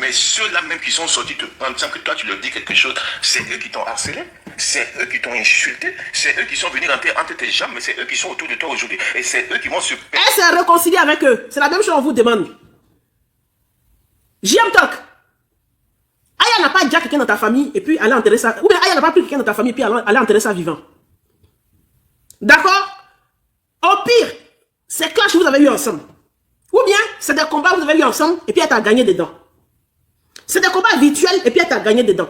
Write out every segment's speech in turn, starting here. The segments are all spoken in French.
Mais ceux-là même qui sont sortis te prendre sans que toi tu leur dis quelque chose, c'est eux qui t'ont harcelé, c'est eux qui t'ont insulté, c'est eux qui sont venus rentrer entre tes jambes, mais c'est eux qui sont autour de toi aujourd'hui. Et c'est eux qui vont se... Elle s'est réconciliée avec eux. C'est la même chose qu'on vous demande. JM Talk. Aya n'a pas déjà quelqu'un dans ta famille et puis elle a enterré ça. Ou bien Aya n'a pas pris quelqu'un dans ta famille et puis elle a enterré ça vivant. D'accord? Au pire, c'est clash que vous avez eu ensemble. Ou bien, c'est des combats que vous avez eu ensemble et puis elle t'a gagné dedans. C'est des combats virtuels et puis elle t'a gagné dedans.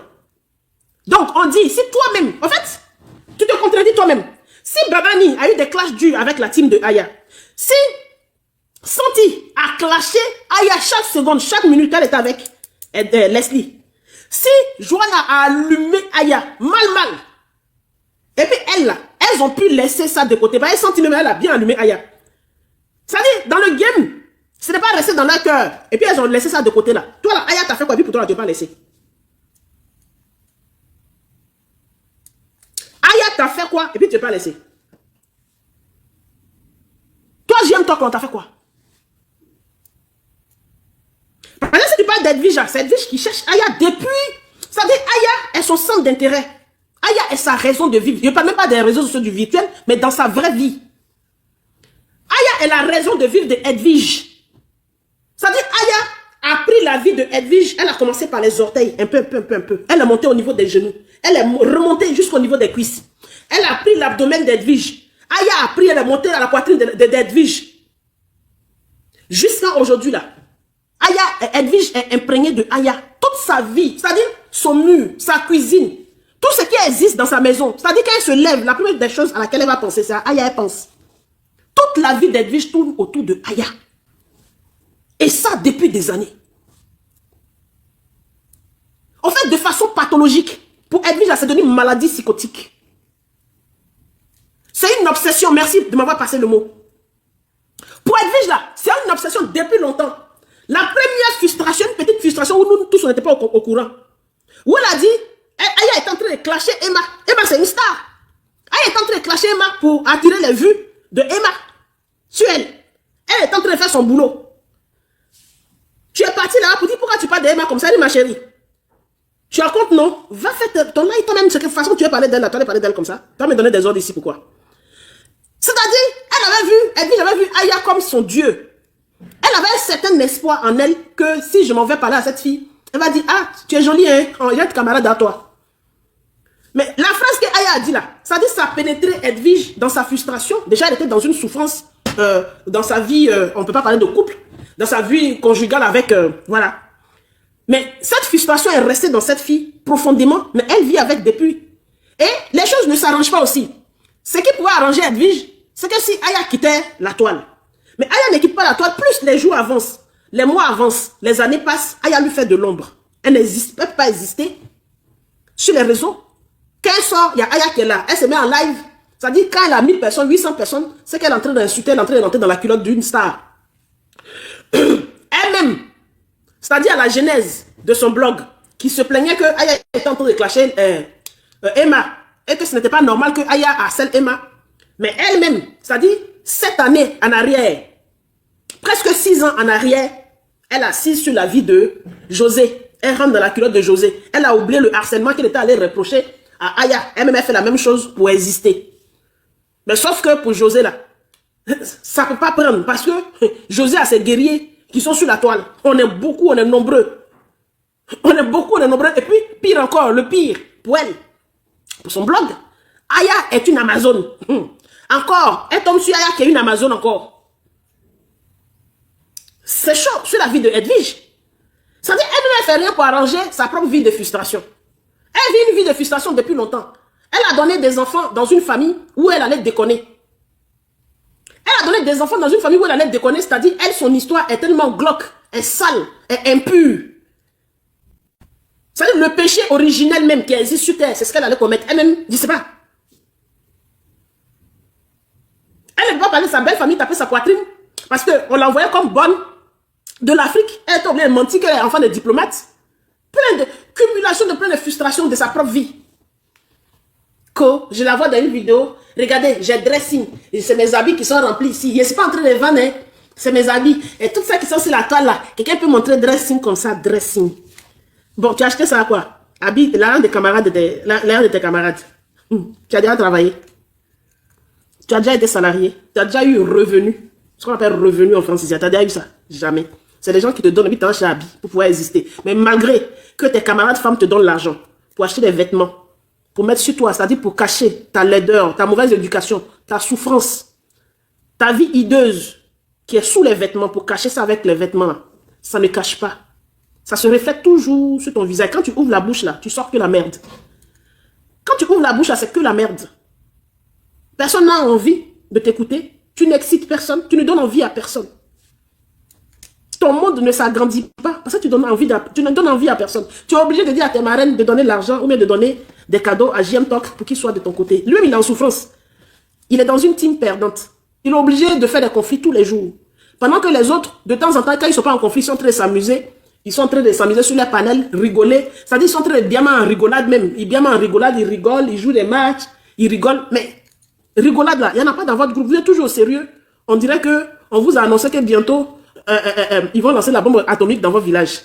Donc, on dit, si toi-même, en fait, tu te contredis toi-même. Si Babani a eu des clashs durs avec la team de Aya, si Santi a clashé Aya chaque seconde, chaque minute qu'elle est avec Leslie, si Joanna a allumé Aya, mal, et puis elles ont pu laisser ça de côté. Bah, Santi, elle a bien allumé Aya. C'est-à-dire, dans le game, ce n'est pas resté dans leur cœur. Et puis elles ont laissé ça de côté là. Toi là, Aya t'a fait quoi? Et puis pour toi là, tu n'as pas laissé. Aya t'a fait quoi? Et puis tu n'as pas laissé. Toi, j'aime toi quand on t'a fait quoi? Maintenant, si tu parles d'Edwige, c'est Edwige qui cherche Aya depuis. C'est-à-dire, Aya est son centre d'intérêt. Aya est sa raison de vivre. Je ne parle même pas des réseaux sociaux du virtuel, mais dans sa vraie vie. Aya est la raison de vivre de Edwige. C'est-à-dire, Aya a pris la vie de Edwige. Elle a commencé par les orteils, un peu. Elle est montée au niveau des genoux. Elle est remontée jusqu'au niveau des cuisses. Elle a pris l'abdomen d'Edwige. Aya a pris, elle est montée à la poitrine d'Edwige. Jusqu'à aujourd'hui, là. Edwige est imprégnée de Aya. Toute sa vie, c'est-à-dire son mur, sa cuisine, tout ce qui existe dans sa maison. C'est-à-dire qu'elle se lève, la première des choses à laquelle elle va penser, c'est à Aya, elle pense. Toute la vie d'Edwige tourne autour de Aya. Et ça depuis des années. En fait, de façon pathologique. Pour Edwige, c'est devenu une maladie psychotique. C'est une obsession. Merci de m'avoir passé le mot. Pour Edwige, là, c'est une obsession depuis longtemps. La première frustration, une petite frustration où nous tous on n'était pas au courant. Où elle a dit, Aya est en train de clasher Emma. Emma, c'est une star. Aya est en train de clasher Emma pour attirer les vues de Emma sur elle. Elle est en train de faire son boulot. Tu es parti là pour dire pourquoi tu parles d'Emma comme ça, elle dit ma chérie. Tu as compte, non? Va faire ton live toi-même, de quelle façon tu veux parler d'elle là, tu vas parler d'elle comme ça. Tu vas me donner des ordres ici, pourquoi? C'est-à-dire, elle avait vu Aya comme son Dieu. Elle avait un certain espoir en elle que si je m'en vais parler à cette fille, elle va dire, ah, tu es jolie, hein, il y a un camarade à toi. Mais la phrase que Aya a dit là, ça dit ça a pénétré Edwige dans sa frustration. Déjà, elle était dans une souffrance dans sa vie, on ne peut pas parler de couple, dans sa vie conjugale avec, voilà. Mais cette frustration est restée dans cette fille profondément, mais elle vit avec depuis. Et les choses ne s'arrangent pas aussi. Ce qui pouvait arranger Edwige, c'est que si Aya quittait la toile, mais Aya ne quitte pas la toile, plus les jours avancent, les mois avancent, les années passent, Aya lui fait de l'ombre. Elle ne peut pas exister sur les réseaux. Quand elle sort, il y a Aya qui est là, elle se met en live. C'est-à-dire quand elle a 1000 personnes, 800 personnes, c'est qu'elle est en train d'insulter, elle est en train de rentrer dans la culotte d'une star. Elle-même, c'est-à-dire à la genèse de son blog, qui se plaignait que Aya était en train de clasher Emma, et que ce n'était pas normal que Aya harcèle Emma. Mais elle-même, c'est-à-dire 7 années en arrière, presque 6 ans en arrière, elle assise sur la vie de José. Elle rentre dans la culotte de José. Elle a oublié le harcèlement qu'elle était allée reprocher à Aya. Elle-même a fait la même chose pour exister. Mais sauf que pour José là, ça ne peut pas prendre parce que José a ses guerriers qui sont sur la toile. On est beaucoup, on est nombreux. On est beaucoup, on est nombreux. Et puis, pire encore, le pire, pour elle, pour son blog, Aya est une Amazone. Encore, elle tombe sur Aya qui est une Amazone encore. C'est chaud sur la vie de Edwige. C'est-à-dire, elle ne fait rien pour arranger sa propre vie de frustration. Elle vit une vie de frustration depuis longtemps. Elle a donné des enfants dans une famille où elle allait déconner. Elle a donné des enfants dans une famille où elle allait déconner, c'est-à-dire, elle, son histoire est tellement glauque, est sale, est impure. C'est-à-dire, le péché originel même qui existe sur terre, c'est ce qu'elle allait commettre. Elle-même, je ne sais pas. Elle ne va pas parler de sa belle famille, taper sa poitrine, parce qu'on la voyait comme bonne de l'Afrique. Elle est obligée de mentir qu'elle est enfant de diplomate. Plein de cumulation de plein de frustrations de sa propre vie. Que je la vois dans une vidéo. Regardez, j'ai dressing. C'est mes habits qui sont remplis ici. Je ne suis pas en train de vendre. Hein. C'est mes habits. Et toutes celles qui sont sur la toile là, quelqu'un peut montrer dressing comme ça, dressing. Bon, tu as acheté ça à quoi? Habit, l'argent des camarades, l'argent de tes camarades. Tu as déjà travaillé. Tu as déjà été salarié. Tu as déjà eu revenu. Ce qu'on appelle revenu en français. Tu as déjà eu ça? Jamais. C'est les gens qui te donnent, et puis tu achètes habits pour pouvoir exister. Mais malgré que tes camarades femmes te donnent l'argent pour acheter des vêtements, pour mettre sur toi, c'est-à-dire pour cacher ta laideur, ta mauvaise éducation, ta souffrance, ta vie hideuse qui est sous les vêtements, pour cacher ça avec les vêtements, là, ça ne cache pas. Ça se reflète toujours sur ton visage. Quand tu ouvres la bouche là, tu sors que la merde. Quand tu ouvres la bouche là, c'est que la merde. Personne n'a envie de t'écouter. Tu n'excites personne. Tu ne donnes envie à personne. Ton monde ne s'agrandit pas parce que tu ne donnes envie à personne. Tu es obligé de dire à tes marraines de donner de l'argent ou bien de donner des cadeaux à JM Talk pour qu'il soit de ton côté. Lui, il est en souffrance. Il est dans une team perdante. Il est obligé de faire des conflits tous les jours. Pendant que les autres, de temps en temps, quand ils ne sont pas en conflit, ils sont en train de s'amuser. Ils sont en train de s'amuser sur les panels, rigoler. C'est-à-dire qu'ils sont en train de bien en rigolade même. Ils bien en rigolade, ils rigolent, ils jouent des matchs, ils rigolent. Mais rigolade là, il n'y en a pas dans votre groupe. Vous êtes toujours sérieux. On dirait que on vous a annoncé que bientôt, ils vont lancer la bombe atomique dans votre village.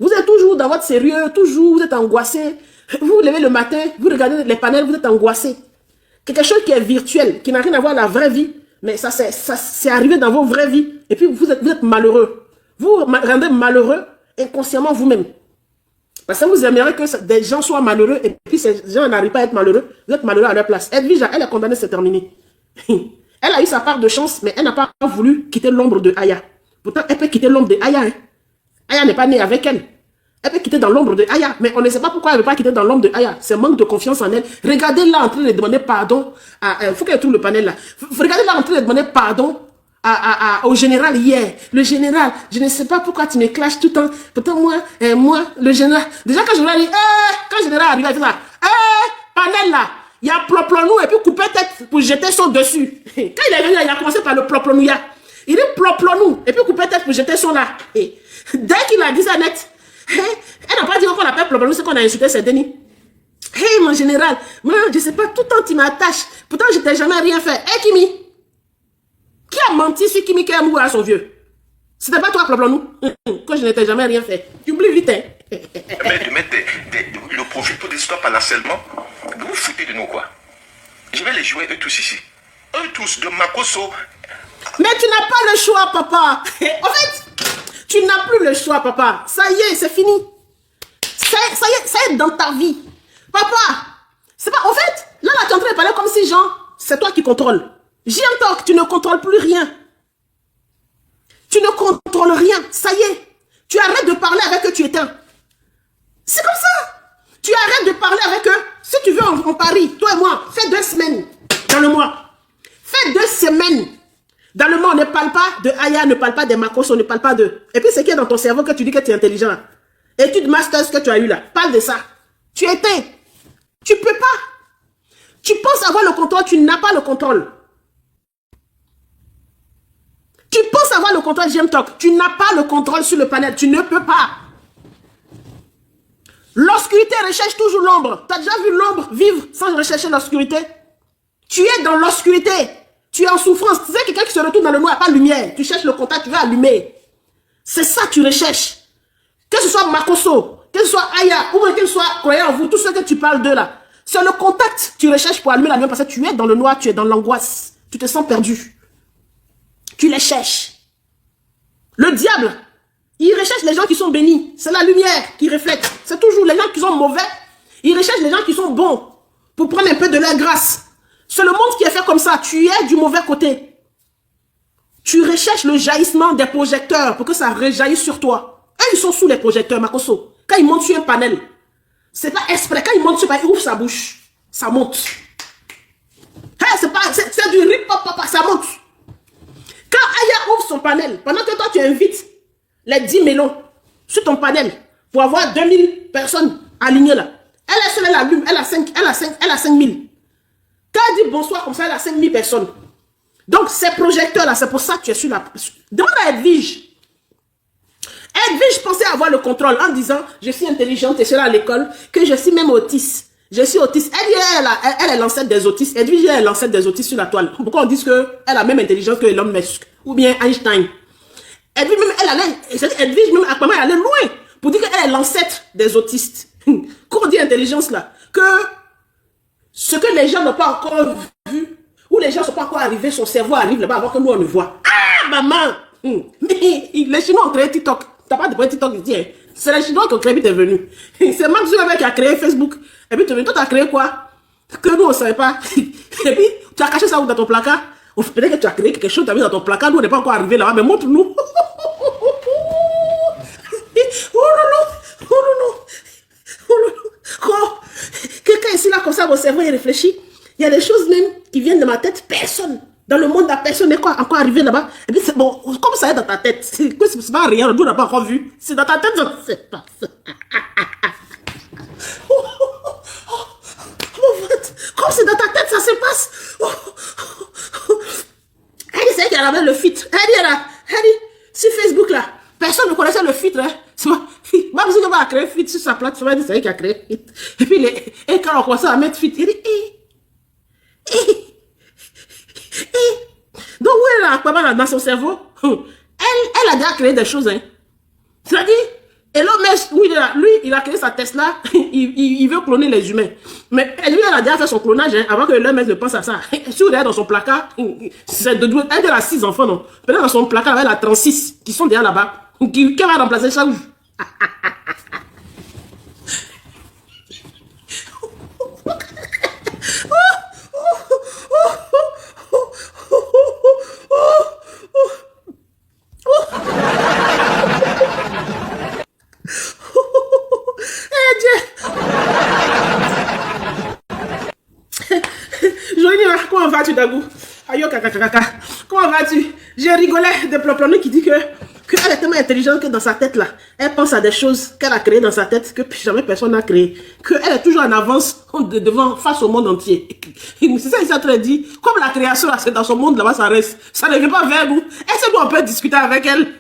Vous êtes toujours dans votre sérieux, toujours, vous êtes angoissé. Vous vous levez le matin, vous regardez les panels, vous êtes angoissé. Quelque chose qui est virtuel, qui n'a rien à voir avec la vraie vie, mais ça c'est arrivé dans vos vraies vies. Et puis vous êtes malheureux. Vous rendez malheureux inconsciemment vous-même. Parce que vous aimeriez que des gens soient malheureux et puis ces gens n'arrivent pas à être malheureux. Vous êtes malheureux à leur place. Edwige, elle est condamnée, c'est terminé. Elle a eu sa part de chance, mais elle n'a pas voulu quitter l'ombre de Aya. Pourtant, elle peut quitter l'ombre de Aya. Hein. Aya n'est pas née avec elle. Elle peut quitter dans l'ombre de Aya, mais on ne sait pas pourquoi elle ne veut pas quitter dans l'ombre de Aya. C'est manque de confiance en elle. Regardez-la en train de demander pardon. Il faut qu'elle trouve le panel là. Regardez-la en train de demander pardon au général hier. Le général, je ne sais pas pourquoi tu me clashes tout le temps. Pourtant, moi, le général. Déjà, quand le général dit, quand le général arrive, il fait ça. Panel là, il y a ploplonou et puis couper tête pour jeter son dessus. Quand il est venu là, il a commencé par le ploplonou. Il dit ploplonou et puis couper tête pour jeter son là. Et dès qu'il a dit ça net, elle n'a pas dit qu'on l'appelle ploplonou, c'est qu'on a insulté ses Denis. Hey, mon général, moi, je ne sais pas, tout le temps tu m'attaches. Pourtant, je t'ai jamais rien fait. Hey, Kimi, qui a menti sur Kimi qui a mouru à son vieux? C'était pas toi, ploplonou, que je ne t'ai jamais rien fait. Tu oublies vite, hein. Mais de mettre le profil pour des histoires par harcèlement, vous vous foutez de nous quoi? Je vais les jouer eux tous ici. Eux tous, de Makoso. Mais tu n'as pas le choix, papa. En fait, tu n'as plus le choix, papa. Ça y est, c'est fini. Ça y est dans ta vie. Papa, c'est pas... En fait, là, tu es en train de parler comme si, genre, c'est toi qui contrôles. JM Talk, tu ne contrôles plus rien. Tu ne contrôles rien. Ça y est. Tu arrêtes de parler avec eux, tu éteins. C'est comme ça. Tu arrêtes de parler avec eux. Si tu veux, on parie. Toi et moi, fais 2 semaines dans le mois. Fais 2 semaines. Dans le mois, on ne parle pas de Aya, ne parle pas des Makos, on ne parle pas d'eux. Et puis, c'est qui est dans ton cerveau que tu dis que tu es intelligent. Étude masters que tu as eu là. Parle de ça. Tu éteins. Tu peux pas. Tu penses avoir le contrôle, tu n'as pas le contrôle. Tu penses avoir le contrôle, JM Talk. Tu n'as pas le contrôle sur le panel. Tu ne peux pas. L'obscurité recherche toujours l'ombre. Tu as déjà vu l'ombre vivre sans rechercher l'obscurité? Tu es dans l'obscurité. Tu es en souffrance. Tu sais, quelqu'un qui se retrouve dans le noir, pas de lumière. Tu cherches le contact, tu veux allumer. C'est ça que tu recherches. Que ce soit Makoso, que ce soit Aya, ou que ce soit croyant en vous, tout ce que tu parles d'eux là. C'est le contact que tu recherches pour allumer la lumière parce que tu es dans le noir, tu es dans l'angoisse. Tu te sens perdu. Tu les cherches. Le diable, il recherche les gens qui sont bénis. C'est la lumière qui reflète. C'est toujours les gens qui sont mauvais. Il recherche les gens qui sont bons pour prendre un peu de leur grâce. C'est le monde qui est fait comme ça. Tu es du mauvais côté. Tu recherches le jaillissement des projecteurs pour que ça rejaillisse sur toi. Eux, ils sont sous les projecteurs, Makoso. Quand ils montent sur un panel, c'est pas exprès. Quand ils montent sur un panel, ils ouvrent sa bouche. Ça monte. C'est du rip, papa, ça monte. Quand Aya ouvre son panel, pendant que toi, tu invites les 10 mélons sur ton panel pour avoir 2000 personnes alignées là. Elle est seule, elle allume, elle a 5000. Quand elle dit bonsoir comme ça, elle a 5000 personnes. Donc, ces projecteurs-là, c'est pour ça que tu es sur la... Demande à Edwige. Edwige pensait avoir le contrôle en disant, je suis intelligente et je suis à l'école, que je suis même autiste. Je suis autiste. Elle est l'ancêtre des autistes. Edwige est l'ancêtre des autistes sur la toile. Pourquoi on dit qu'elle a même intelligence que Elon Musk? ou bien Einstein. Edwige même, elle allait, Edwige même, apparemment, elle allait loin pour dire qu'elle est l'ancêtre des autistes. Quand on dit intelligence là, que ce que les gens n'ont pas encore vu, ou les gens ne sont pas encore arrivés, son cerveau arrive là-bas avant que nous on le voit. Ah, maman! Mais les Chinois ont créé TikTok. T'as pas de TikTok ici, hein? C'est les Chinois qui ont créé, puis t'es venu. C'est Mark Zuckerberg qui a créé Facebook. Et puis t'es venu, toi t'as créé quoi? Que nous on ne savait pas. Et puis tu as caché ça où dans ton placard? Peut-être que tu as créé quelque chose, tu as mis dans ton placard, nous on n'est pas encore arrivé là-bas, mais montre-nous. Oh non, non, oh non, non. Oh non, non. Quand quelqu'un ici là comme ça, mon cerveau il réfléchit, il y a des choses même qui viennent de ma tête, personne. Dans le monde, la personne n'est pas encore arrivé là-bas. Et puis c'est bon, comme ça est dans ta tête. C'est pas rien, nous on n'a pas encore vu. C'est dans ta tête, ça ne sait pas. Comme c'est dans ta tête, ça se passe. Elle dit, c'est elle qui a le filtre. Elle dit, sur Facebook là, personne ne connaissait le filtre. Hein. Même si on va créer filtre sur sa plateforme, elle dit, c'est elle qui a créé filtre. Et puis, et quand on commence à mettre filtre, elle dit, donc, où elle a dans son cerveau? Elle a déjà créé des choses. Hein. C'est-à-dire, Elon Musk, lui, il a créé sa Tesla, il veut cloner les humains. Mais lui, elle a déjà fait son clonage, hein, avant que Elon Musk ne pense à ça. Si vous regardez dans son placard, elle a 6 enfants, non? Peut-être dans son placard, elle a 36 qui sont déjà là-bas, qui va remplacer chaque jour. Comment vas-tu, Dagou? Ayo, kaka. Comment vas-tu? J'ai rigolé de Ploplonou qui dit qu'elle est tellement intelligente que dans sa tête, là, elle pense à des choses qu'elle a créées dans sa tête que jamais personne n'a créé. Qu'elle est toujours en avance devant, face au monde entier. C'est ça, il s'est très dit. Comme la création, là, c'est dans son monde, là-bas, ça reste. Ça ne vient pas vers nous. Est-ce que nous, on peut discuter avec elle?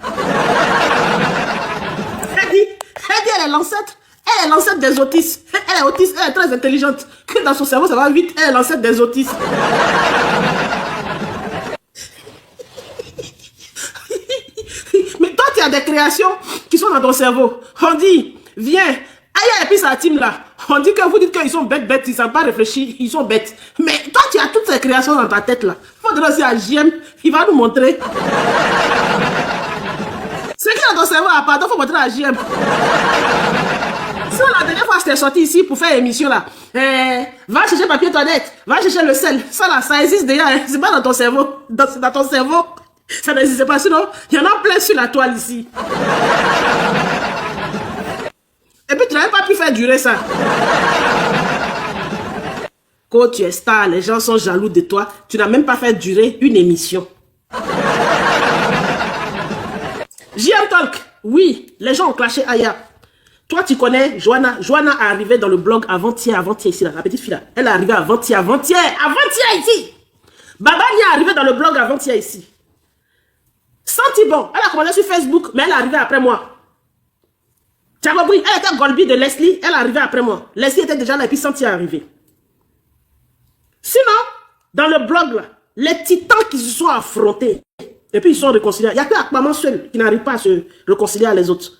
Elle dit, elle est l'ancêtre. Elle est l'ancêtre des autistes. Elle est autiste, elle est très intelligente. Que dans son cerveau, ça va vite. Elle est l'ancêtre des autistes. Mais toi, tu as des créations qui sont dans ton cerveau. On dit, viens, Aya et puis sa team là. On dit que vous dites qu'ils sont bêtes, ils ne savent pas réfléchir, ils sont bêtes. Mais toi, tu as toutes ces créations dans ta tête là. Il faudra aussi à JM, il va nous montrer. Ce qui est dans ton cerveau, pardon, il faut montrer à JM. Si la dernière fois, j'étais sorti ici pour faire émission là. Va chercher papier toilette, va chercher le sel. Ça là, ça existe déjà. Hein. C'est pas dans ton cerveau. Dans ton cerveau, ça n'existe pas. Sinon, il y en a plein sur la toile ici. Et puis, tu n'as même pas pu faire durer ça. Quand tu es star, les gens sont jaloux de toi. Tu n'as même pas fait durer une émission. JM Talk, oui, les gens ont clashé Aya. Toi, tu connais Joanna. Joanna est arrivée dans le blog avant-hier ici, là, la petite fille là. Elle est arrivée avant-hier ici. Babani est arrivée dans le blog avant-hier ici. Santi bon, elle a commencé sur Facebook, mais elle est arrivée après moi. Tu as compris? Elle était Golby de Leslie, elle est arrivée après moi. Leslie était déjà là et puis Santi est arrivé. Sinon, dans le blog là, les titans qui se sont affrontés, et puis ils sont réconciliés. Il n'y a que Akmaman seul qui n'arrive pas à se réconcilier à les autres.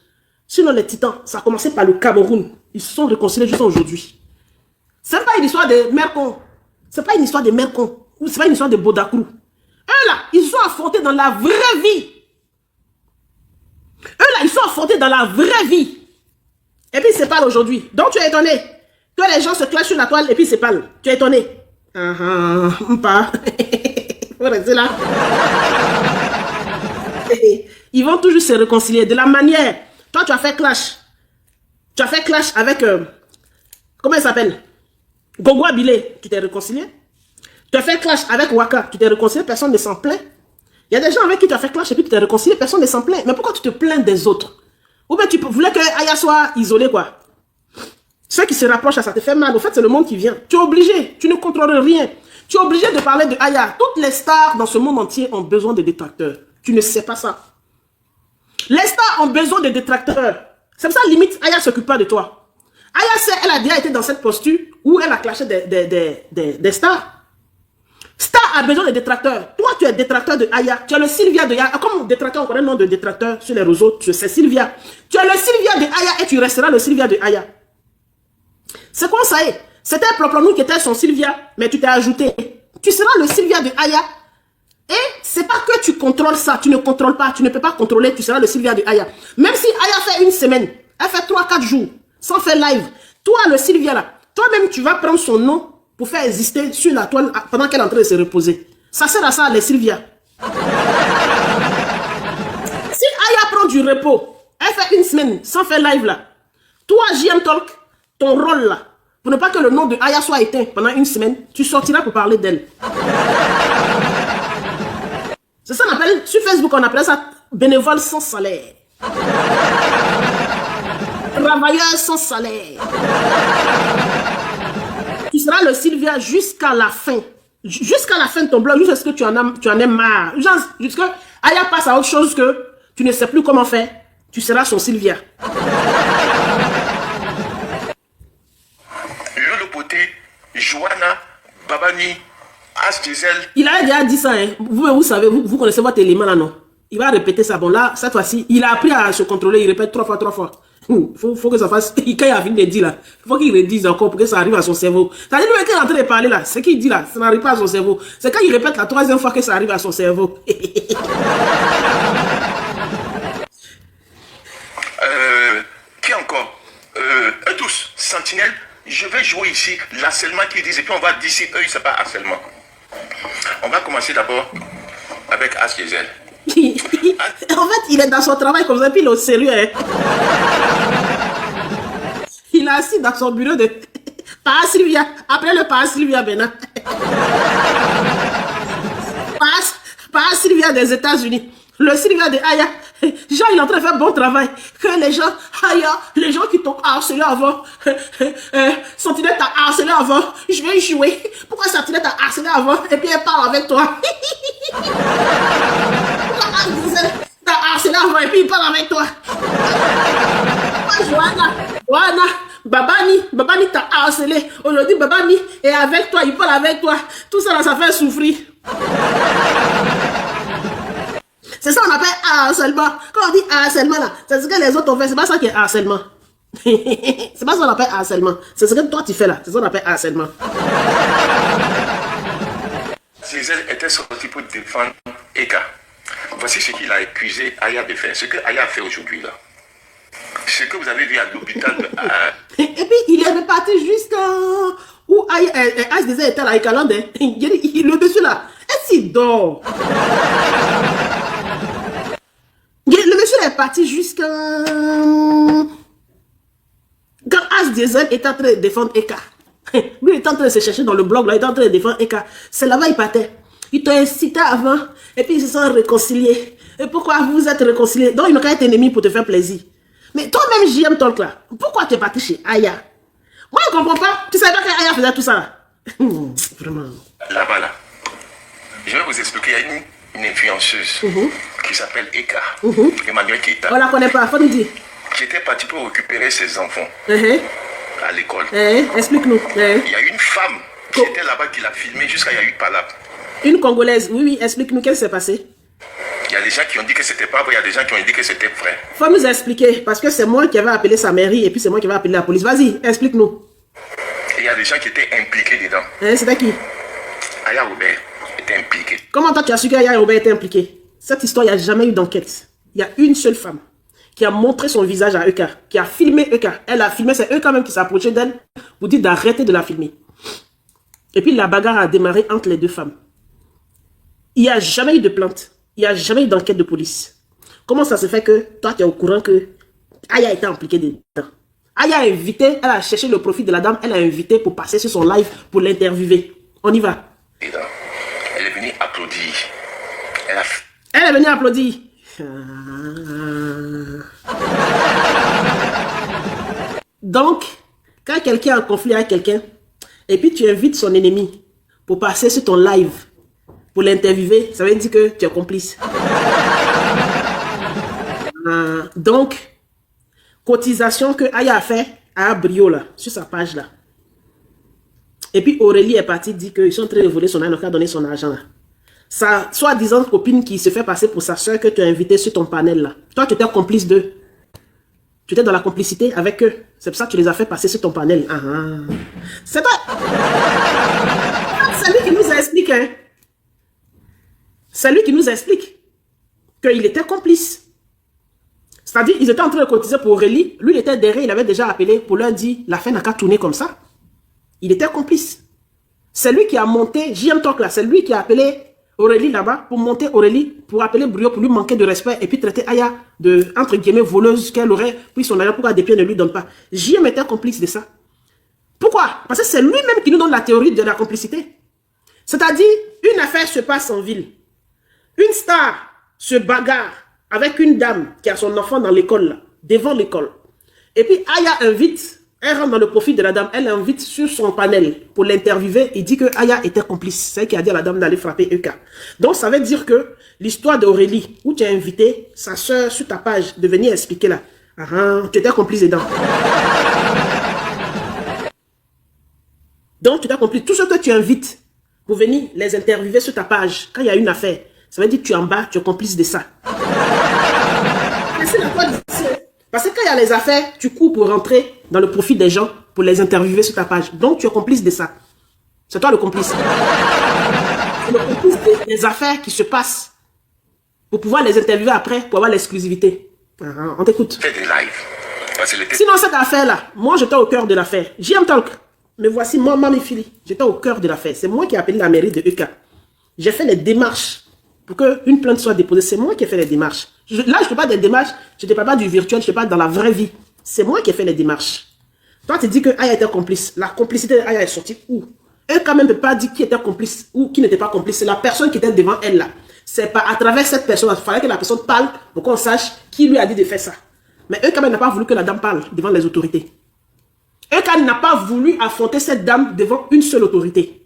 Sinon, les titans, ça a commencé par le Cameroun. Ils se sont réconciliés jusqu'à aujourd'hui. Ce n'est pas une histoire de Mercon. Ce n'est pas une histoire de Mercon. Ou ce n'est pas une histoire de Bodakrou. Eux là, ils se sont affrontés dans la vraie vie. Eux là, ils sont affrontés dans la vraie vie. Et puis ils se parlent aujourd'hui. Donc tu es étonné que les gens se clashent sur la toile et puis ils se parlent. Tu es étonné. Pas. Faut rester là. Ils vont toujours se réconcilier de la manière. Toi, tu as fait clash. Tu as fait clash avec... comment il s'appelle? Gogwa Bilé. Tu t'es réconcilié. Tu as fait clash avec Waka. Tu t'es réconcilié. Personne ne s'en plaint. Il y a des gens avec qui tu as fait clash et puis tu t'es réconcilié. Personne ne s'en plaint. Mais pourquoi tu te plains des autres? Ou bien tu voulais que Aya soit isolé, quoi. Ceux qui se rapprochent à ça te fait mal. Au fait, c'est le monde qui vient. Tu es obligé. Tu ne contrôles rien. Tu es obligé de parler de Aya. Toutes les stars dans ce monde entier ont besoin de détracteurs. Tu ne sais pas ça. Les stars ont besoin de détracteurs. C'est pour ça, limite, Aya ne s'occupe pas de toi. Aya, elle a déjà été dans cette posture où elle a clashé des stars. Star a besoin de détracteurs. Toi, tu es détracteur de Aya. Tu es le Sylvia de Aya. Comme détracteur, on connaît le nom de détracteur sur les réseaux. C'est Sylvia. Tu es le Sylvia de Aya et tu resteras le Sylvia de Aya. C'est quoi ça est? C'était Ploplonou qui était son Sylvia, mais tu t'es ajouté. Tu seras le Sylvia de Aya. Et c'est pas que tu contrôles ça. Tu ne contrôles pas. Tu ne peux pas contrôler. Tu seras le Sylvia de Aya. Même si Aya fait une semaine, elle fait 3-4 jours sans faire live. Toi, le Sylvia là, toi-même, tu vas prendre son nom pour faire exister sur la toile pendant qu'elle est en train de se reposer. Ça sert à ça, les Sylvia. Si Aya prend du repos, elle fait une semaine sans faire live là. Toi, JM Talk, ton rôle là, pour ne pas que le nom de Aya soit éteint pendant une semaine, tu sortiras pour parler d'elle. C'est ça qu'on appelle, sur Facebook, on appelle ça bénévole sans salaire. Travailleur sans salaire. Tu seras le Sylvia jusqu'à la fin. Jusqu'à la fin de ton blog, jusqu'à ce que tu en aies marre. Jusqu'à Aya passe à autre chose que tu ne sais plus comment faire. Tu seras son Sylvia. Le Poté, Joanna, Babani, As Gisèle. Il a déjà dit ça, hein. Vous savez, vous connaissez votre élément là, non? Il va répéter ça. Bon, là, cette fois-ci, il a appris à se contrôler. Il répète 3 fois. Faut que ça fasse. Quand il a fini de dire là, il faut qu'il redise encore pour que ça arrive à son cerveau. C'est-à-dire, lui, quand il est en train de parler là, ce qu'il dit là, ça n'arrive pas à son cerveau. C'est quand il répète la 3e fois que ça arrive à son cerveau. Qui encore Eux tous, Sentinelle, je vais jouer ici l'harcèlement qu'ils disent et puis on va d'ici, eux, c'est pas harcèlement. On va commencer d'abord avec As Gisèle. En fait, il est dans son travail comme ça, puis il est au sérieux. Hein. Il est assis dans son bureau de Par Sylvia. Après le Par Sylvia maintenant. Par Sylvia des États-Unis. Le Sylvia de Aya. Jean, il est en train de faire bon travail. Que les gens, Aya, les gens qui t'ont harcelé avant, Sentinelle t'a harcelé avant, je vais y jouer. Pourquoi Sentinelle t'a harcelé avant et puis elle parle avec toi? T'as harcelé avant et puis il parle avec toi. Joanna, Babani t'a harcelé. Aujourd'hui, Babani est avec toi, il parle avec toi. Tout ça, là, ça fait souffrir. C'est ça qu'on appelle harcèlement. Quand on dit harcèlement, là, c'est ce que les autres ont fait. C'est pas ça qui est harcèlement. C'est pas ça qu'on appelle harcèlement. C'est ce que toi tu fais là. C'est ça qu'on appelle harcèlement. Gisèle était sortie pour défendre Eka. Voici ce qu'il a accusé Aya de faire. Ce que Aya a fait aujourd'hui là. Ce que vous avez vu à l'hôpital. Et puis il est reparti jusqu'à où As disait était là avec Kalande. Le monsieur là. Est-ce qu'il dort? Le monsieur est parti jusqu'à... Quand As Diesel est en train de défendre Eka. Lui, il est en train de se chercher dans le blog, là, il est en train de défendre Eka. C'est là-bas, il partait. Il t'a incité avant, et puis ils se sont réconciliés. Et pourquoi vous vous êtes réconciliés? Donc, ils n'ont qu'à être ennemis pour te faire plaisir. Mais toi-même, JM Talk, là, pourquoi tu es parti chez Aya? Moi, je ne comprends pas. Tu savais pas qu'Aya faisait tout ça, là. Vraiment. Là-bas, là. Je vais vous expliquer. Il y a une influenceuse qui s'appelle Eka, Emmanuel Keita. On la connaît pas, faut nous dire. Qui était partie pour récupérer ses enfants à l'école. Explique-nous. Il y a une femme qui était là-bas qui l'a filmé jusqu'à il y a eu palabres. Une Congolaise, oui, explique-nous qu'est-ce qui s'est passé. Il y a des gens qui ont dit que c'était pas vrai, il y a des gens qui ont dit que c'était vrai. Faut nous expliquer, parce que c'est moi qui avais appelé sa mairie et puis c'est moi qui avais appelé la police. Vas-y, explique-nous. Il y a des gens qui étaient impliqués dedans. C'était qui? Aya Robert était impliqué. Comment toi tu as su qu'Aya Robert était impliqué? Cette histoire, il n'y a jamais eu d'enquête. Il y a une seule femme qui a montré son visage à Eka, qui a filmé Eka. Elle a filmé, c'est Eka même qui s'est approché d'elle pour dire d'arrêter de la filmer. Et puis la bagarre a démarré entre les deux femmes. Il n'y a jamais eu de plainte. Il n'y a jamais eu d'enquête de police. Comment ça se fait que toi tu es au courant que Aya était impliquée dedans? Aya a invité, elle a cherché le profil de la dame, elle a invité pour passer sur son live pour l'interviewer. On y va. Elle est venue applaudir. Elle est venue applaudir. Donc, quand quelqu'un est en conflit avec quelqu'un, et puis tu invites son ennemi pour passer sur ton live, pour l'interviewer, ça veut dire que tu es complice. Donc, cotisation que Aya a fait à Brio là, sur sa page là. Et puis Aurélie est partie dire qu'ils sont en train de voler son argent, donner son argent là. Sa soi-disant copine qui se fait passer pour sa soeur que tu as invitée sur ton panel là. Toi, tu étais complice d'eux. Tu étais dans la complicité avec eux. C'est pour ça que tu les as fait passer sur ton panel. Ah, ah. C'est toi. C'est lui qui nous explique. Hein. C'est lui qui nous explique qu'il était complice. C'est-à-dire, ils étaient en train de cotiser pour Aurélie. Lui, il était derrière, il avait déjà appelé pour leur dire, la fin n'a qu'à tourner comme ça. Il était complice. C'est lui qui a monté, JM Talk là, c'est lui qui a appelé Aurélie là-bas pour monter Aurélie, pour appeler Brio, pour lui manquer de respect et puis traiter Aya de, entre guillemets, voleuse qu'elle aurait pris son argent, pourquoi des pieds ne lui donnent pas. JM était complice de ça. Pourquoi? Parce que c'est lui-même qui nous donne la théorie de la complicité. C'est-à-dire, une affaire se passe en ville. Une star se bagarre avec une dame qui a son enfant dans l'école, là, devant l'école. Et puis Aya invite, elle rentre dans le profil de la dame, elle invite sur son panel pour l'interviewer. Il dit que Aya était complice. C'est elle qui a dit à la dame d'aller frapper Eka. Donc ça veut dire que l'histoire d'Aurélie, où tu as invité sa soeur sur ta page de venir expliquer là, tu étais complice dedans. Donc tu t'as compris, tout ce que tu invites pour venir les interviewer sur ta page, quand il y a une affaire, ça veut dire que tu es en bas, tu es complice de ça. Parce que quand il y a les affaires, tu cours pour rentrer dans le profit des gens, pour les interviewer sur ta page. Donc tu es complice de ça. C'est toi le complice. C'est le complice des affaires qui se passent pour pouvoir les interviewer après, pour avoir l'exclusivité. On t'écoute. Fais des lives. Sinon cette affaire-là, moi j'étais au cœur de l'affaire. JM Talk. Mais voici, moi, Mami Fili, j'étais au cœur de l'affaire. C'est moi qui ai appelé la mairie de Eka. J'ai fait les démarches pour qu'une plainte soit déposée. C'est moi qui ai fait les démarches. Là, je ne fais pas des démarches, je ne te parle pas du virtuel, je te parle dans la vraie vie. C'est moi qui ai fait les démarches. Toi, tu dis que Aya était complice. La complicité d'Aya est sortie où? Elle, quand même, ne peut pas dire qui était complice ou qui n'était pas complice. C'est la personne qui était devant elle, là. C'est pas à travers cette personne. Il fallait que la personne parle pour qu'on sache qui lui a dit de faire ça. Mais eux, quand même, n'a pas voulu que la dame parle devant les autorités. Eka n'a pas voulu affronter cette dame devant une seule autorité.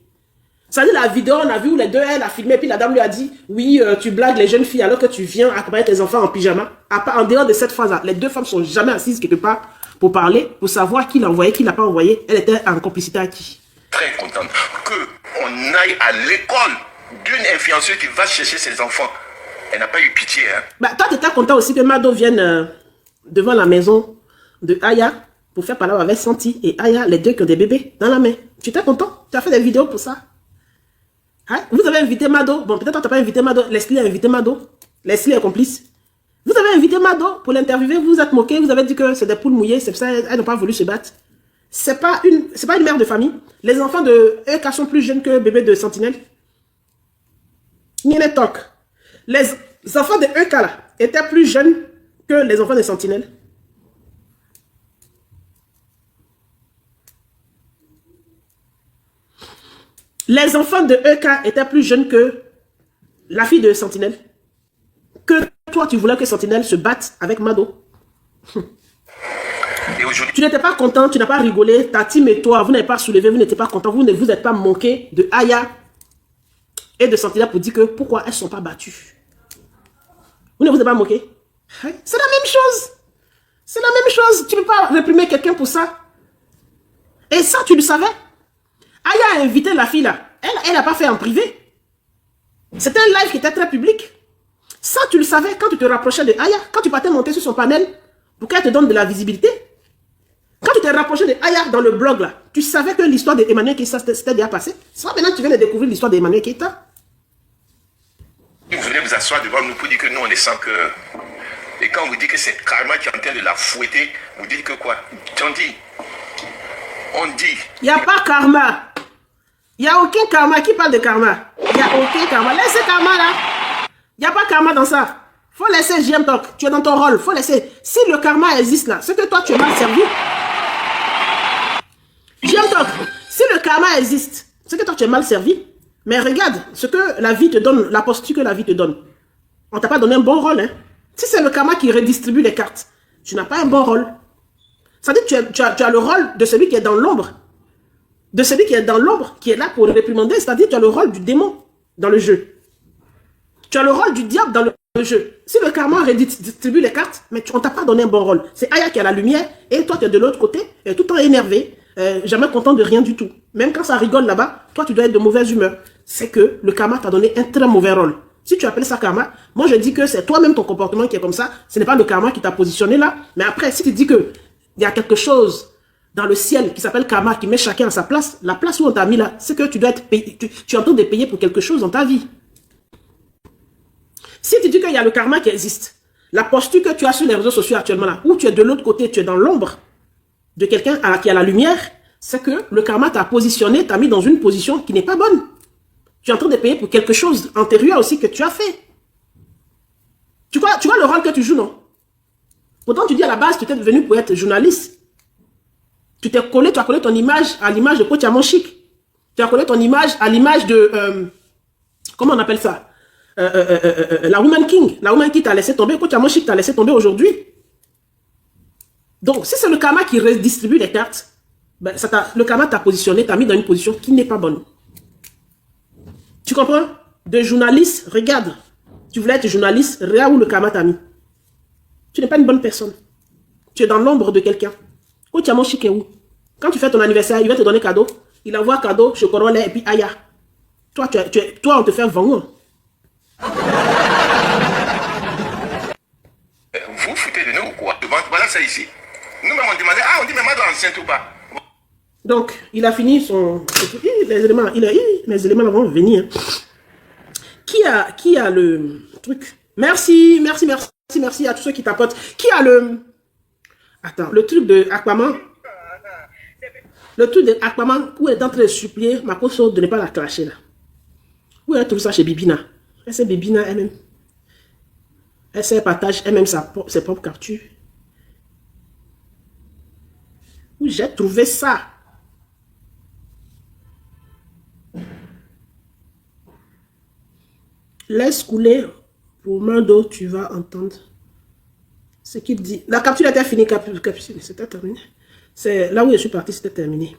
Ça dit la vidéo, on a vu où les deux, elle a filmé, puis la dame lui a dit, oui, tu blagues les jeunes filles alors que tu viens accompagner tes enfants en pyjama. En dehors de cette phase-là, les deux femmes sont jamais assises quelque part pour parler, pour savoir qui l'a envoyé, qui l'a pas envoyé. Elle était en complicité à qui? Très contente qu'on aille à l'école d'une influenceuse qui va chercher ses enfants. Elle n'a pas eu pitié. Hein. Bah, toi, tu étais content aussi que Mado vienne devant la maison de Aya pour faire parler avec Santi et Aya, les deux qui ont des bébés dans la main. Tu étais content? Tu as fait des vidéos pour ça? Hein? Vous avez invité Mado. Bon, peut-être tu n'as pas invité Mado. Leslie a invité Mado. Leslie est complice. Vous avez invité Mado pour l'interviewer. Vous vous êtes moqué. Vous avez dit que c'est des poules mouillées. C'est pour ça qu'elles n'ont pas voulu se battre. C'est pas une mère de famille. Les enfants de Eka sont plus jeunes que le bébé de Sentinelle. Nine Talk. Les enfants de Eka là étaient plus jeunes que les enfants de Sentinelle. Les enfants de Eka étaient plus jeunes que la fille de Sentinelle. Que toi, tu voulais que Sentinelle se batte avec Mado. Tu n'étais pas content, tu n'as pas rigolé. Ta team et toi, vous n'avez pas soulevé, vous n'étiez pas content. Vous ne vous êtes pas moqué de Aya et de Sentinelle pour dire que pourquoi elles ne sont pas battues. Vous ne vous êtes pas moqué. C'est la même chose. C'est la même chose. Tu ne peux pas réprimer quelqu'un pour ça. Et ça, tu le savais. Aya a invité la fille là. Elle n'a pas fait en privé. C'était un live qui était très public. Ça, tu le savais quand tu te rapprochais de Aya. Quand tu partais monter sur son panel pour qu'elle te donne de la visibilité. Quand tu t'es rapproché de Aya dans le blog là, tu savais que l'histoire d'Emmanuel Keita s'était déjà passée. C'est pas maintenant que tu viens de découvrir l'histoire d'Emmanuel Keita. Vous venez vous asseoir devant nous pour dire que nous on est sans cœur. Et quand vous dites que c'est Karma qui est en train de la fouetter, vous dites que quoi? On dit. Il n'y a pas karma. Il n'y a aucun karma. Qui parle de karma? Il n'y a aucun karma. Laissez karma là. Il n'y a pas karma dans ça. Faut laisser JM Talk. Tu es dans ton rôle. Faut laisser. Si le karma existe là, c'est que toi tu es mal servi. JM Talk. Si le karma existe, c'est que toi tu es mal servi. Mais regarde ce que la vie te donne, la posture que la vie te donne. On t'a pas donné un bon rôle. Hein? Si c'est le karma qui redistribue les cartes, tu n'as pas un bon rôle. Ça dit que tu as le rôle de celui qui est dans l'ombre. De celui qui est dans l'ombre, qui est là pour réprimander. C'est-à-dire que tu as le rôle du démon dans le jeu. Tu as le rôle du diable dans le jeu. Si le karma redistribue les cartes, mais on ne t'a pas donné un bon rôle. C'est Aya qui a la lumière et toi tu es de l'autre côté, tout le temps énervé, jamais content de rien du tout. Même quand ça rigole là-bas, toi, tu dois être de mauvaise humeur. C'est que le karma t'a donné un très mauvais rôle. Si tu appelles ça karma, moi je dis que c'est toi-même ton comportement qui est comme ça. Ce n'est pas le karma qui t'a positionné là. Mais après, si tu dis que il y a quelque chose dans le ciel qui s'appelle karma, qui met chacun à sa place, la place où on t'a mis là, c'est que tu dois être payé, tu es en train de payer pour quelque chose dans ta vie. Si tu dis qu'il y a le karma qui existe, la posture que tu as sur les réseaux sociaux actuellement là, où tu es de l'autre côté, tu es dans l'ombre de quelqu'un qui a la lumière, c'est que le karma t'a positionné, t'a mis dans une position qui n'est pas bonne. Tu es en train de payer pour quelque chose antérieur aussi que tu as fait. Tu vois le rôle que tu joues, non? Pourtant, tu dis à la base, tu étais venu pour être journaliste. Tu as collé ton image à l'image de Coach Chic. Tu as collé ton image à l'image de... comment on appelle ça? La Woman King. La Woman King t'a laissé tomber. Coach Chic t'a laissé tomber aujourd'hui. Donc, si c'est le karma qui redistribue les cartes, ben, le karma t'a positionné, t'a mis dans une position qui n'est pas bonne. Tu comprends? De journaliste, regarde. Tu voulais être journaliste, regarde où le karma t'a mis. Tu n'es pas une bonne personne. Tu es dans l'ombre de quelqu'un. Coach Chic est où? Quand tu fais ton anniversaire, il va te donner cadeau. Il envoie cadeau, chocolat, lait, et puis aïe. Toi, on te fait vendre. Vous foutez de nous ou quoi? Voilà ça ici. Nous-mêmes on demandait, on dit mais moi enceinte ou pas? Donc, il a fini son... Les éléments vont venir. Qui a le truc? Merci à tous ceux qui tapotent. Qui a le... Attends, le truc de Aquaman. Le truc de Aquaman, où elle est en train de supplier Makoso de ne pas la clasher là. Où elle a trouvé ça chez Bibina? Elle sait Bibina elle-même. Elle sait partage elle-même ses propres captures. Où j'ai trouvé ça? Laisse couler pour main d'eau, tu vas entendre ce qu'il dit. La capture était finie, c'était terminé. C'est là où je suis parti, c'était terminé.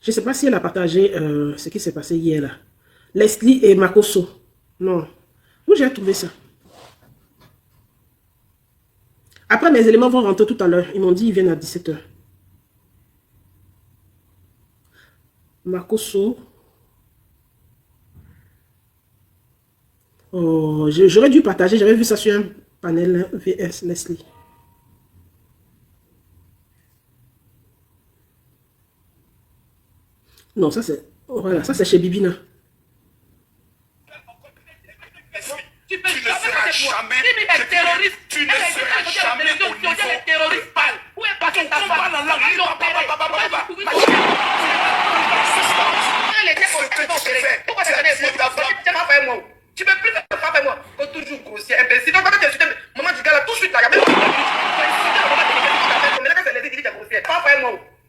Je ne sais pas si elle a partagé ce qui s'est passé hier là. Leslie et Makoso. Non. Où j'ai trouvé ça? Après, mes éléments vont rentrer tout à l'heure. Ils m'ont dit qu'ils viennent à 17 h. Makoso. Oh, j'aurais dû partager. J'avais vu ça sur un panel VS Leslie. Non, ça c'est... Voilà, ça c'est chez Bibina. Tu ne seras jamais terroriste. Tu ne seras jamais au niveau des terroristes. Où est passé ta femme? Pourquoi tu ne peux plus faire frappe à moi. Quand toujours grossier, imbécile. Donc, quand tu insultes maman du gars là, tout de suite, là,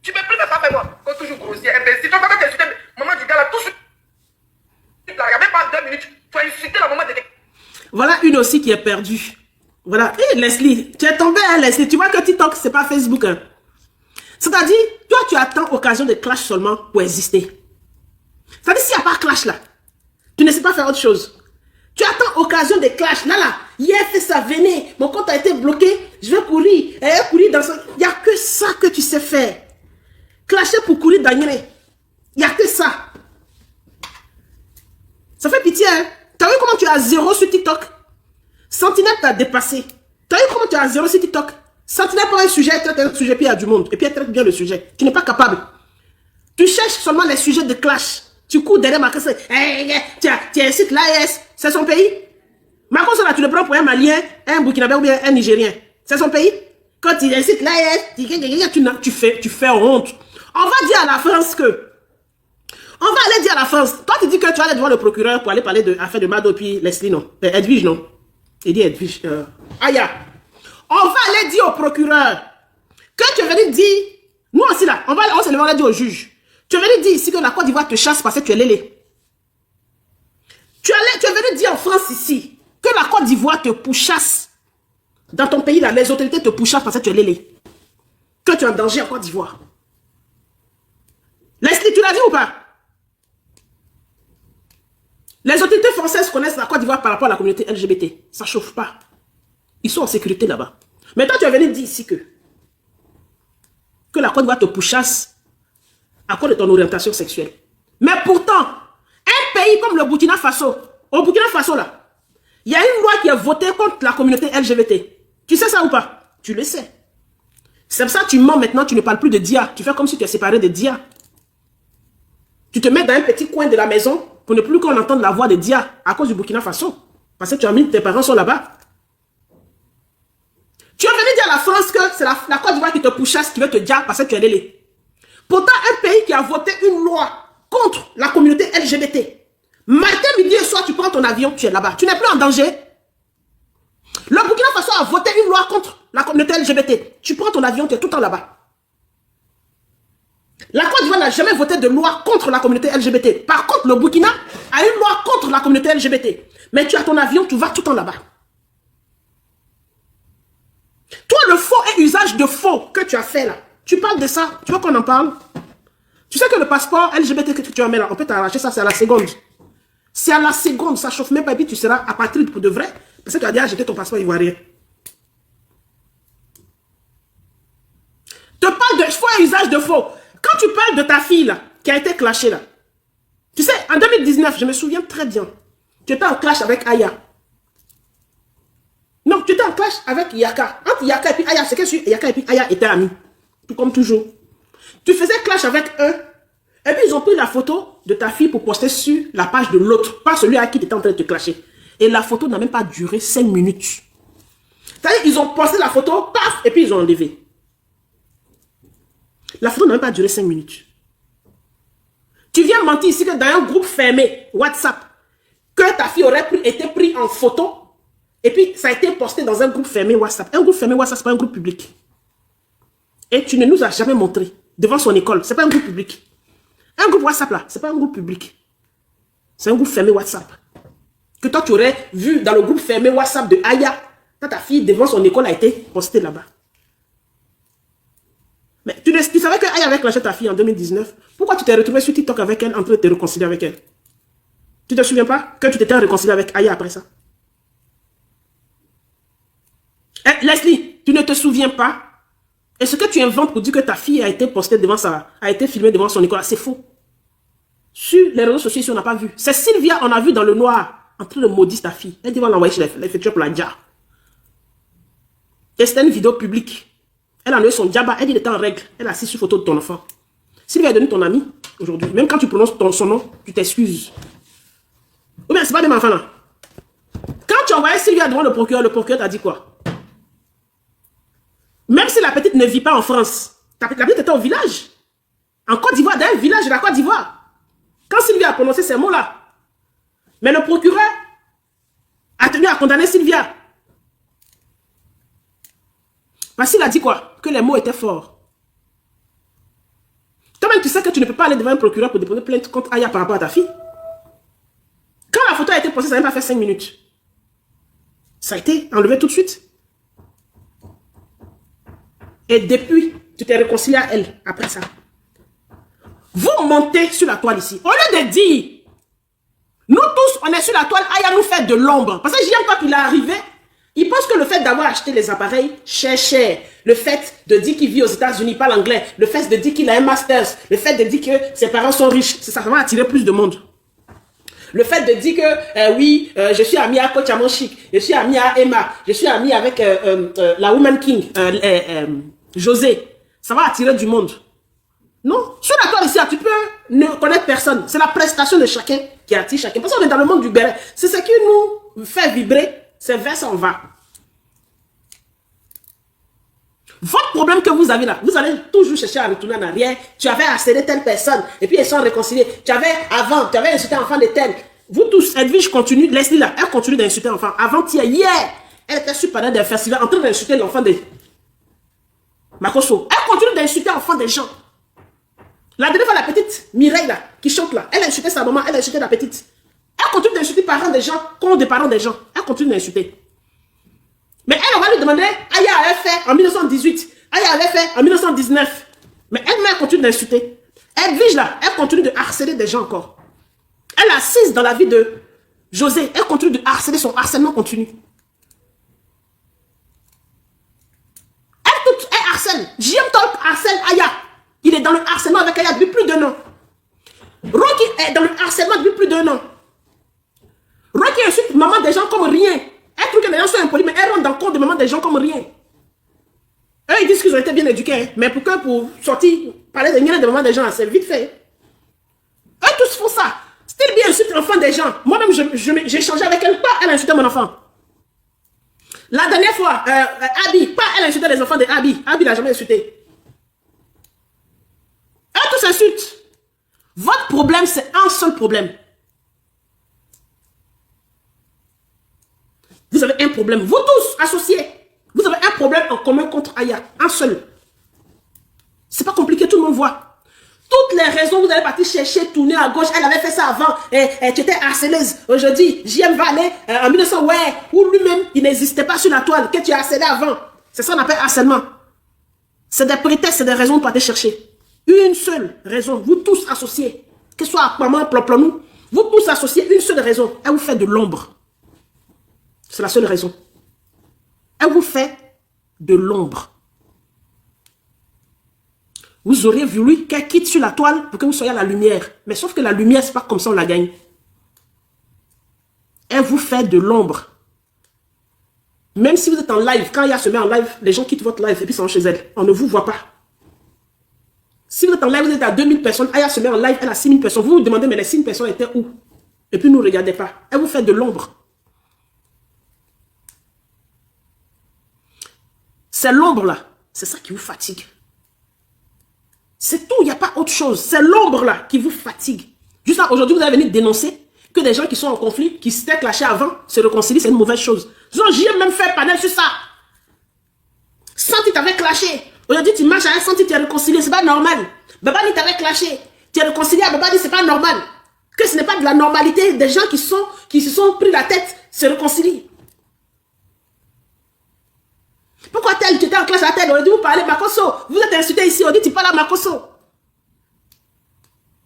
tu peux plus faire frappe à moi. Quand toujours grossier, imbécile. Donc, quand tu insultes maman du gars là, tout de suite, là, même pas 2 minutes, tu as insulté la maman de... Voilà une aussi qui est perdue. Voilà. Et Leslie, tu es tombée, hein, Leslie. Tu vois que TikTok, c'est pas Facebook. Hein. C'est-à-dire, toi, tu attends occasion de clash seulement pour exister. C'est-à-dire, s'il n'y a pas clash là, tu ne sais pas faire autre chose. Tu attends occasion de clash. Là, hier, fait ça, venez. Mon compte a été bloqué. Je vais courir. Courir dans ce... Il n'y a que ça que tu sais faire. Clasher pour courir dans Il n'y a que ça. Ça fait pitié, hein. T'as vu comment tu as 0 sur TikTok? Sentinelle t'a dépassé. T'as vu comment tu as 0 sur TikTok? Sentinelle pour un sujet, elle traite un sujet, puis il y a du monde. Et puis elle traite bien le sujet. Tu n'es pas capable. Tu cherches seulement les sujets de clash. Tu cours derrière Marcos. Tu incites l'AES. C'est son pays. Marcos, là, tu le prends pour un Malien, un Burkinabé ou bien un Nigérien. C'est son pays. Quand tu incites l'AES, tu fais honte. On va dire à la France que... On va aller dire à la France. Toi, tu dis que tu vas aller devant le procureur pour aller parler de l'affaire de Mado puis Leslie, non? Edwige, non? Il dit Edwige. Aya. On va aller dire au procureur que tu es venu dire... Nous aussi, là, on se lève dire au juge. Tu es venu dire ici que la Côte d'Ivoire te chasse parce que tu es lélé. Tu es venu dire en France ici que la Côte d'Ivoire te pourchasse. Dans ton pays, là, les autorités te pourchassent parce que tu es lélé. Que tu es en danger en Côte d'Ivoire. Leslie, tu l'as dit ou pas? Les autorités françaises connaissent la Côte d'Ivoire par rapport à la communauté LGBT. Ça ne chauffe pas. Ils sont en sécurité là-bas. Mais toi, tu es venu dire ici que la Côte d'Ivoire te pourchasse à cause de ton orientation sexuelle. Mais pourtant, un pays comme le Burkina Faso, au Burkina Faso là, il y a une loi qui est votée contre la communauté LGBT. Tu sais ça ou pas? Tu le sais. C'est pour ça que tu mens maintenant, tu ne parles plus de Dia. Tu fais comme si tu es séparé de Dia. Tu te mets dans un petit coin de la maison pour ne plus qu'on entende la voix de Dia à cause du Burkina Faso. Parce que tu as mis, tes parents sont là-bas. Tu es venu dire à la France que c'est la Côte d'Ivoire qui te pourchasse, qui veut te dire parce que tu es lélé. Pourtant, un pays qui a voté une loi contre la communauté LGBT. Matin, midi et soir, tu prends ton avion, tu es là-bas. Tu n'es plus en danger. Le Burkina Faso a voté une loi contre la communauté LGBT. Tu prends ton avion, tu es tout le temps là-bas. La Côte d'Ivoire n'a jamais voté de loi contre la communauté LGBT. Par contre, le Burkina a une loi contre la communauté LGBT. Mais tu as ton avion, tu vas tout le temps là-bas. Toi, le faux et usage de faux que tu as fait là, tu parles de ça, tu veux qu'on en parle? Tu sais que le passeport LGBT que tu as mis là, on peut t'arracher ça, c'est à la seconde. C'est à la seconde, ça chauffe même pas, et puis tu seras apatride pour de vrai, parce que tu as déjà jeté ton passeport ivoirien. Te parle de faux et usage de faux. Quand tu parles de ta fille là, qui a été clashée là, tu sais, en 2019, je me souviens très bien, tu étais en clash avec Aya. Non, tu étais en clash avec Yaka. Entre Yaka et puis Aya, c'est que Yaka et puis Aya étaient amis. Tout comme toujours. Tu faisais clash avec eux. Et puis ils ont pris la photo de ta fille pour poster sur la page de l'autre. Pas celui à qui tu étais en train de te clasher. Et la photo n'a même pas duré 5 minutes. C'est-à-dire ils ont posté la photo, paf, et puis ils ont enlevé. La photo n'a même pas duré 5 minutes. Tu viens mentir ici que dans un groupe fermé, WhatsApp, que ta fille aurait été prise en photo. Et puis, ça a été posté dans un groupe fermé WhatsApp. Un groupe fermé WhatsApp, ce n'est pas un groupe public. Et tu ne nous as jamais montré devant son école. Ce n'est pas un groupe public. Un groupe WhatsApp, là, ce n'est pas un groupe public. C'est un groupe fermé WhatsApp. Que toi, tu aurais vu dans le groupe fermé WhatsApp de Aya, quand ta fille devant son école a été postée là-bas. Mais tu savais que Aya avait clashé ta fille en 2019. Pourquoi tu t'es retrouvé sur TikTok avec elle en train de te réconcilier avec elle? Tu ne te souviens pas que tu t'étais réconcilié avec Aya après ça? Leslie, tu ne te souviens pas? Et ce que tu inventes pour dire que ta fille a été postée devant a été filmée devant son école, c'est faux. Sur les réseaux sociaux, ici, on n'a pas vu. C'est Sylvia, on a vu dans le noir, en train de maudire ta fille. Elle dit, on va l'envoyer chez l'effectueur pour la dia. Et c'était une vidéo publique. Elle a enlevé son diaba, elle dit, il était en règle. Elle a assis sur photo de ton enfant. Sylvia est devenue ton amie aujourd'hui. Même quand tu prononces son nom, tu t'excuses. Ou bien, c'est pas des enfants là. Quand tu envoyais Sylvia devant le procureur t'a dit quoi? Même si la petite ne vit pas en France, la petite était au village. En Côte d'Ivoire, dans un village de la Côte d'Ivoire. Quand Sylvia a prononcé ces mots-là, mais le procureur a tenu à condamner Sylvia. Parce qu'il a dit quoi? Que les mots étaient forts. Toi-même, tu sais que tu ne peux pas aller devant un procureur pour déposer plainte contre Aya par rapport à ta fille. Quand la photo a été postée, ça n'a même pas fait 5 minutes. Ça a été enlevé tout de suite. Et depuis, tu t'es réconcilié à elle, après ça. Vous montez sur la toile ici. Au lieu de dire, nous tous, on est sur la toile, Aya nous fait de l'ombre. Parce que j'aime quand il est arrivé, il pense que le fait d'avoir acheté les appareils cher, le fait de dire qu'il vit aux États-Unis, parle anglais, le fait de dire qu'il a un master, le fait de dire que ses parents sont riches, ça va attirer plus de monde. Le fait de dire que, oui, je suis ami à Coach Amonchik, je suis ami à Emma, je suis ami avec la Woman King, José, ça va attirer du monde. Non, sur la toile ici, tu peux ne connaître personne. C'est la prestation de chacun qui attire chacun. Parce qu'on est dans le monde du béret. C'est ce qui nous fait vibrer, c'est vers ça on va. Votre problème que vous avez là, vous allez toujours chercher à retourner en arrière. Tu avais harcelé telle personne, et puis ils sont réconciliés. Tu avais insulté un enfant de tel. Vous tous, Edwige continue, Leslie là, elle continue d'insulter l'enfant. Hier, elle était sur pendant des festivals en train d'insulter l'enfant de Makoso. Elle continue d'insulter l'enfant des gens. La dernière fois, la petite Mireille là, qui chante là, elle a insulté sa maman, elle a insulté la petite. Elle continue d'insulter les parents des gens, contre des parents des gens. Elle continue d'insulter. Mais elle, on va lui demander, Aya avait fait en 1918, Aya avait fait en 1919. Mais elle continue d'insulter. Edwige là, elle continue de harceler des gens encore. Elle assiste dans la vie de José, elle continue de harceler, son harcèlement continue. Elle harcèle. JM Talk harcèle Aya. Il est dans le harcèlement avec Aya depuis plus d'1 an. Rocky est dans le harcèlement depuis plus d'1 an. Rocky insulte maman des gens comme rien. Elle trouve que les gens sont impolis, mais elle rentre dans le compte de maman des gens comme rien. Eux, ils disent qu'ils ont été bien éduqués, hein, mais pour sortir, parler de maman des gens, c'est vite fait. Eux tous font ça. Style bien insulte l'enfant des gens. Moi-même, j'ai échangé avec elle, pas elle a insulté mon enfant. La dernière fois, Abby, pas elle a insulté les enfants de Abby. Abby n'a jamais insulté. Eux tous insultent. Votre problème, c'est un seul problème. Vous avez un problème. Vous tous associés. Vous avez un problème en commun contre Aya. Un seul. C'est pas compliqué, tout le monde voit. Toutes les raisons, vous allez partir chercher, tourner à gauche. Elle avait fait ça avant. Et tu étais harceleuse. Aujourd'hui, JM va aller en 1900, ouais. Ou lui-même, il n'existait pas sur la toile. Que tu as harcelé avant. C'est ça qu'on appelle harcèlement. C'est des prétextes, c'est des raisons pour aller chercher. Une seule raison. Vous tous associés. Que ce soit maman, ploplonou. Vous tous associés, une seule raison. Elle vous fait de l'ombre. C'est la seule raison. Elle vous fait de l'ombre. Vous auriez voulu qu'elle quitte sur la toile pour que vous soyez à la lumière. Mais sauf que la lumière, c'est pas comme ça on la gagne. Elle vous fait de l'ombre. Même si vous êtes en live, quand Aya se met en live, les gens quittent votre live et puis sont chez elle. On ne vous voit pas. Si vous êtes en live, vous êtes à 2000 personnes, Aya se met en live, elle a 6000 personnes. Vous vous demandez, mais les 6000 personnes étaient où? Et puis, ne regardez pas. Elle vous fait de l'ombre. C'est l'ombre là. C'est ça qui vous fatigue. C'est tout, il n'y a pas autre chose. C'est l'ombre là qui vous fatigue. Juste là, aujourd'hui, vous allez venir dénoncer que des gens qui sont en conflit, qui s'étaient clashés avant, se réconcilient, c'est une mauvaise chose. J'y ai même fait panel sur ça. Santi t'avait clashé. Aujourd'hui, tu marches avec Santi, tu es réconcilié, c'est pas normal. Babani t'avait clashé. Tu es réconcilié à Babani, c'est pas normal. Que ce n'est pas de la normalité. Des gens qui se sont pris la tête se réconcilient. Pourquoi tel, tu étais en classe à tel, on a dit vous parlez Makosso. Vous êtes insulté ici, on dit tu parles à Makosso.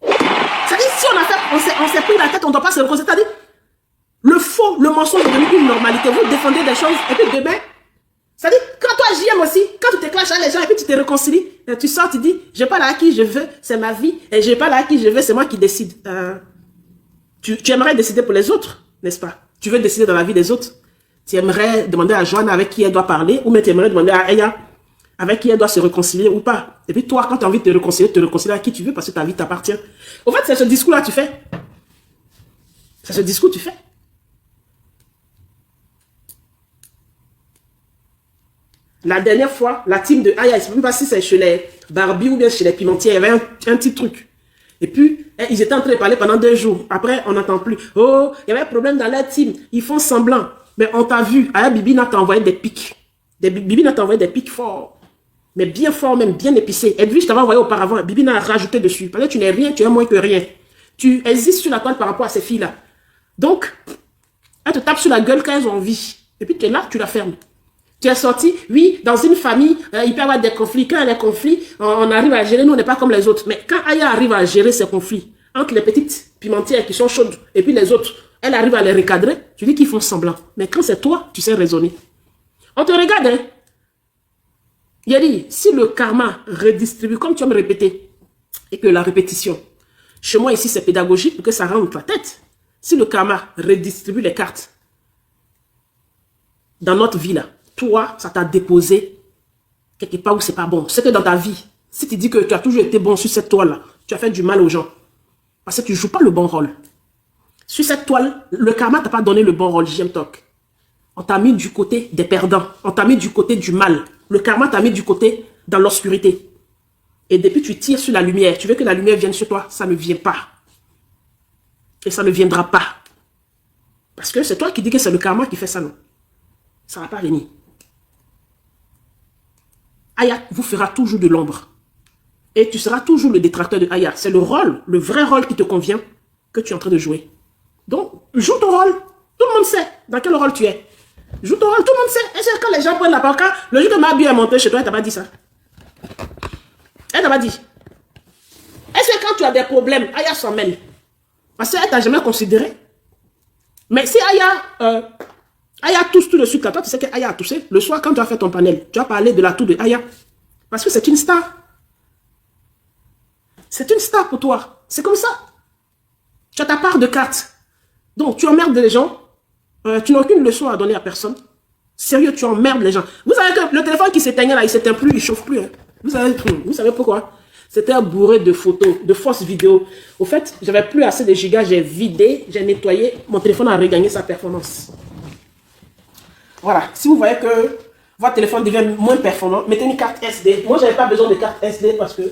C'est-à-dire, si on s'est pris la tête, on ne doit pas se réconcilier. C'est-à-dire, le faux, le mensonge est devenu une normalité. Vous défendez des choses, et puis demain, c'est-à-dire, quand toi JM aussi, quand tu te clashes avec les gens, et puis tu te réconcilies, tu sors, tu dis, je parle à qui je veux, c'est ma vie, et je parle à qui je veux, c'est moi qui décide. Tu aimerais décider pour les autres, n'est-ce pas? Tu veux décider dans la vie des autres. Tu aimerais demander à Joanne avec qui elle doit parler, ou même tu aimerais demander à Aya avec qui elle doit se réconcilier ou pas. Et puis toi, quand tu as envie de te réconcilier avec qui tu veux parce que ta vie t'appartient. Au fait, c'est ce discours-là que tu fais. C'est ce discours que tu fais. La dernière fois, la team de Aya, je ne sais même pas si c'est chez les Barbie ou bien chez les Pimentiers, il y avait un petit truc. Et puis, ils étaient en train de parler pendant 2 jours. Après, on n'entend plus. Oh, il y avait un problème dans leur team. Ils font semblant. Mais on t'a vu, Aya Bibina t'a envoyé des pics. Bibina t'a envoyé des pics forts. Mais bien forts, même bien épicés. Edwige, je t'avais envoyé auparavant. Bibina a rajouté dessus. Parce que tu n'es rien, tu es moins que rien. Tu existes sur la toile par rapport à ces filles-là. Donc, elles te tapent sur la gueule quand elles ont envie. Et puis tu es là, tu la fermes. Tu es sorti, oui, dans une famille, il peut y avoir des conflits. Quand il y a des conflits, on arrive à gérer. Nous, on n'est pas comme les autres. Mais quand Aya arrive à gérer ces conflits, entre les petites pimentières qui sont chaudes et puis les autres, elle arrive à les recadrer, tu dis qu'ils font semblant. Mais quand c'est toi, tu sais raisonner. On te regarde, hein. Il a dit, si le karma redistribue, comme tu vas me répéter, et que la répétition, chez moi ici, c'est pédagogique pour que ça rentre dans ta tête. Si le karma redistribue les cartes dans notre vie, là, toi, ça t'a déposé quelque part où c'est pas bon. C'est que dans ta vie, si tu dis que tu as toujours été bon sur cette toile-là, tu as fait du mal aux gens. Parce que tu ne joues pas le bon rôle. Sur cette toile, le karma t'a pas donné le bon rôle, JM Talk. On t'a mis du côté des perdants. On t'a mis du côté du mal. Le karma t'a mis du côté dans l'obscurité. Et depuis, tu tires sur la lumière. Tu veux que la lumière vienne sur toi. Ça ne vient pas. Et ça ne viendra pas. Parce que c'est toi qui dis que c'est le karma qui fait ça, non? Ça ne va pas venir. Aya vous fera toujours de l'ombre. Et tu seras toujours le détracteur de Aya. C'est le rôle, le vrai rôle qui te convient que tu es en train de jouer. Donc, joue ton rôle. Tout le monde sait dans quel rôle tu es. Joue ton rôle, tout le monde sait. Et c'est quand les gens prennent la parole, quand le jour que ma bio est montée chez toi, elle t'a pas dit ça. Elle t'a pas dit. Est-ce que quand tu as des problèmes, Aya s'en mêle? Parce qu'elle t'a jamais considéré. Mais si Aya tousse tout de suite, là, toi, tu sais qu'Aya a toussé. Le soir, quand tu as fait ton panel, tu as parlé de l'atout de Aya. Parce que c'est une star. C'est une star pour toi. C'est comme ça. Tu as ta part de cartes. Donc, tu emmerdes les gens. Tu n'as aucune leçon à donner à personne. Sérieux, tu emmerdes les gens. Vous savez que le téléphone qui s'éteignait là, il s'éteint plus, il chauffe plus. Hein. Vous savez pourquoi? C'était bourré de photos, de fausses vidéos. Au fait, j'avais plus assez de gigas, j'ai vidé, j'ai nettoyé. Mon téléphone a regagné sa performance. Voilà. Si vous voyez que votre téléphone devient moins performant, mettez une carte SD. Moi, j'avais pas besoin de carte SD parce que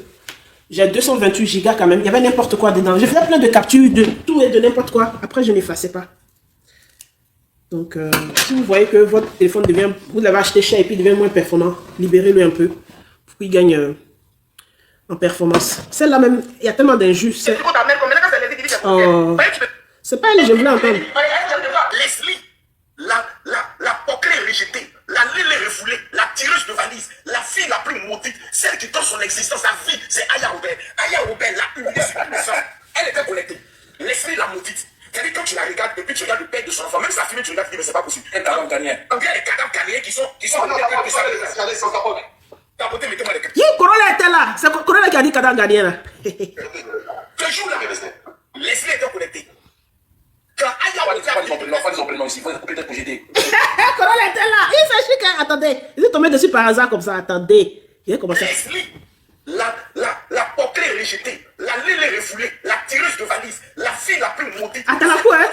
j'ai 228 gigas quand même. Il y avait n'importe quoi dedans. Je faisais plein de captures de tout et de n'importe quoi. Après, je n'effaçais pas. Donc, si vous voyez que votre téléphone devient, vous l'avez acheté cher et puis il devient moins performant, libérez-le un peu pour qu'il gagne en performance. Celle-là même, il y a tellement d'injustes. C'est pas elle, je voulais entendre. Leslie, la pocrée rejetée, la lélé refoulée, la tireuse de valise, la fille la plus maudite, celle qui donne son existence à vie, c'est Aya Robert. Aya Robert l'a humiliée sur tout le sang. Elle était connectée. Leslie la maudite. C'est-à-dire quand tu la regardes, depuis tu regardes le père de son enfant, même sa fille, tu regardes, mais c'est pas possible. Un cadavre ghanéen. On dirait les cadavres ghanéens qui sont tapotés, mettez-moi les cadavres. Qui Corolla était là? C'est Corolla qui a dit cadavre gardien là. Toujours là, Leslie était connectée. Quand Aya Robert. L'enfant, ils ont pris ici, il faut peut-être pour jeter. Corolla était là. Il fait chic, hein. Attendez. Il est tombé dessus par hasard comme ça. Attendez. Il est commencé. Leslie, la pocrée rejetée, la lélé refoulée, la tireuse de valise, la fille la plus maudite. Atalakou, hein?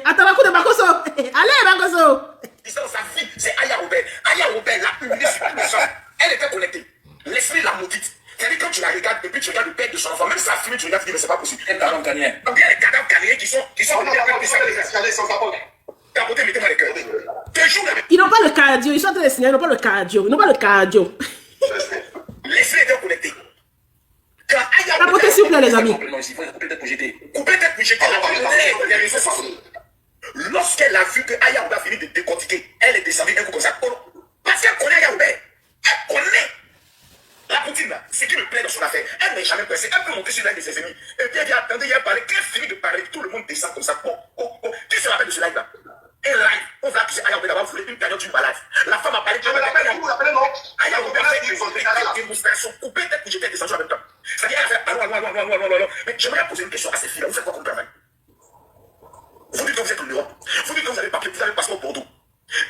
Atalakou de Bakoso. Allez, Bakoso. Sa fille, c'est Aya Robert. Aya Robert l'a humiliée sur tout le sang. Elle était connectée. Leslie la maudite. C'est-à-dire quand tu la regardes, depuis tu regardes le père de son enfant, même sa fille, tu regardes, mais c'est pas possible. Un cadavre ghanéen. On dirait les cadavres ghanéens qui sont tapotés, mettez-moi les cœurs. Ils n'ont pas le cardio. Ils sont en train de signaler, ils n'ont pas le cardio. Ils n'ont pas le cardio. Leslie était connectée. Quand Aya Tapotez s'il vous plaît, les amis. Couper tête pour jeter la les réseaux sociaux. Lorsqu'elle a vu que Aya Robert a fini de décortiquer, elle est descendue un coup comme ça. Parce qu'elle connaît Aya Robert. Elle connaît. La poutine là, ce qui me plaît dans son affaire, elle n'est jamais pressée. Elle peut monter sur l'un de ses ennemis. Et puis elle dit, attendez, il a parlé. Quand elle finit de parler, tout le monde descend comme ça. Qui se rappelle de ce live là? Un live, on va accuser Aya Robert d'avoir volé une cagnotte d'une balade. La femme a parlé. Aya Robert fait une démonstration. Couper tête pour jeter descendu en même temps. C'est-à-dire, elle a fait allons. Mais j'aimerais poser une question à ces filles là. Vous faites quoi comme travail? Vous dites que vous êtes en Europe. Vous dites que vous avez papier, vous avez passeport Bordeaux.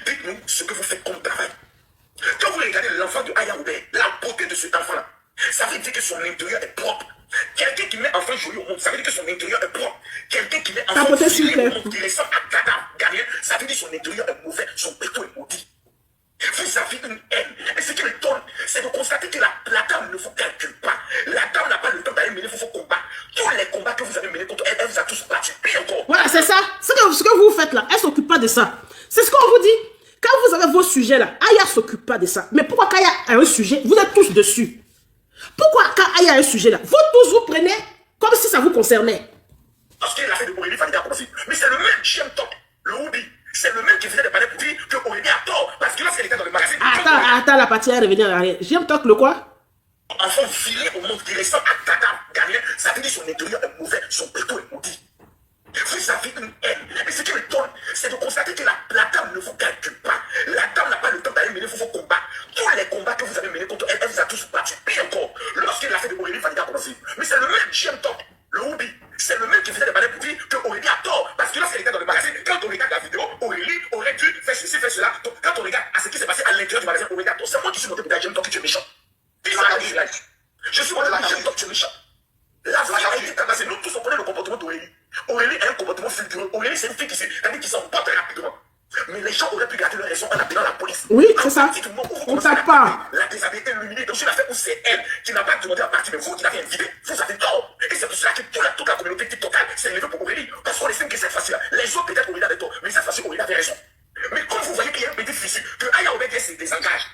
Dites-nous ce que vous faites comme travail. Quand vous regardez l'enfant de Aya Robert, la beauté de cet enfant-là, ça veut dire que son intérieur est propre. Quelqu'un qui met enfant joli au monde, ça veut dire que son intérieur est propre. Quelqu'un qui met enfant joli au monde, qui ressemble à cadavre ghanéen, ça veut dire que son intérieur est mauvais, son péto est maudit. Vous avez une haine. Et ce qui me donne, c'est de constater que la dame ne vous calcule pas. La dame n'a pas le temps d'aller mener vos combats. Tous les combats que vous avez menés contre elle, elle vous a tous battus. Pire encore. Voilà, c'est ça. Ce que vous faites là, elle ne s'occupe pas de ça. C'est ce qu'on vous dit. Quand vous avez vos sujets là, Aya ne s'occupe pas de ça. Mais pourquoi quand Aya a un sujet, vous êtes tous dessus? Pourquoi quand Aya a un sujet là, vous tous vous prenez comme si ça vous concernait? Parce qu'elle a fait de Aurélie Fadiga à commencer. Mais c'est le même GM Top, le Houbi. C'est le même qui faisait des palais pour dire que Aurélie a tort. Parce que lorsqu'elle était dans le magasin. Attends, la partie à revenir en arrière. GM Top le quoi? Enfant filé au monde qui ressemble à cadavre ghanéen, ça veut dire que son intérieur est mauvais, son péto est maudit. Vous avez une haine. Et ce qui me donne, c'est de constater que la dame ne vous calcule pas. La dame n'a pas le temps d'aller mener vos combats. Tous les combats que vous avez menés contre elle, elle vous a tous battus. Pire encore, lorsqu'elle a fait de Aurélie Fadiga a commencé. Mais c'est le même GM Top, le Houbi. C'est le même qui faisait des balais pour dire que Aurélie a tort. Parce que lorsqu'elle était dans le magasin, quand on regarde la vidéo, Aurélie aurait dû faire ceci, faire cela. Donc, quand on regarde à ce qui s'est passé à l'intérieur du magasin, Aurélie a tort. C'est moi qui suis monté pour dire GM Top que tu es méchant. Je suis monté pour dire GM Top que tu es méchant. La fille a été tabassée. Nous tous on connaît le comportement d'Aurélie. Aurélie a un comportement fulgurant. Aurélie, c'est une fille qui s'emporte rapidement. Mais les gens auraient pu garder leur raison en appelant la police. Oui, c'est ça. On tape pas. La déshabiller, illuminée. Donc, c'est l'affaire où c'est elle qui n'a pas demandé à partir, mais vous qui l'avez invitée. Vous avez tort. Et c'est pour cela que toute la communauté TikTokale s'est levée pour Aurélie. Parce qu'on estime que cette fois-ci-là, les autres, peut-être Aurélie avait tort. Mais cette fois-ci, Aurélie avait raison. Mais quand vous voyez qu'il y a un petit fissure, que Aya Robert se désengage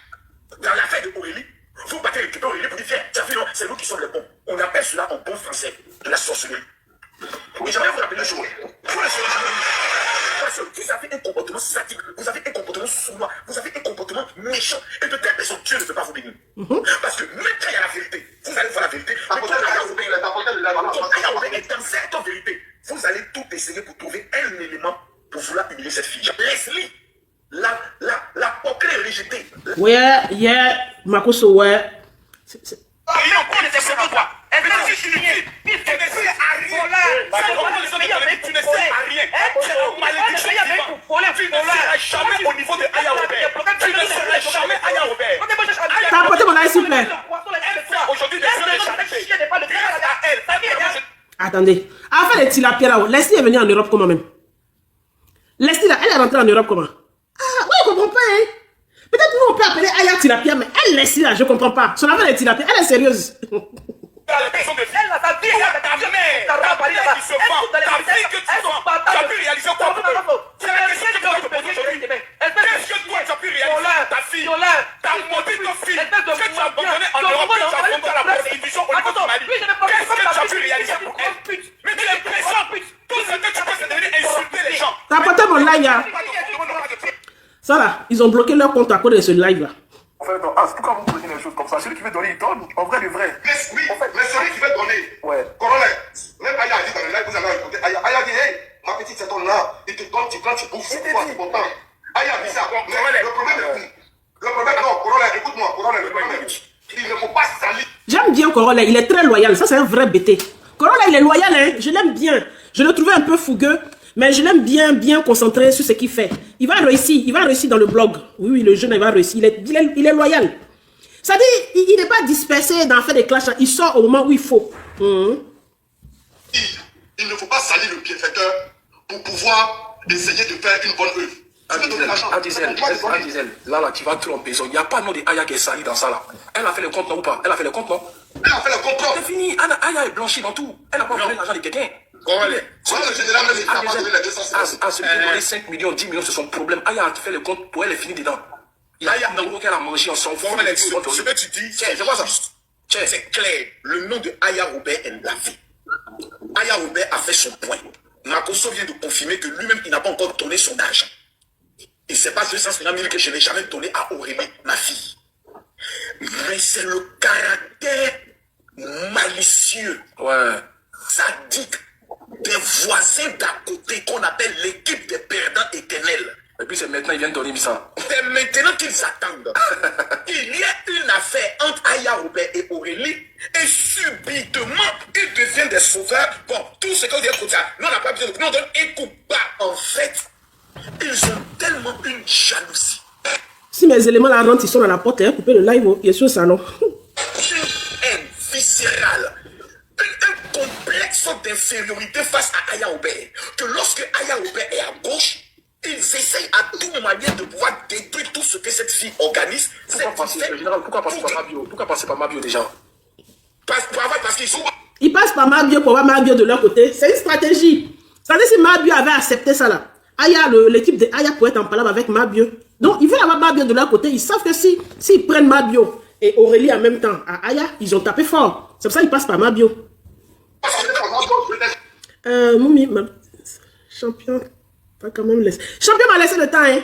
dans l'affaire de Aurélie, vous battez l'équipe Aurélie pour dire, tiens, tu as vu, non, c'est nous qui sommes les bons. On appelle cela en bon français de la sorcellerie. Mais j'aimerais vous rappeler une chose. Parce que vous avez un comportement sadique, vous avez un comportement sournois, vous avez un comportement méchant. Et de telle personne, Dieu ne peut pas vous bénir. Parce que même quand il y a la vérité, vous allez voir la vérité. Mais quand Aya Robert est dans cette vérité, vous allez tout essayer pour trouver un élément pour vouloir humilier cette fille. Leslie, la poquée est rejetée. Ouais, yeah, Makoso, ouais. Il en connaît ses quoi. Elle veut se souligner. Tu ne sers à rien. Tu ne seras jamais au niveau de Aya Robert. Tu ne seras jamais Aya Robert. T'as apporté mon aïe, s'il te plaît. Aujourd'hui, Attendez. Avant les tilapia là, Leslie est venue en Europe comment même? Leslie là, elle est rentrée en Europe comment? Ah, ouais, je comprends pas, hein. Peut-être nous on peut appeler Aya Tilapia, mais elle, Leslie là, je comprends pas. Son affaire est Tilapia, elle est sérieuse. T'as apporté mon live là. Ça là, ils ont bloqué leur compte à cause de ce live là. En fait, pourquoi vous posez des choses comme ça? Celui qui veut donner, il donne. En vrai, le vrai. Mais oui, mais celui qui veut donner. Ouais. Colonel, même Aya a dit dans le live, vous avez écouté. Aya a dit, hey, ma petite, c'est ton là. Il te donne, tu prends, tu bouffes. C'est quoi, tu es content. Aya a dit ça. Mais le problème est où? Le problème, non, Colonel, écoute-moi, Colonel, le problème est il ne faut pas salir. J'aime bien Corolla, il est très loyal. Ça, c'est un vrai bêté. Corolla, il est loyal, hein. Je l'aime bien. Je le trouvais un peu fougueux, mais je l'aime bien concentré sur ce qu'il fait. Il va réussir dans le blog. Oui, le jeune, il va réussir. Il est loyal. Ça dit, il n'est pas dispersé dans faire des clashs. Il sort au moment où il faut. Il ne faut pas salir le bienfaiteur pour pouvoir essayer de faire une bonne œuvre. Adizel, là, tu vas tromper. Il n'y a pas nom de Aya qui est sali dans ça, là. Elle a fait le compte, non, ou pas? Elle a fait le compte, non? Elle a fait le contrôle. C'est fini. Aya est blanchie dans tout. Elle n'a pas volé l'argent de quelqu'un. Colonel, le général même, il n'a pas donné les 250. Celui qui a donné 5 millions, 10 millions, c'est son problème. Aya a fait le compte pour elle, est finie dedans. Il y a un euro qu'elle a mangé, on s'en fout. Ce que tu dis, c'est quoi ça? C'est clair. Le nom de Aya Robert est lavé. Aya Robert a fait son point. Makoso vient de confirmer que lui-même, il n'a pas encore donné son argent. Et c'est pas 250 000 que je n'ai jamais donné à Aurélie, ma fille. Mais c'est le caractère malicieux, sadique, des voisins d'à côté qu'on appelle l'équipe des perdants éternels. Et puis c'est maintenant ils viennent donner ça. C'est maintenant qu'ils attendent. Il y a une affaire entre Aya Robert et Aurélie et subitement ils deviennent des sauveurs. Bon, tout ce qu'on dit comme ça, nous on n'a pas besoin de nous on donne un coup bas. En fait, ils ont tellement une jalousie. Si mes éléments là rentrent, ils sont dans la porte, hein, couper le live, bien sûr, ça non. Une haine viscérale. Un complexe d'infériorité face à Aya Robert. Que lorsque Aya Robert est à gauche, ils essayent à tout moyen de pouvoir détruire tout ce que cette fille organise. Pourquoi passer par Mabio? Pourquoi passer par Mabio déjà? Parce qu'ils sont... Ils passent par Mabio pour avoir Mabio de leur côté. C'est une stratégie. Ça veut dire si Mabio avait accepté ça là, l'équipe de Aya pourrait être en palabre avec Mabio. Donc ils veulent avoir Mabio de leur côté. Ils savent que s'ils prennent Mabio et Aurélie en même temps à Aya, ils ont tapé fort. C'est pour ça qu'ils passent par Mabio. Moumi, champion, pas quand même laissé. Champion m'a laissé le temps, hein.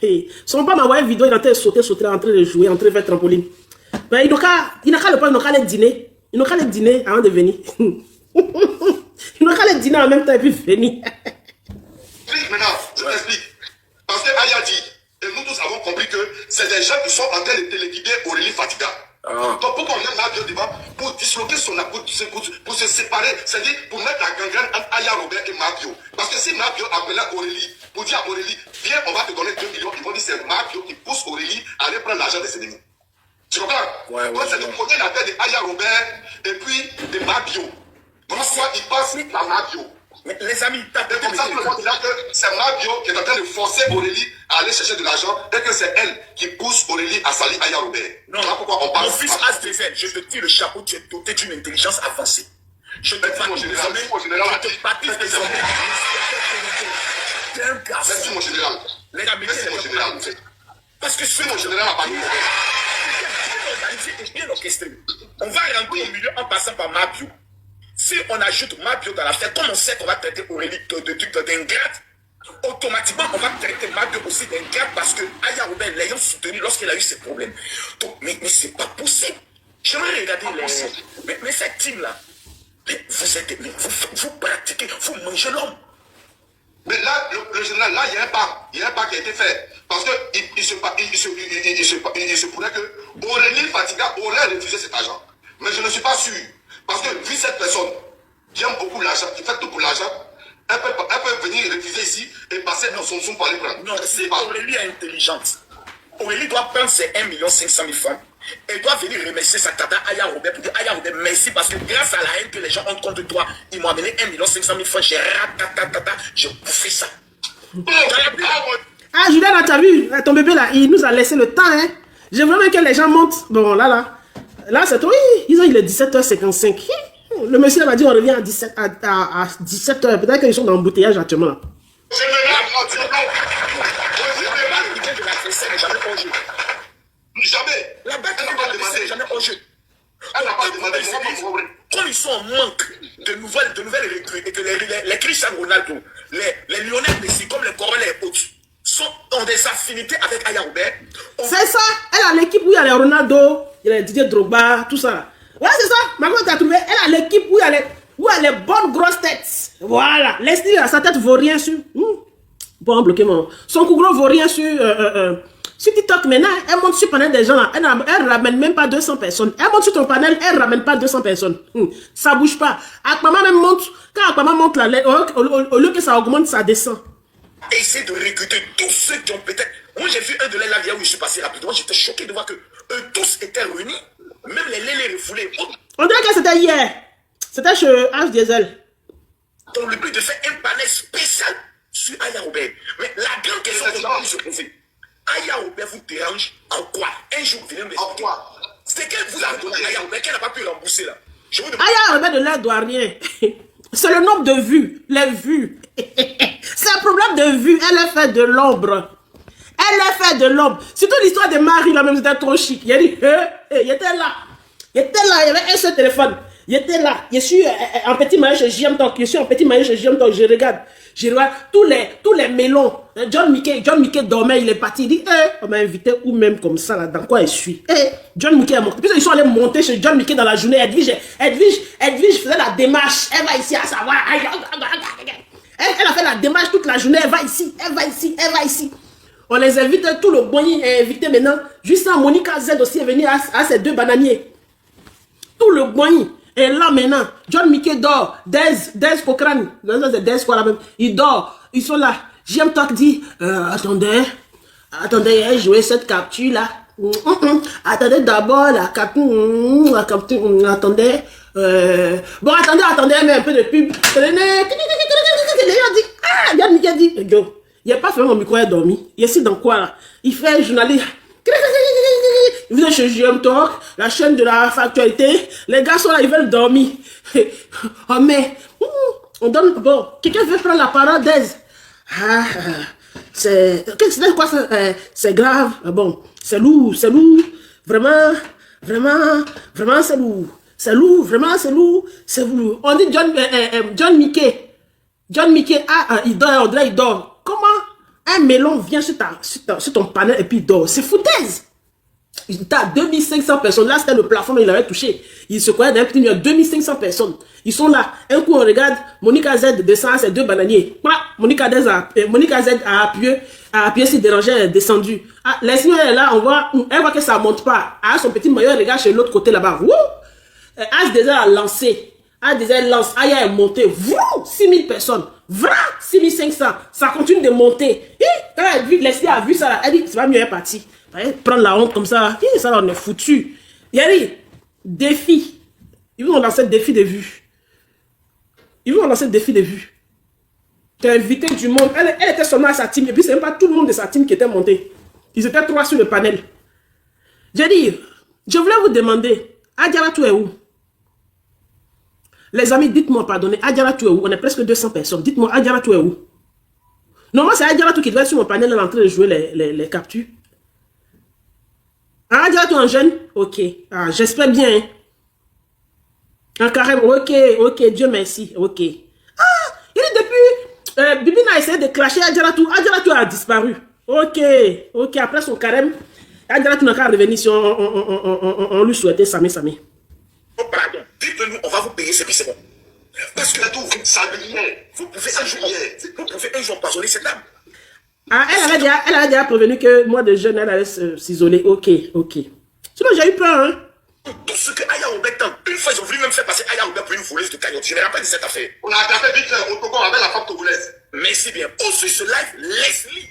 Hey. Son père m'a envoyé une vidéo, il est en train de sauter, en train de jouer, en train de faire trampoline. Mais il n'a qu'à le prendre, il n'a qu'à aller dîner. Il n'a qu'à aller dîner avant de venir. Il n'a qu'à aller dîner en même temps et puis venir. Maintenant, je t'explique. Parce que Aya dit, et nous tous avons compris que c'est des gens qui sont en train de téléguider Aurélie Fatiga. Donc pourquoi on a Mabio devant pour disloquer son pour se séparer, c'est-à-dire pour mettre la gangrène entre Aya Robert et Mabio. Parce que si Mabio appelait Aurélie, pour dire à Aurélie, viens, on va te donner 2 millions, ils vont dire c'est Mabio qui pousse Aurélie à aller prendre l'argent de ses ennemis. Tu comprends? Donc c'est de connaître la tête de Aya Robert et puis de Mabio. Pourquoi ils passent par Mabio? Mais les amis, c'est comme ça que tout le monde dit là que c'est Mabio qui est en train de forcer Aurélie à aller chercher de l'argent et que c'est elle qui pousse Aurélie à salir Aya Robert. Non, pourquoi on parle. Mon fils Asdezel, je te tire le chapeau, tu es doté d'une intelligence avancée. Je te baptise désormais. Je te baptise désormais. T'es un garçon. Merci mon général. Les gars, merci mon général. Parce que ce mon général a parlé. Organisé et bien orchestré. On va rentrer au milieu en passant par Mabio. Si on ajoute Mabio dans l'affaire, comme on sait qu'on va traiter Aurélie d'ingrate, automatiquement on va traiter Mabio aussi d'ingrate parce que Aya Robert l'ayant soutenu lorsqu'elle a eu ses problèmes. Donc, mais c'est pas possible. J'aimerais regarder mais cette team-là, vous pratiquez, vous mangez l'homme. Mais là, le général maintenant, là, il y a un pas. Il y a un pas qui a été fait. Parce que il se pourrait que Aurélie Fatiga aurait refusé cet argent. Mais je ne suis pas sûr. Parce que vu cette personne qui aime beaucoup l'argent, qui fait tout pour l'argent, elle peut venir refuser ici et passer dans son sou pour aller prendre. Non, c'est Aurélie intelligente. Aurélie doit prendre ses 1 500 000 francs et doit venir remercier sa tata Aya Robert pour dire Aya Robert merci parce que grâce à la haine que les gens ont contre toi, ils m'ont amené 1 500 000 francs, j'ai bouffé ça. Ah, Julien, t'as vu, ton bébé là, il nous a laissé le temps, hein. J'ai vraiment que les gens montent. Bon, là, c'est toi, il est 17h55. Le monsieur m'a dit on revient à 17h. Peut-être qu'ils sont dans l'embouteillage actuellement là. Jamais. La bête n'a pas demandé, jamais au jeu. Elle n'a pas demandé. Comme ils sont en manque de nouvelles recrues et que les Cristiano Ronaldo, les Lionel Messi, comme les Corolles et autres, ont des affinités avec Aya Robert. C'est ça. Elle a l'équipe où il y a les Ronaldo, il y a les Didier Drogba, tout ça. Ouais, c'est ça. Maintenant, tu as trouvé. Elle a l'équipe où il y a les bonnes grosses têtes. Voilà. Leslie, sa tête vaut rien sur. Bon, bloquer son cougro vaut rien sur TikTok. Maintenant, elle monte sur le panel des gens là. Elle ramène même pas 200 personnes. Elle monte sur ton panel, elle ramène pas 200 personnes. Ça bouge pas. Akpama même monte. Quand Akpama monte là, au lieu que ça augmente, ça descend. Essayer de recruter tous ceux qui ont peut-être. Moi, j'ai vu un de les lives où je suis passé rapidement. J'étais choqué de voir que eux tous étaient réunis. Même les refoulés. On dirait que c'était hier. C'était chez H Diesel. Donc, le but de faire un panel spécial sur Aya Robert. Mais la grande question que je se poser, Aya Robert vous dérange en quoi? Un jour, vous venez me En quoi? c'est qu'elle vous a donné Aya Robert qu'elle n'a pas pu rembourser là. Aya Robert de l'air doit rien. C'est le nombre de vues. Les vues. C'est un problème de vues. Elle est faite de l'ombre. Elle est faite de l'ombre. Surtout l'histoire de Marie, là même, c'était trop chic. Il a dit, il était là. Il était là, il y avait un seul téléphone. Il était là. Je suis en petit maillot chez JM Talk. Je suis en petit maillot chez JM Talk. Je regarde tous les mélons. John Mickey dormait, il est parti. Il dit, on m'a invité ou même comme ça, là, dans quoi je suis. John Mickey est monté. Puis ils sont allés monter chez John Mickey dans la journée. Edwige faisait la démarche. Elle va ici à savoir. Elle a fait la démarche toute la journée. Elle va ici, elle va ici, elle va ici. On les invite, tout le boigny est invité maintenant. Juste à Monica Z aussi est venue à ces 2 bananiers. Tout le boigny est là maintenant. John Mickey dort. Dez Cochrane. Dez quoi là même. Il dort. Ils sont là. JM Talk dit, attendez, j'ai joué cette capture là. Attendez d'abord la capture. Attendez. Bon, attendez, mais un peu de pub. John Mickey dit, il n'a pas fait mon micro, il a dormi. Il est ici dans quoi là? Il fait journaliste. Vous êtes chez JM Talk, la chaîne de la factualité. Les gars sont là, ils veulent dormir. Oh mais, on donne, bon, quelqu'un veut prendre la parole d'Aise. C'est quoi ça? C'est grave. Bon, c'est lourd. Vraiment, c'est lourd. C'est lourd, vraiment, c'est lourd. C'est lourd. On dit John Mickey. Il dort, on dirait il dort. Comment un melon vient sur ton panel et puis il dort? C'est foutaise. Il était à 2500 personnes. Là, c'était le plafond, mais il avait touché. Il se croyait d'un petit mur. 2500 personnes. Ils sont là. Un coup, on regarde. Monica Z descend à ses 2 bananiers. Monica Z a appuyé sur déranger, elle est descendue. La signale est là, elle voit que ça ne monte pas. Elle a son petit maillot, elle regarde chez l'autre côté là-bas. H2 a lancé. H2 lance. Aya est monté. 6000 personnes. 6500. Ça continue de monter. Quand Leslie a vu ça, elle dit, c'est pas mieux, elle est partie. Prendre la honte comme ça, ça là, on est foutu. Yari, défi. Ils vont lancer le défi de vues. Tu as invité du monde. Elle était seulement à sa team. Et puis, c'est même pas tout le monde de sa team qui était monté. Ils étaient 3 sur le panel. J'ai dit, je voulais vous demander, Adjaratou est où? Les amis, dites-moi, pardonnez, Adjaratou est où? On est presque 200 personnes. Dites-moi, Adjaratou est où? Normalement, c'est Adjaratou qui devait être sur mon panel en train de jouer les captures. Ah, Adjaratou en jeune? Ok. Ah, j'espère bien. Hein. En carême, ok, Dieu merci. Ok. Ah, il est depuis... Bibine a essayé de clasher Adjaratou. Adjaratou a disparu. Ok, après son carême, Adjaratou n'a qu'à revenir si on lui souhaitait Sami. Oh, pardon, dites-nous, on va vous payer, c'est puis c'est bon. Parce que tout, ça brillait. vous pouvez un jour empoisonner cette dame. Ah, elle avait déjà prévenu que moi de jeune, elle allait s'isoler. Ok, ok. Sinon, j'ai eu peur, hein. Tout ce que Aya Robert tente, une fois ils ont voulu même faire passer Aya Robert pour une voleuse de cagnotte. Je ne me rappelle de cette affaire. On a attrapé vite fait au Togo avec la femme togolaise. Merci bien. On suit ce live, Leslie.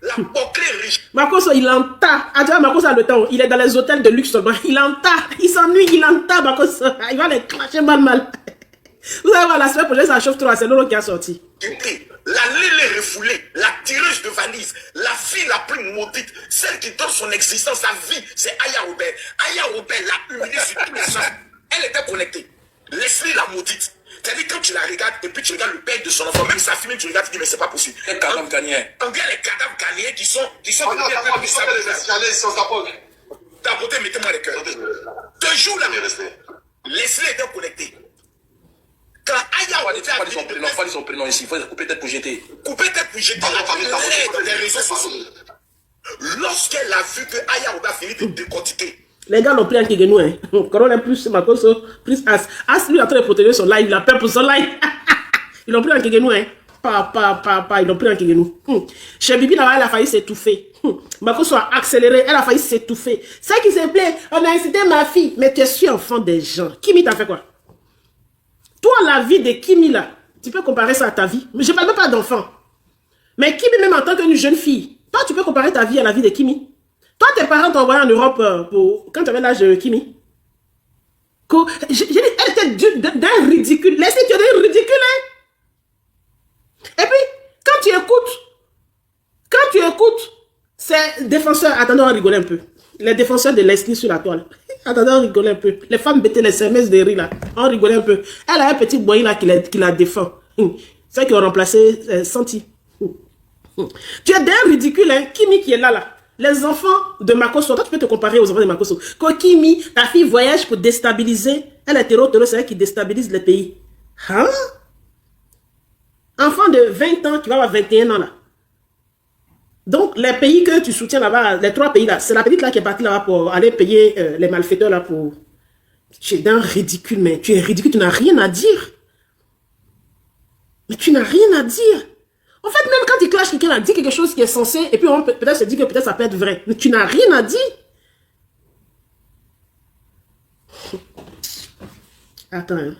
La bouclée riche. Makoso, il entend. Ah, tu vois, Makoso a le temps. Il est dans les hôtels de luxe seulement. Il entend. Il s'ennuie, il entend, Makoso. Il va les cracher mal. Vous allez voir, la semaine prochaine, ça chauffe trop. C'est Lolo qui a sorti. La lélé refoulée, la tireuse de valise, la fille la plus maudite, celle qui donne son existence, sa vie, c'est Aya Robert. Aya Robert l'a humiliée sur tous les sens. Elle était connectée. Leslie la maudite. C'est-à-dire quand tu la regardes et puis tu regardes le père de son enfant, même sa fille, tu regardes, tu dis mais c'est pas possible. Les cadavres ghanéens. On regarde les cadavres ghanéens qui sont On a attrapé vite fait les Escalés ici, on s'apporte. Ta beauté, mettez-moi les cœurs. 2 jours là, Leslie était connectée. Quand Aya On va Robert dire son prénom ici. Il faut couper tête pour jeter. couper tête puis jeter dans des réseaux sociaux. Lorsqu'elle a vu que Aya Robert finit de décortiquer. Les gars l'ont pris en Kigenu, hein. Corona plus Makoso, plus As. As, lui, est en train de protéger son live. Il a peur pour son live. Ils l'ont pris en Kigenu, hein. Ils l'ont pris en Kigenu. Chez Bibi, là, elle a failli s'étouffer. Makoso a accéléré. Elle a failli s'étouffer. C'est qui se plaît. On a incité ma fille. Mais tu es enfant des gens. Kimi t'a fait quoi? Toi, la vie de Kimi, là, tu peux comparer ça à ta vie. Mais je ne parle même pas d'enfant. Mais Kimi, même en tant qu'une jeune fille, toi, tu peux comparer ta vie à la vie de Kimi. Toi, tes parents t'ont envoyé en Europe quand tu avais l'âge de Kimi. Elle était d'un ridicule. Laissez, tu es d'un ridicule, hein. Et puis, quand tu écoutes ces défenseurs, attendons, on rigole un peu. Les défenseurs de Leslie sur la toile. Attendez, on rigolait un peu. Les femmes mettaient les SMS de rire là. On rigolait un peu. Elle a un petit boy là qui la défend. C'est qui ont remplacé Santi. Tu es d'un ridicule, hein. Kimi qui est là. Les enfants de Makoso, toi tu peux te comparer aux enfants de Makoso. Quand Kimi, ta fille voyage pour déstabiliser, elle est terreau, c'est elle qui déstabilise les pays. Hein? Enfant de 20 ans qui va avoir 21 ans là. Donc, les pays que tu soutiens là-bas, les 3 pays là, c'est la petite là qui est partie là-bas pour aller payer les malfaiteurs là pour... Tu es d'un ridicule, mais tu es ridicule, tu n'as rien à dire. Mais tu n'as rien à dire. En fait, même quand il clash quelqu'un a dit quelque chose qui est censé, et puis on peut-être se dit que peut-être ça peut être vrai. Mais tu n'as rien à dire. Attends. Hein.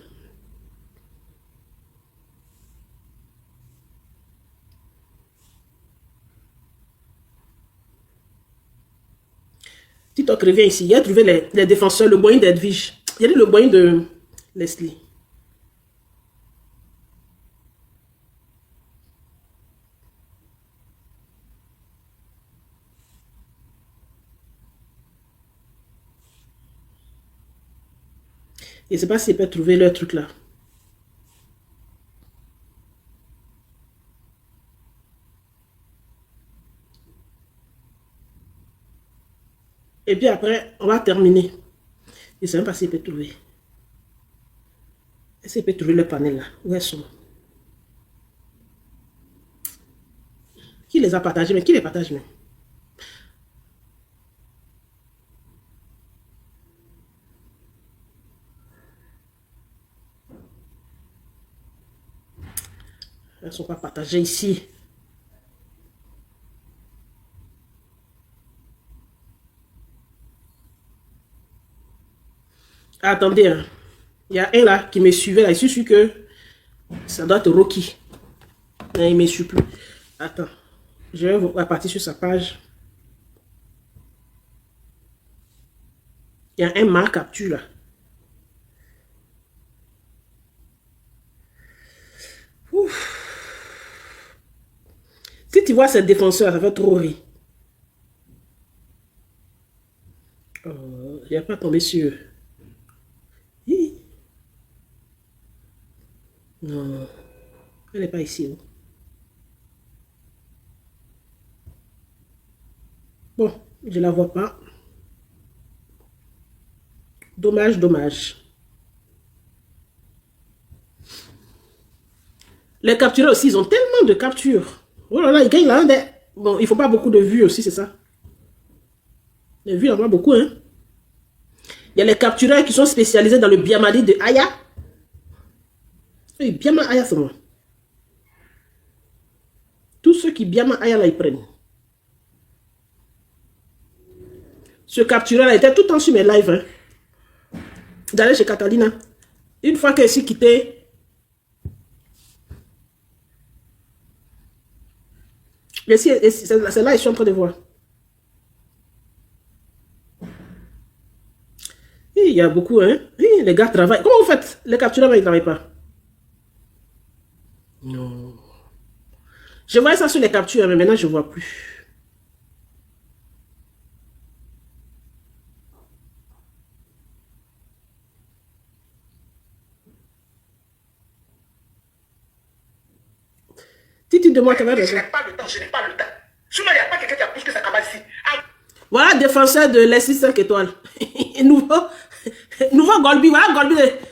TikTok revient ici. Il a trouvé les défenseurs, le moyen d'Edwige. Il y a dit le moyen de Leslie. Je ne sais pas s'il peut trouver leur truc là. Et puis après, on va terminer. Je ne sais même pas s'il peut trouver. Est-ce qu'il peut trouver le panel là? Où elles sont? Qui les a partagés? Mais qui les partage même? Elles ne sont pas partagées ici. Attendez, hein. Il y a un là qui me suivait là. Je suis sûr que ça doit être Rocky. Mais il ne me suit plus. Attends. Je vais repartir sur sa page. Il y a un marque capture là. Ouf. Si tu vois cette défenseur, ça fait trop rire. Il n'y a pas tombé sur... Non, elle n'est pas ici. Bon, je ne la vois pas. Dommage, dommage. Les capturés aussi, ils ont tellement de captures. Oh là là, ils gagnent là. Bon, il ne faut pas beaucoup de vues aussi, c'est ça. Les vues, il y en a beaucoup, hein. Il y a les captureurs qui sont spécialisés dans le biamadi de Aya. Oui, bien Aya, c'est moi. Tous ceux qui bien Aya là, ils prennent. Ce captureur-là était tout le temps sur mes lives. Hein. D'aller chez Catalina. Une fois qu'elle s'est quittée, c'est là, ils sont en train de voir. Il y a beaucoup, hein. Les gars travaillent. Comment vous faites? Les captureurs, ils ne travaillent pas. Non. Je voyais ça sur les captures, mais maintenant, je ne vois plus. Titi de moi, tu vas Je n'ai pas le temps, je n'ai pas le temps. Sinon, il n'y a pas quelqu'un qui a poussé sa cabane ici. Voilà, défenseur de l'Essie 5 étoiles. nouveau Golbi. Voilà,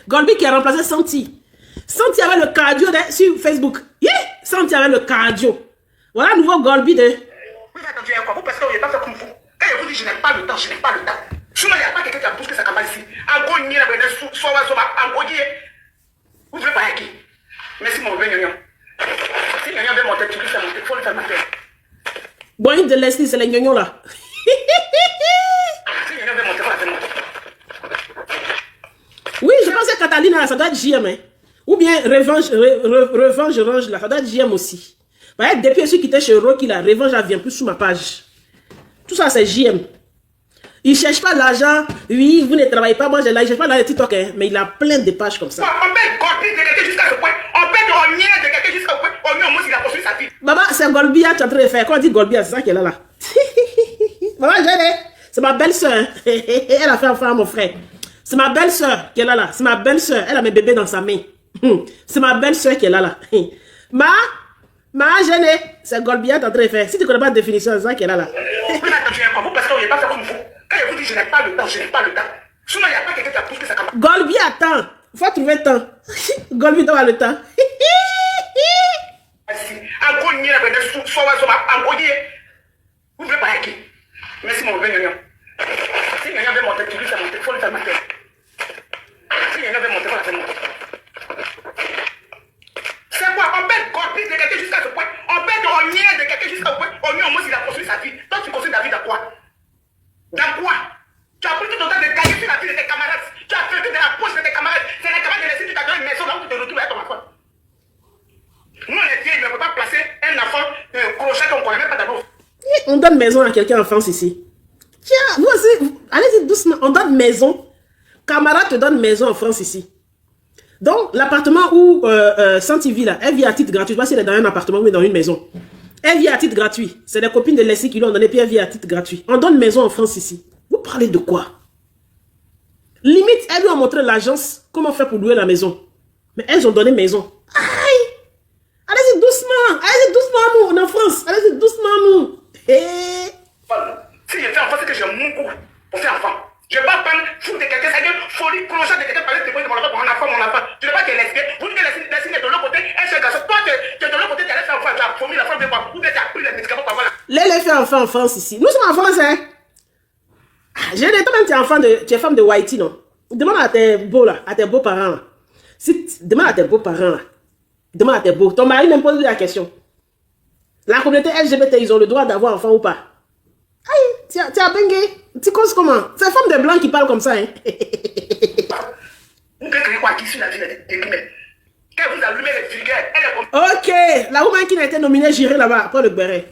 Golbi qui a remplacé Santi. Santi avait le cardio sur Facebook. Yeah! Santi avait le cardio. Voilà, nouveau Golbi de... Vous attendez quoi? Vous pensez que vous n'avez pas fait comme vous. Quand je vous dis, je n'ai pas le temps, je n'ai pas le temps. Sinon, il n'y a pas quelqu'un qui a poussé sa cabane ici. En gros, il y a en gros, vous voulez pas qui? Merci, mon vieux Nyon. Si Nyon veut monter, tu lui fais monter, il faut le faire monter. Bon, de Leslie, c'est les gnognos là. Si Nyon veut monter, il faut la faire monter. Oui, je pense que Catalina, ça doit être JM. Hein. Ou bien Revanche Range, là, ça doit être JM aussi. Bah, depuis celui qui était chez Rocky, là, Revanche, elle vient plus sur ma page. Tout ça, c'est JM. Il ne cherche pas l'argent. Oui, vous ne travaillez pas. Moi, je ne cherche pas l'argent TikTok, hein, mais il a plein de pages comme ça. On peut Golbi de quelqu'un jusqu'à ce point. On peut donner de quelqu'un jusqu'à ce point. On au moins, il a construit sa vie. Maman, c'est Golbia, tu es en train de faire. Quand on dit Golbia, c'est ça qu'elle a là. Maman, c'est ma belle-sœur. Elle a fait enfant à mon frère. C'est ma belle-sœur qui est là. C'est ma belle-sœur. Elle a mes bébés dans sa main. C'est ma belle-sœur qui est là. Ma gênée, c'est Golbia, tu es en train de faire. Si tu ne connais pas la définition, c'est ça qu'elle a là. Vous attendez quoi? Vous pensez que vous n'avez pas fait comme vous. Quand je vous dis, je n'ai pas le temps, je n'ai pas le temps. Sinon, il n'y a pas quelqu'un qui a poussé sa cabane. Golbi attend. Il faut trouver le temps. Golbi doit avoir le temps. En gros, il y a en gros, vous voulez pas qui? Merci, mon vieux Nyon. Si Nyon veut monter, tu lui fais monter, il faut le faire monter. Si Nyon veut monter, il faut la faire monter. C'est quoi? On peut Golbi de quelqu'un jusqu'à ce point. On peut donner de quelqu'un jusqu'à ce point. On au moins, il a construit sa vie. Toi, tu construis ta vie dans quoi? Dans quoi? Tu as pris tout ton temps de gagner sur la vie de tes camarades. Tu as fait de la poche de tes camarades. C'est les camarades de laisser, tu t'as donné une maison là où tu te retrouves avec ton enfant. Nous, les vieilles, ne peut pas placer un enfant crochet qu'on ne connaît même pas d'abord. On donne maison à quelqu'un en France ici. Tiens, vous aussi, allez-y doucement. On donne maison. Camarade te donne maison en France ici. Donc, l'appartement où Santi vit là, elle vit à titre gratuit. Je ne sais pas si elle est dans un appartement ou dans une maison. Elle vit à titre gratuit. C'est les copines de Leslie qui lui ont donné, puis elle vit à titre gratuit. On donne maison en France ici. Vous parlez de quoi? Limite, elles lui ont montré l'agence, comment faire pour louer la maison. Mais elles ont donné maison. Aïe! Allez-y doucement! Allez-y doucement, nous! On est en France! Allez-y doucement, nous! Hey. Si je fais enfant, c'est que j'ai mon coup pour faire enfant. Je ne vais pas prendre fou de quelqu'un, c'est-à-dire folie, crochet de quelqu'un, parler de mon enfant, mon enfant. Je ne veux pas que lesbienne. Vous dites que lesbienne est de l'autre côté, elle se casse. Toi, tu es de l'autre côté, tu allais faire enfant, tu as promis la femme de moi. Ou bien tu as pris les médicaments pour avoir la. Les fait enfant en France ici. Nous sommes en France, hein? J'ai dit, toi-même, tu es femme de Whitey, non? Demande à tes beaux, là, à tes beaux-parents, là. Demande à tes beaux-parents, là. Demande à tes beaux. Ton mari même pose la question. La communauté LGBT, ils ont le droit d'avoir enfant ou pas? Aïe, tu as bengué. Tu causes comment? C'est la femme de blanc qui parle comme ça, hein? Vous pouvez créer quoi qui suit la vie des guillemets? Quand vous allumez les vulgaires, elle est comme Ok, la woman qui n'a été nominée, j'irai là-bas, après le béret.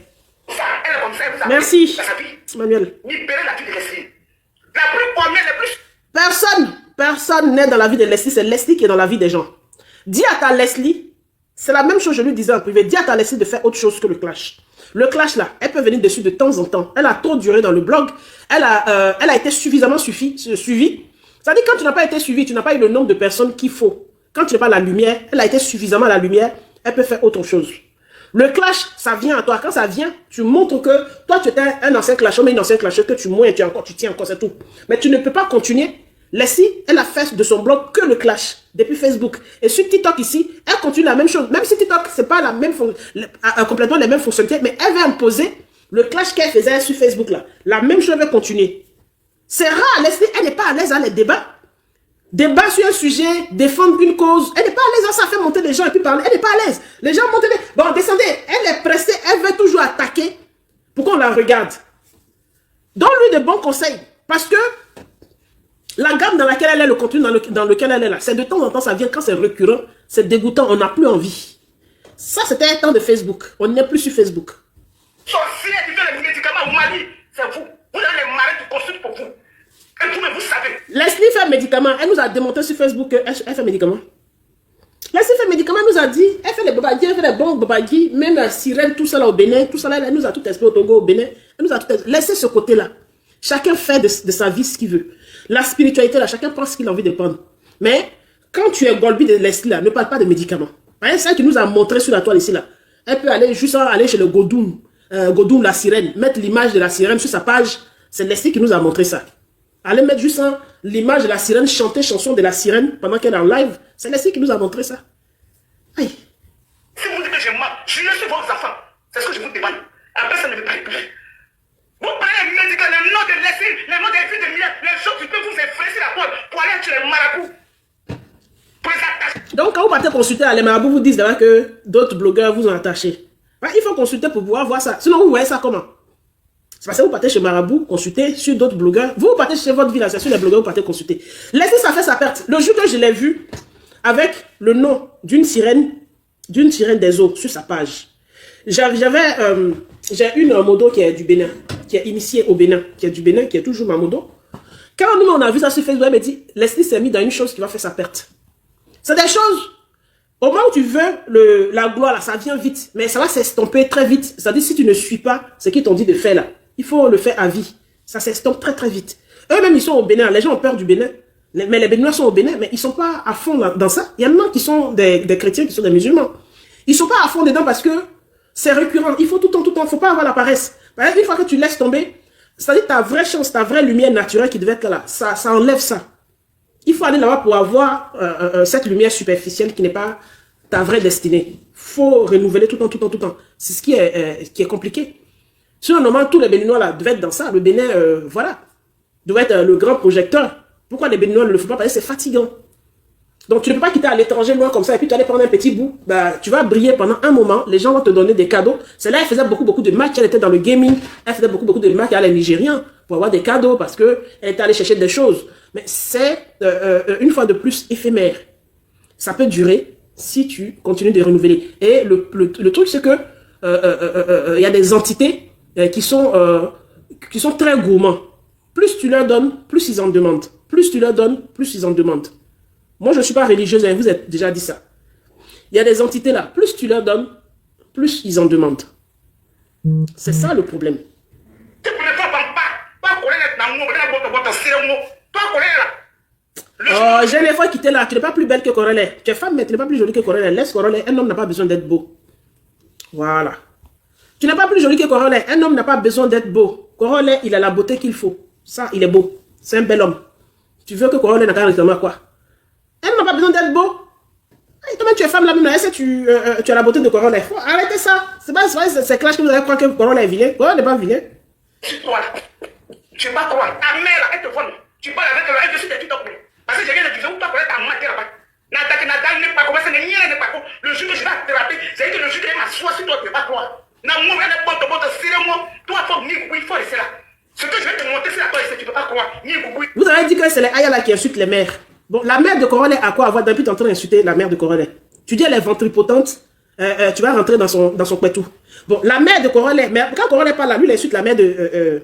ça. Elle est comme ça, vous avez Merci, dans sa vie. Manuel. Libérez la vie de Leslie. La plus première, la plus. Personne n'est dans la vie de Leslie, c'est Leslie qui est dans la vie des gens. Dis à ta Leslie, c'est la même chose, je lui disais en privé, dis à ta Leslie de faire autre chose que le clash. Le clash là, elle peut venir dessus de temps en temps. Elle a trop duré dans le blog. Elle a été suffisamment suivie. C'est-à-dire quand tu n'as pas été suivi, tu n'as pas eu le nombre de personnes qu'il faut. Quand tu n'as pas la lumière, elle a été suffisamment à la lumière, elle peut faire autre chose. Le clash, ça vient à toi. Quand ça vient, tu montres que toi, tu étais un ancien clasheur, mais une ancienne clasheur que tu mouilles et tu tiens encore, c'est tout. Mais tu ne peux pas continuer. Leslie, elle a fait de son blog que le clash depuis Facebook. Et sur TikTok ici, elle continue la même chose. Même si TikTok, c'est pas la même complètement les mêmes fonctionnalités, mais elle va imposer le clash qu'elle faisait sur Facebook là. La même chose va continuer. C'est rare, Leslie, elle n'est pas à l'aise à les débats. Débat sur un sujet, défendre une cause. Elle n'est pas à l'aise, ça fait monter les gens et puis parler. Elle n'est pas à l'aise. Les gens montent. Bon, descendez. Elle est pressée, elle veut regarde. Donne-lui de bons conseils. Parce que la gamme dans laquelle elle est, le contenu dans lequel elle est là, c'est de temps en temps, ça vient quand c'est récurrent, c'est dégoûtant, on n'a plus envie. Ça, c'était un temps de Facebook. On n'est plus sur Facebook. Sorcier qui fait les médicaments au Mali, c'est vous. Vous avez les marais qui consultent pour vous. Et vous-même, vous savez. Leslie fait médicaments. Elle nous a démontré sur Facebook qu'elle fait médicaments. Leslie fait médicaments, elle nous a dit, elle fait les babagis, elle fait les bons babagis, même la sirène, tout ça là au Bénin, tout ça là, elle nous a tout expliqué au Togo, au Bénin. Elle nous a tout expliqué. Laissez ce côté-là. Chacun fait de sa vie ce qu'il veut. La spiritualité là, chacun prend ce qu'il a envie de prendre. Mais quand tu es Golby de Leslie là, ne parle pas de médicaments. Par exemple, celle qui nous a montré sur la toile ici là, elle peut aller juste aller chez le Godoum, Godoum la sirène, mettre l'image de la sirène sur sa page. C'est Leslie qui nous a montré ça. Allez mettre juste l'image de la sirène, chanter chanson de la sirène pendant qu'elle est en live. C'est Leslie qui nous a montré ça. Aïe. Si vous dites que je mens, je suis vos enfants. C'est ce que je vous demande. Après, ça ne me plaît plus. Vous prenez les médicaments, les noms de Leslie, les noms des filles de Mia, les choses qui peuvent vous effrayer sur la porte pour aller chez les marabouts. Pour les attacher. Donc, quand vous partez consulter, les marabouts vous disent d'abord que d'autres blogueurs vous ont attaché. Ouais, il faut consulter pour pouvoir voir ça. Sinon, vous voyez ça comment? C'est parce que vous partez chez Marabout, consulter sur d'autres blogueurs. Vous partez chez votre ville, c'est sur les blogueurs, vous partez consulter. Laissez ça faire sa perte. Le jour que je l'ai vu, avec le nom d'une sirène des eaux sur sa page. J'ai une modo qui est du Bénin, qui est initiée au Bénin, qui est du Bénin, qui est toujours ma modo. Quand nous, on a vu ça sur Facebook, elle m'a dit, Leslie s'est mis dans une chose qui va faire sa perte. C'est des choses, au moment où tu veux la gloire, là, ça vient vite, mais ça va s'estomper très vite. C'est-à-dire, si tu ne suis pas ce qu'ils t'ont dit de faire là, il faut le faire à vie. Ça s'estompe très très vite. Eux-mêmes, ils sont au Bénin. Les gens ont peur du Bénin. Mais les Béninois sont au Bénin, mais ils ne sont pas à fond dans ça. Il y en a qui sont des chrétiens, qui sont des musulmans. Ils ne sont pas à fond dedans parce que c'est récurrent. Il faut tout le temps. Il ne faut pas avoir la paresse. Par exemple, une fois que tu laisses tomber, c'est-à-dire ta vraie chance, ta vraie lumière naturelle qui devait être là, ça enlève ça. Il faut aller là-bas pour avoir cette lumière superficielle qui n'est pas ta vraie destinée. Il faut renouveler tout le temps. C'est ce qui est compliqué. Sinon, normalement, tous les Béninois là devaient être dans ça. Le Bénin, voilà, devait être le grand projecteur. Pourquoi les Béninois ne le font pas? Parce que c'est fatigant. Donc, tu ne peux pas quitter à l'étranger loin comme ça et puis tu aller prendre un petit bout. Bah, tu vas briller pendant un moment. Les gens vont te donner des cadeaux. C'est là, elle faisait beaucoup de matchs. Elle était dans le gaming. Elle faisait beaucoup de matchs à les Nigériens pour avoir des cadeaux parce qu'elle était allée chercher des choses. Mais c'est, une fois de plus, éphémère. Ça peut durer si tu continues de renouveler. Et le truc, c'est que y a des entités qui sont très gourmands. Plus tu leur donnes, plus ils en demandent. Plus tu leur donnes, plus ils en demandent. Moi, je ne suis pas religieuse, hein, vous avez déjà dit ça. Il y a des entités là, plus tu leur donnes, plus ils en demandent. C'est ça le problème. Oh, j'ai les fois quitté là, tu n'es pas plus belle que Corolais. Tu es femme, mais tu n'es pas plus jolie que Corolais. Laisse Corolais, un homme n'a pas besoin d'être beau. Voilà. Tu n'es pas plus jolie que Corolais, un homme n'a pas besoin d'être beau. Corolais, il a la beauté qu'il faut. Ça, il est beau. C'est un bel homme. Tu veux que Corolais n'a qu'à réclamer quoi? Un homme n'a pas besoin d'être beau. Et toi-même, tu es femme là-même, est-ce que tu as la beauté de Corolais? Faut arrêter ça. C'est pas c'est clash que vous allez croire que Corolais est vilain. Corolais n'est pas vilain. Toi, tu vas croire. Ta mère, elle te voit. Tu parles avec elle, je suis des TikTok. Parce que j'ai rien de dire, où tu as ta matière là-bas. Nathalie n'est pas comme ça, n'est pas comme. Le jour que je vais attraper, c'est que le jour que je m'assois sur toi, tu ne vas pas croire. Non, moi, elle est bonne, toi, il faut rester là. Ce que je vais te montrer, c'est la toi, tu ne peux pas croire. Vous avez dit que c'est les Ayala qui insultent les mères. Bon, la mère de Corolais a quoi à voir? Depuis, tu es en train d'insulter la mère de Corolais. Tu dis elle est ventripotente, tu vas rentrer dans son pétou. Bon, la mère de Corolais, mais quand Corolais parle là, lui, il insulte la mère de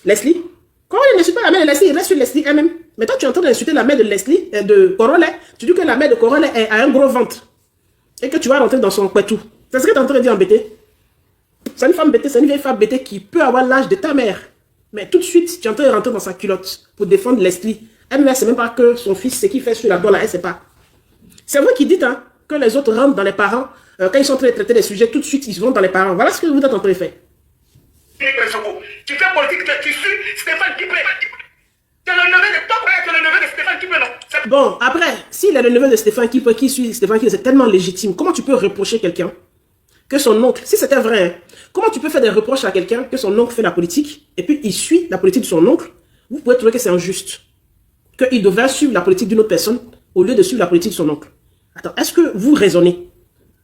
Leslie. Corolais n'insulte pas la mère de Leslie, il reste sur Leslie elle-même. Mais toi, tu es en train d'insulter la mère de Leslie, de Corolais. Tu dis que la mère de Corolais a un gros ventre. Et que tu vas rentrer dans son pétou. C'est ce que tu es en train de dire en bêté. C'est une femme bêtée, c'est une vieille femme bêtée qui peut avoir l'âge de ta mère. Mais tout de suite, tu es en train de rentrer dans sa culotte pour défendre Leslie. Elle ne sait même pas que son fils, ce qu'il fait sur la toile, elle ne sait pas. C'est vous qui dites hein, que les autres rentrent dans les parents. Quand ils sont en train de traiter des sujets, tout de suite, ils vont dans les parents. Voilà ce que vous êtes en train de faire. Tu fais politique, tu suis Stéphane Kiplé. Tu es le neveu de toi, tu es le neveu de Stéphane Kiplé, non? Bon, après, s'il est le neveu de Stéphane Kiplé, qui suit Stéphane Kiplé, c'est tellement légitime. Comment tu peux reprocher quelqu'un que son oncle, si c'était vrai, hein, comment tu peux faire des reproches à quelqu'un que son oncle fait la politique, et puis il suit la politique de son oncle? Vous pouvez trouver que c'est injuste. Qu'il devrait suivre la politique d'une autre personne au lieu de suivre la politique de son oncle. Attends, est-ce que vous raisonnez?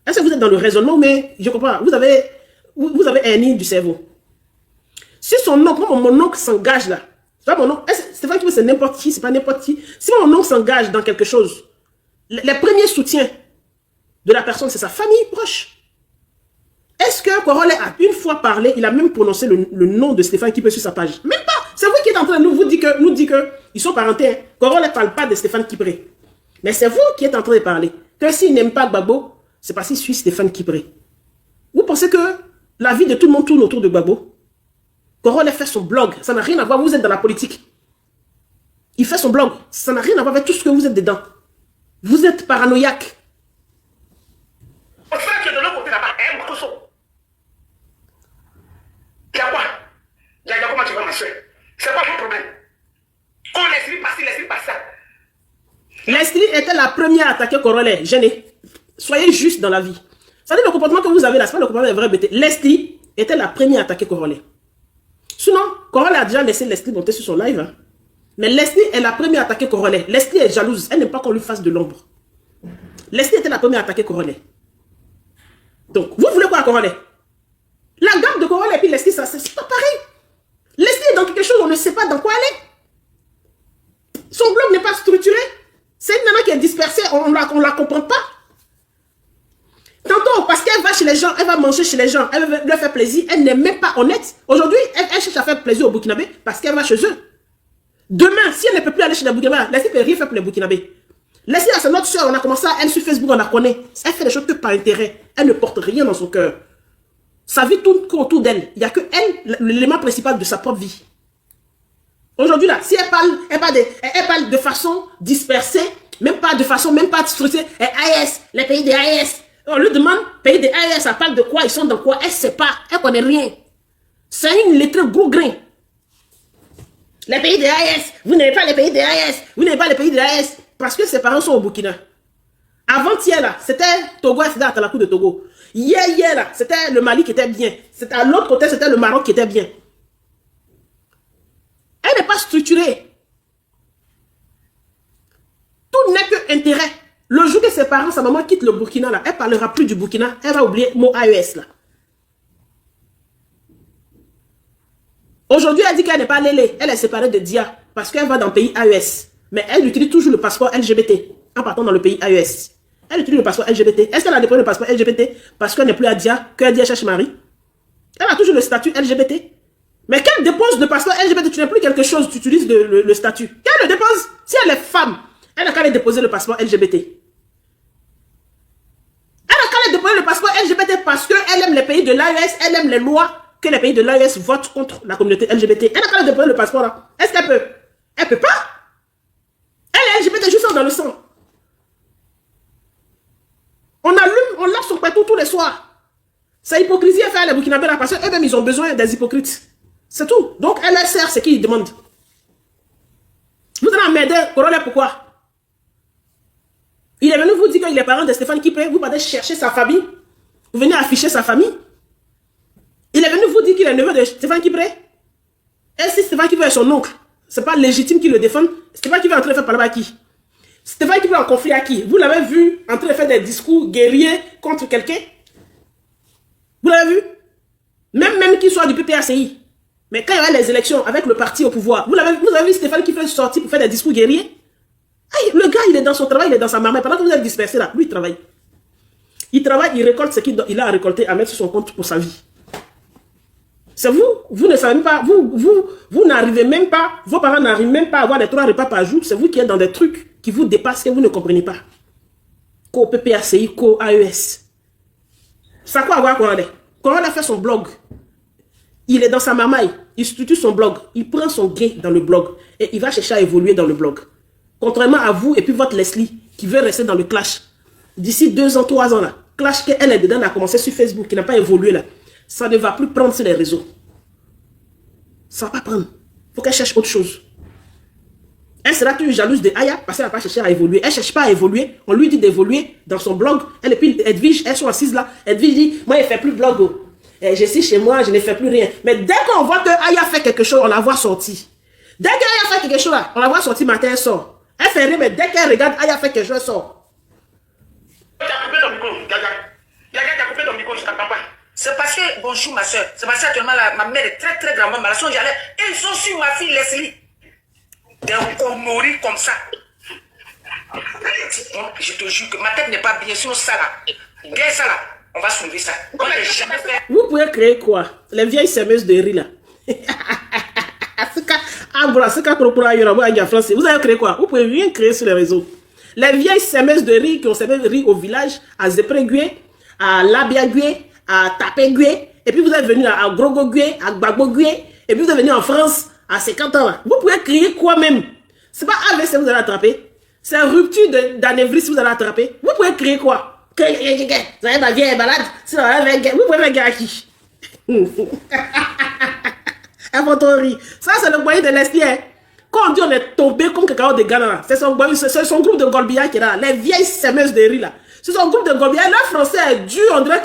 Est-ce que vous êtes dans le raisonnement? Mais je comprends, vous avez hernie du cerveau. Si son oncle, mon oncle s'engage là, c'est pas mon oncle, Stéphane Kipre c'est n'importe qui, c'est pas n'importe qui. Si mon oncle s'engage dans quelque chose, les premiers soutiens de la personne, c'est sa famille proche. Est-ce que Korole a une fois parlé, il a même prononcé le nom de Stéphane Kipre sur sa page? Même pas. C'est vous qui êtes en train de nous dire que ils sont parentés. Hein. Korole ne parle pas de Stéphane Kipre. Mais c'est vous qui êtes en train de parler. Que s'il n'aime pas Gbagbo, c'est parce qu'il suit Stéphane Kipre. Vous pensez que la vie de tout le monde tourne autour de Gbagbo? Korole fait son blog. Ça n'a rien à voir. Vous êtes dans la politique. Il fait son blog. Ça n'a rien à voir avec tout ce que vous êtes dedans. Vous êtes paranoïaque. Au fait que de l'autre côté là-bas, un morceau. Il y a quoi? Il y a comment tu vas marcher? C'est pas mon problème. Qu'on laisse-lui passer, laisse-lui passer. Leslie était la première à attaquer Korole. Gêné. Soyez juste dans la vie. Ça dit le comportement que vous avez là, c'est pas le comportement des vrais bêtés. Leslie était la première à attaquer Korole. Sinon, Korole a déjà laissé Leslie monter sur son live. Hein. Mais Leslie est la première à attaquer Korole. Leslie est jalouse. Elle n'aime pas qu'on lui fasse de l'ombre. Leslie était la première à attaquer Korole. Donc, vous voulez quoi à Korole? La gamme de Korole et puis Leslie, c'est pas pareil. Leslie est dans quelque chose, on ne sait pas dans quoi elle est. Son blog n'est pas structuré. C'est une nana qui est dispersée, on la comprend pas. Tantôt, parce qu'elle va chez les gens, elle va manger chez les gens, elle veut leur faire plaisir, elle n'est même pas honnête. Aujourd'hui, elle cherche à faire plaisir aux Burkinabés parce qu'elle va chez eux. Demain, si elle ne peut plus aller chez les Burkinabés, Leslie ne peut rien faire pour les Burkinabés. Leslie, c'est notre soeur, on a commencé à elle sur Facebook, on la connaît. Elle fait des choses que par intérêt. Elle ne porte rien dans son cœur. Sa vie tourne autour d'elle. Il n'y a que elle, l'élément principal de sa propre vie. Aujourd'hui, là, si elle parle de façon dispersée, même pas structurée, AES, les pays des AES. On lui demande, pays des AES, ça parle de quoi, ils sont dans quoi, elle ne sait pas, elle ne connaît rien. C'est une lettre gros grain. Les pays des AES, vous n'avez pas les pays des AES, vous n'avez pas les pays des AES, parce que ses parents sont au Burkina. Avant-hier, là, c'était Togo, c'était à la cour de Togo. Hier, là, c'était le Mali qui était bien. C'était à l'autre côté, c'était le Maroc qui était bien. Elle n'est pas structurée. Tout n'est que intérêt. Le jour que ses parents, sa maman quitte le Burkina, là, elle ne parlera plus du Burkina. Elle va oublier le mot AES, là. Aujourd'hui, elle dit qu'elle n'est pas Lélé. Elle est séparée de Dia parce qu'elle va dans le pays AES. Mais elle utilise toujours le passeport LGBT en partant dans le pays AES. Elle utilise le passeport LGBT. Est-ce qu'elle a déposé le passeport LGBT parce qu'elle n'est plus à Dia, que Dia cherche Marie? Elle a toujours le statut LGBT. Mais qu'elle dépose le passeport LGBT, tu n'as plus quelque chose, tu utilises le statut. Qu'elle le dépose, si elle est femme, elle n'a qu'à aller déposer le passeport LGBT. Elle n'a qu'à aller déposer le passeport LGBT parce qu'elle aime les pays de l'AES, elle aime les lois que les pays de l'AES votent contre la communauté LGBT. Elle n'a qu'à aller déposer le passeport là. Est-ce qu'elle peut? Elle ne peut pas. Elle est LGBT juste dans le sang. On allume, on lave son pétou tous les soirs. C'est hypocrisie à faire les Burkinabés là parce qu'eux-mêmes ils ont besoin des hypocrites. C'est tout. Donc elle sert ce qu'ils demandent. Vous allez emmerder Korole pourquoi? Il est venu vous dire qu'il est parent de Stéphane Kipre. Vous partez chercher sa famille. Vous venez afficher sa famille. Il est venu vous dire qu'il est neveu de Stéphane Kipre. Et si Stéphane Kipre est son oncle, c'est pas légitime qu'il le défende. Stéphane Kipre est en train de faire parler à qui? Stéphane Kipre est en conflit à qui? Vous l'avez vu en train de faire des discours guerriers contre quelqu'un? Vous l'avez vu? Même qu'il soit du PPACI. Mais quand il y avait les élections avec le parti au pouvoir, vous avez vu Stéphane Kipre sortir pour faire des discours guerriers? Aïe, le gars, il est dans son travail, il est dans sa marmite. Pendant que vous êtes dispersés là, lui, il travaille. Il travaille, il récolte ce qu'il a récolté à mettre sur son compte pour sa vie. C'est vous ne savez même pas, vous n'arrivez même pas, vos parents n'arrivent même pas à avoir des 3 repas par jour. C'est vous qui êtes dans des trucs qui vous dépassent, que vous ne comprenez pas. Qu'au PPACI, qu'au AES. Ça quoi avoir Korole? Korole a fait son blog. Il est dans sa marmaille, il structure son blog, il prend son gain dans le blog et il va chercher à évoluer dans le blog. Contrairement à vous et puis votre Leslie qui veut rester dans le clash. D'ici 2 ans, 3 ans là, clash qu'elle est dedans, elle a commencé sur Facebook, qui n'a pas évolué là. Ça ne va plus prendre sur les réseaux. Ça ne va pas prendre. Il faut qu'elle cherche autre chose. Elle sera toujours jalouse de Aya parce qu'elle n'a pas cherché à évoluer. Elle ne cherche pas à évoluer. On lui dit d'évoluer dans son blog. Elle et puis Edwige, elles sont assises là. Edwige dit, moi, je ne fais plus blog. Oh. Je suis chez moi, je ne fais plus rien. Mais dès qu'on voit que Aya fait quelque chose, on la voit sortir. Dès qu'Aya fait quelque chose là, on la voit sortir matin, elle sort. Elle fait rien, mais dès qu'elle regarde Aya fait quelque chose, elle sort. Tu as coupé ton micro, Gaga. Gaga, tu as coupé ton micro, je ne t'entends pas. C'est parce que, bonjour ma soeur, c'est parce que actuellement ma mère est très très grandement malade. Et ils sont sur ma fille Leslie. Des conneries comme ça. Je te jure que ma tête n'est pas bien sur ça là. Bien ça là, on va soulever ça. On n'a jamais fait. Vous pouvez créer quoi? Les vieilles semeuses de riz là. Vous avez créé quoi? Vous pouvez rien créer sur les réseaux. Les vieilles semeuses de riz qui ont semé de riz au village, à Zépré-Gué, à Labia-Gué, à Tapé-Gué, et puis vous êtes venu à Grogo-Gué, à Gbagbo-Gué, et puis vous êtes venu en France à 50 ans là. Vous pouvez créer quoi même? C'est pas AVC que vous allez attraper. C'est rupture d'anévrisme que vous allez attraper. Vous pouvez créer quoi? Vous avez ma vieille malade. Vous pouvez faire gars qui? Ça, c'est le moyen de Leslie. Quand on dit on est tombé comme quelqu'un de Ghana, c'est son groupe de Golbia qui est là. Les vieilles semeuses de riz là. C'est son groupe de Golbia. Leur français est dur. On dirait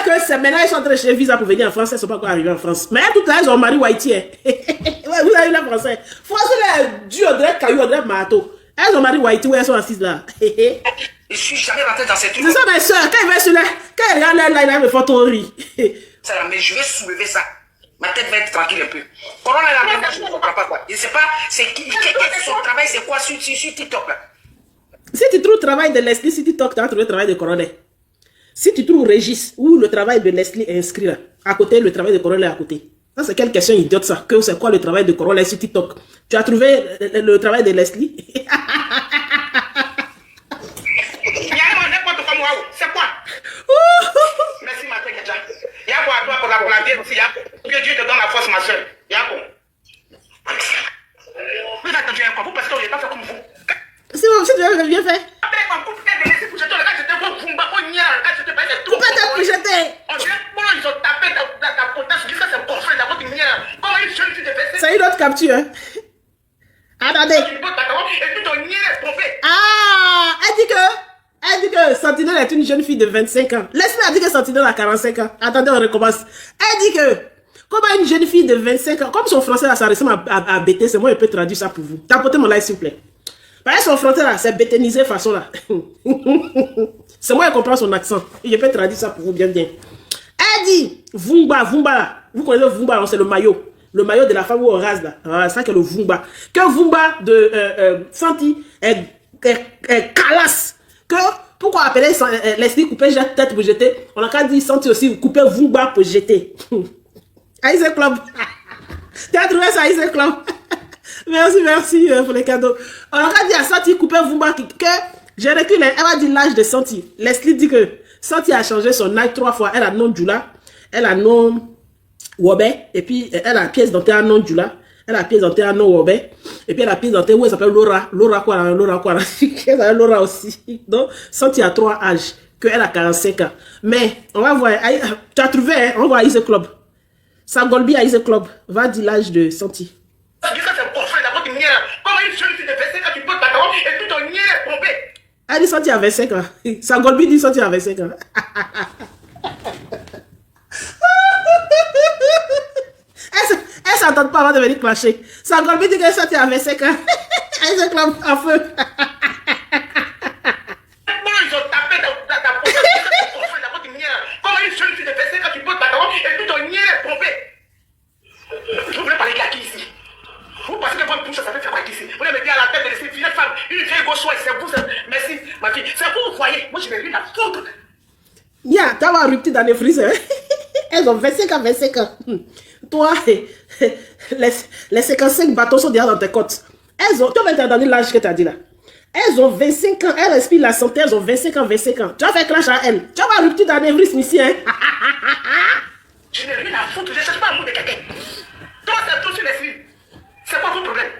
que c'est maintenant ils sont en train de chercher visa pour venir en France. Ils ne sont pas encore arrivés en France. Mais tout à l'heure, ils ont marié Whitey. Vous avez vu le français. Français là est dur. On dirait caillou, on dirait marteau. Elles ont marié Whitey où elles sont assises là. Je suis jamais rentré dans ces trucs. C'est ça mes soeurs. Quand ils vont sur là, quand ils regardent là, ils me font ton riz. Mais je vais soulever ça. Ma tête va être tranquille un peu. Corona là, je ne comprends pas quoi. Je ne sais pas, c'est qui son travail, c'est quoi sur TikTok là. Si tu trouves le travail de Leslie sur TikTok, tu vas trouver le travail de Corona. Si tu trouves Régis, où le travail de Leslie est inscrit là, à côté, le travail de Corona est à côté. Ça, c'est quelle question idiote ça? Que c'est quoi le travail de Corona sur TikTok? Tu as trouvé le travail de Leslie? C'est quoi? Merci ma tête déjà. Il y a quoi à toi pour la vie aussi? Que Dieu te donne la force ma soeur. Il y a quoi? Vous attendez quoi? Vous parce que je n'ai pas fait comme vous. Si tu avais bien fait. Pourquoi t'as pu jeter? C'est une autre capture. Hein? Attendez. Ah, elle dit que Sentinelle est une jeune fille de 25 ans. Laisse-moi dire que Sentinelle a 45 ans. Attendez, on recommence. Elle dit que, comment une jeune fille de 25 ans, comme son français là, ça ressemble à BT, c'est moi, je peux traduire ça pour vous. Tapotez mon like, s'il vous plaît. Parce que son français là, c'est béténisé façon là. C'est moi, je comprends son accent. Et je peux traduire ça pour vous bien. Elle dit, Vumba là. Vous connaissez Vumba, c'est le maillot. Le maillot de la femme où on rase là. Voilà, ça que le Vumba. Que Vumba de Santi est calasse. Que, pourquoi appeler Leslie couper tête pour jeter? On a qu'à dire Santi aussi, couper Vumba pour jeter. Aïe Club. Tu as trouvé ça, Aïe Club? Merci pour les cadeaux. On a qu'à dire à Santi couper Vumba que j'ai reculé. Elle va dire l'âge de Santi. Leslie dit que Santi a changé son âge 3 fois. Elle a nom Djula, elle a nom Wobé, et puis elle a pièce dentaire nom Djula. Elle a pièce dentaire nom Wobé. Et puis elle a pièce dentaire où elle s'appelle Laura. Laura quoi? Elle s'appelle Laura aussi. Donc, Santi a 3 âges. Elle a 45 ans. Mais, on va voir. Tu as trouvé, hein? On va voir Ice Club. Sagolbi à Ice Club. Va dire l'âge de Santi. Elle dit Santi à 25 ans. Sagolbi dit Santi à 25 ans. Elle s'entend pas avant de venir clasher. Sagolbi dit que Santi à 25 ans. Elle se clame en feu. Ils ont tapé dans ta poche. Comment une jeune fille de 25 ans, tu peux te battre et puis ton nier est trompé. Vous voulez parler de qui ici? Vous pensez que votre bouche, ça fait faire quoi ici? Vous voulez me dire à la tête de ces filles, femme, une vieille gauchoise, c'est vous, merci, ma fille. C'est vous, vous voyez. Moi, je n'ai rien à foutre. Ya, tu vas rupture dans les frises. Elles ont 25 ans, 25 ans. Toi, les 55 bateaux sont déjà dans tes côtes. Elles ont, tu vas entendu l'âge que tu as dit là. Elles ont 25 ans, elles respirent la santé, elles ont 25 ans. Tu vas faire crash à elles. Tu vas rupture dans les frises ici, hein. Je n'ai rien à foutre, je ne cherche pas à de quelqu'un. Toi, c'est tout sur les filles. C'est quoi ton problème?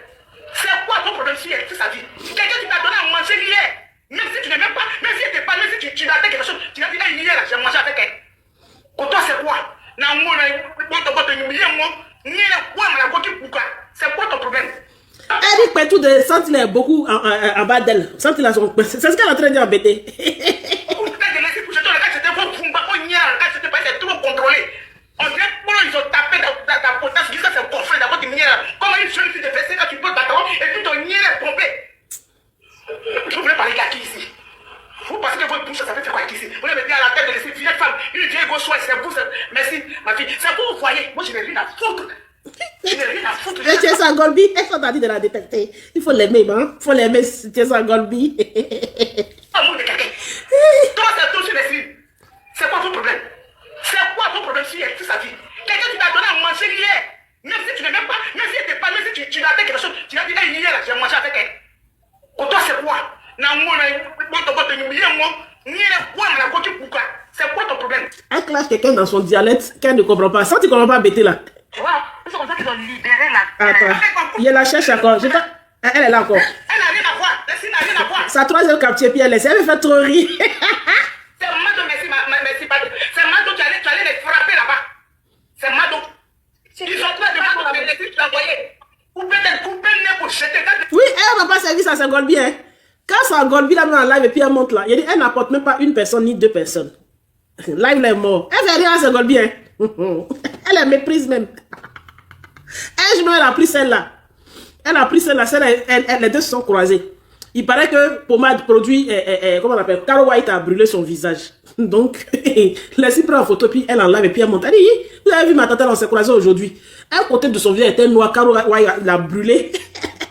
C'est quoi ton problème si elle fait sa vie? Quelqu'un qui t'a donné à manger hier, même si tu n'es même pas, même si elle t'est pas, même si tu l'as fait quelque chose, tu l'as dit là, hier, j'ai mangé avec elle. Pour toi, c'est quoi? C'est quoi ton problème? Elle dit que tout de Santi est beaucoup en bas d'elle. Santi là, c'est ce qu'elle est en train de dire en BT. On dirait que ils ont tapé dans ta potasse, c'est parfait, d'abord tu nières. Comment une jeune fille de 25 ans, tu peux battre et puis ton nier est trompé. Vous voulez parler de qui ici? Vous pensez que votre bouche, ça fait faire quoi ici? Vous voulez me dire à la tête de ces filles, femmes, une vieille gauchoise, c'est vous, Merci, ma fille. C'est pour vous voyez. Moi, je n'ai rien à foutre. Je n'ai rien à foutre. Et Tiesa Golbi, est-ce qu'on t'a dit de la détecter? Il faut l'aimer, hein? Il faut l'aimer, Tiesa Golbi. Amour de quelqu'un. Toi, c'est tout sur les filles. C'est quoi ton problème? C'est quoi ton problème si elle toute sa vie? Quelqu'un qui t'a donné à manger hier. Même si tu ne m'aimes pas, même si elle t'est pas, même si tu l'as fait quelque chose, tu l'as dit hier, j'ai mangé avec elle. Pour toi, c'est quoi? C'est quoi ton problème? Elle clash quelqu'un dans son dialecte qu'elle ne comprend pas. Ça, tu ne comprends pas, Bété, là. Tu vois, c'est comme ça qu'ils ont libéré la... Attends, il la cherche encore. Elle est là encore. Elle n'a rien à voir. Laissez n'a rien à voir. Sa troisième capture, puis elle laisse. Elle me fait trop rire. C'est Mado, merci, pardon. C'est Mado, tu allais les frapper là-bas. C'est Mado. Ils sont là devant toi, tu l'as envoyé. Couper le nez pour jeter. Oui, elle n'a pas servi ça, c'est Golbi, hein. Quand ça Golbi la met en live et puis elle monte là, elle n'apporte même pas une personne ni deux personnes. Live là est mort. Elle fait rien à ce Golbi, hein. Elle la méprise même. Elle a pris celle-là. Elle a pris celle-là, les deux se sont croisés. Il paraît que Pomade produit, comment on appelle, Caro White a brûlé son visage. Donc, laissez prendre en photo, puis elle en live et puis elle monte. Elle dit, vous avez vu ma tante, on s'est croisés aujourd'hui. Un côté de son visage était noir, Caro White l'a brûlé.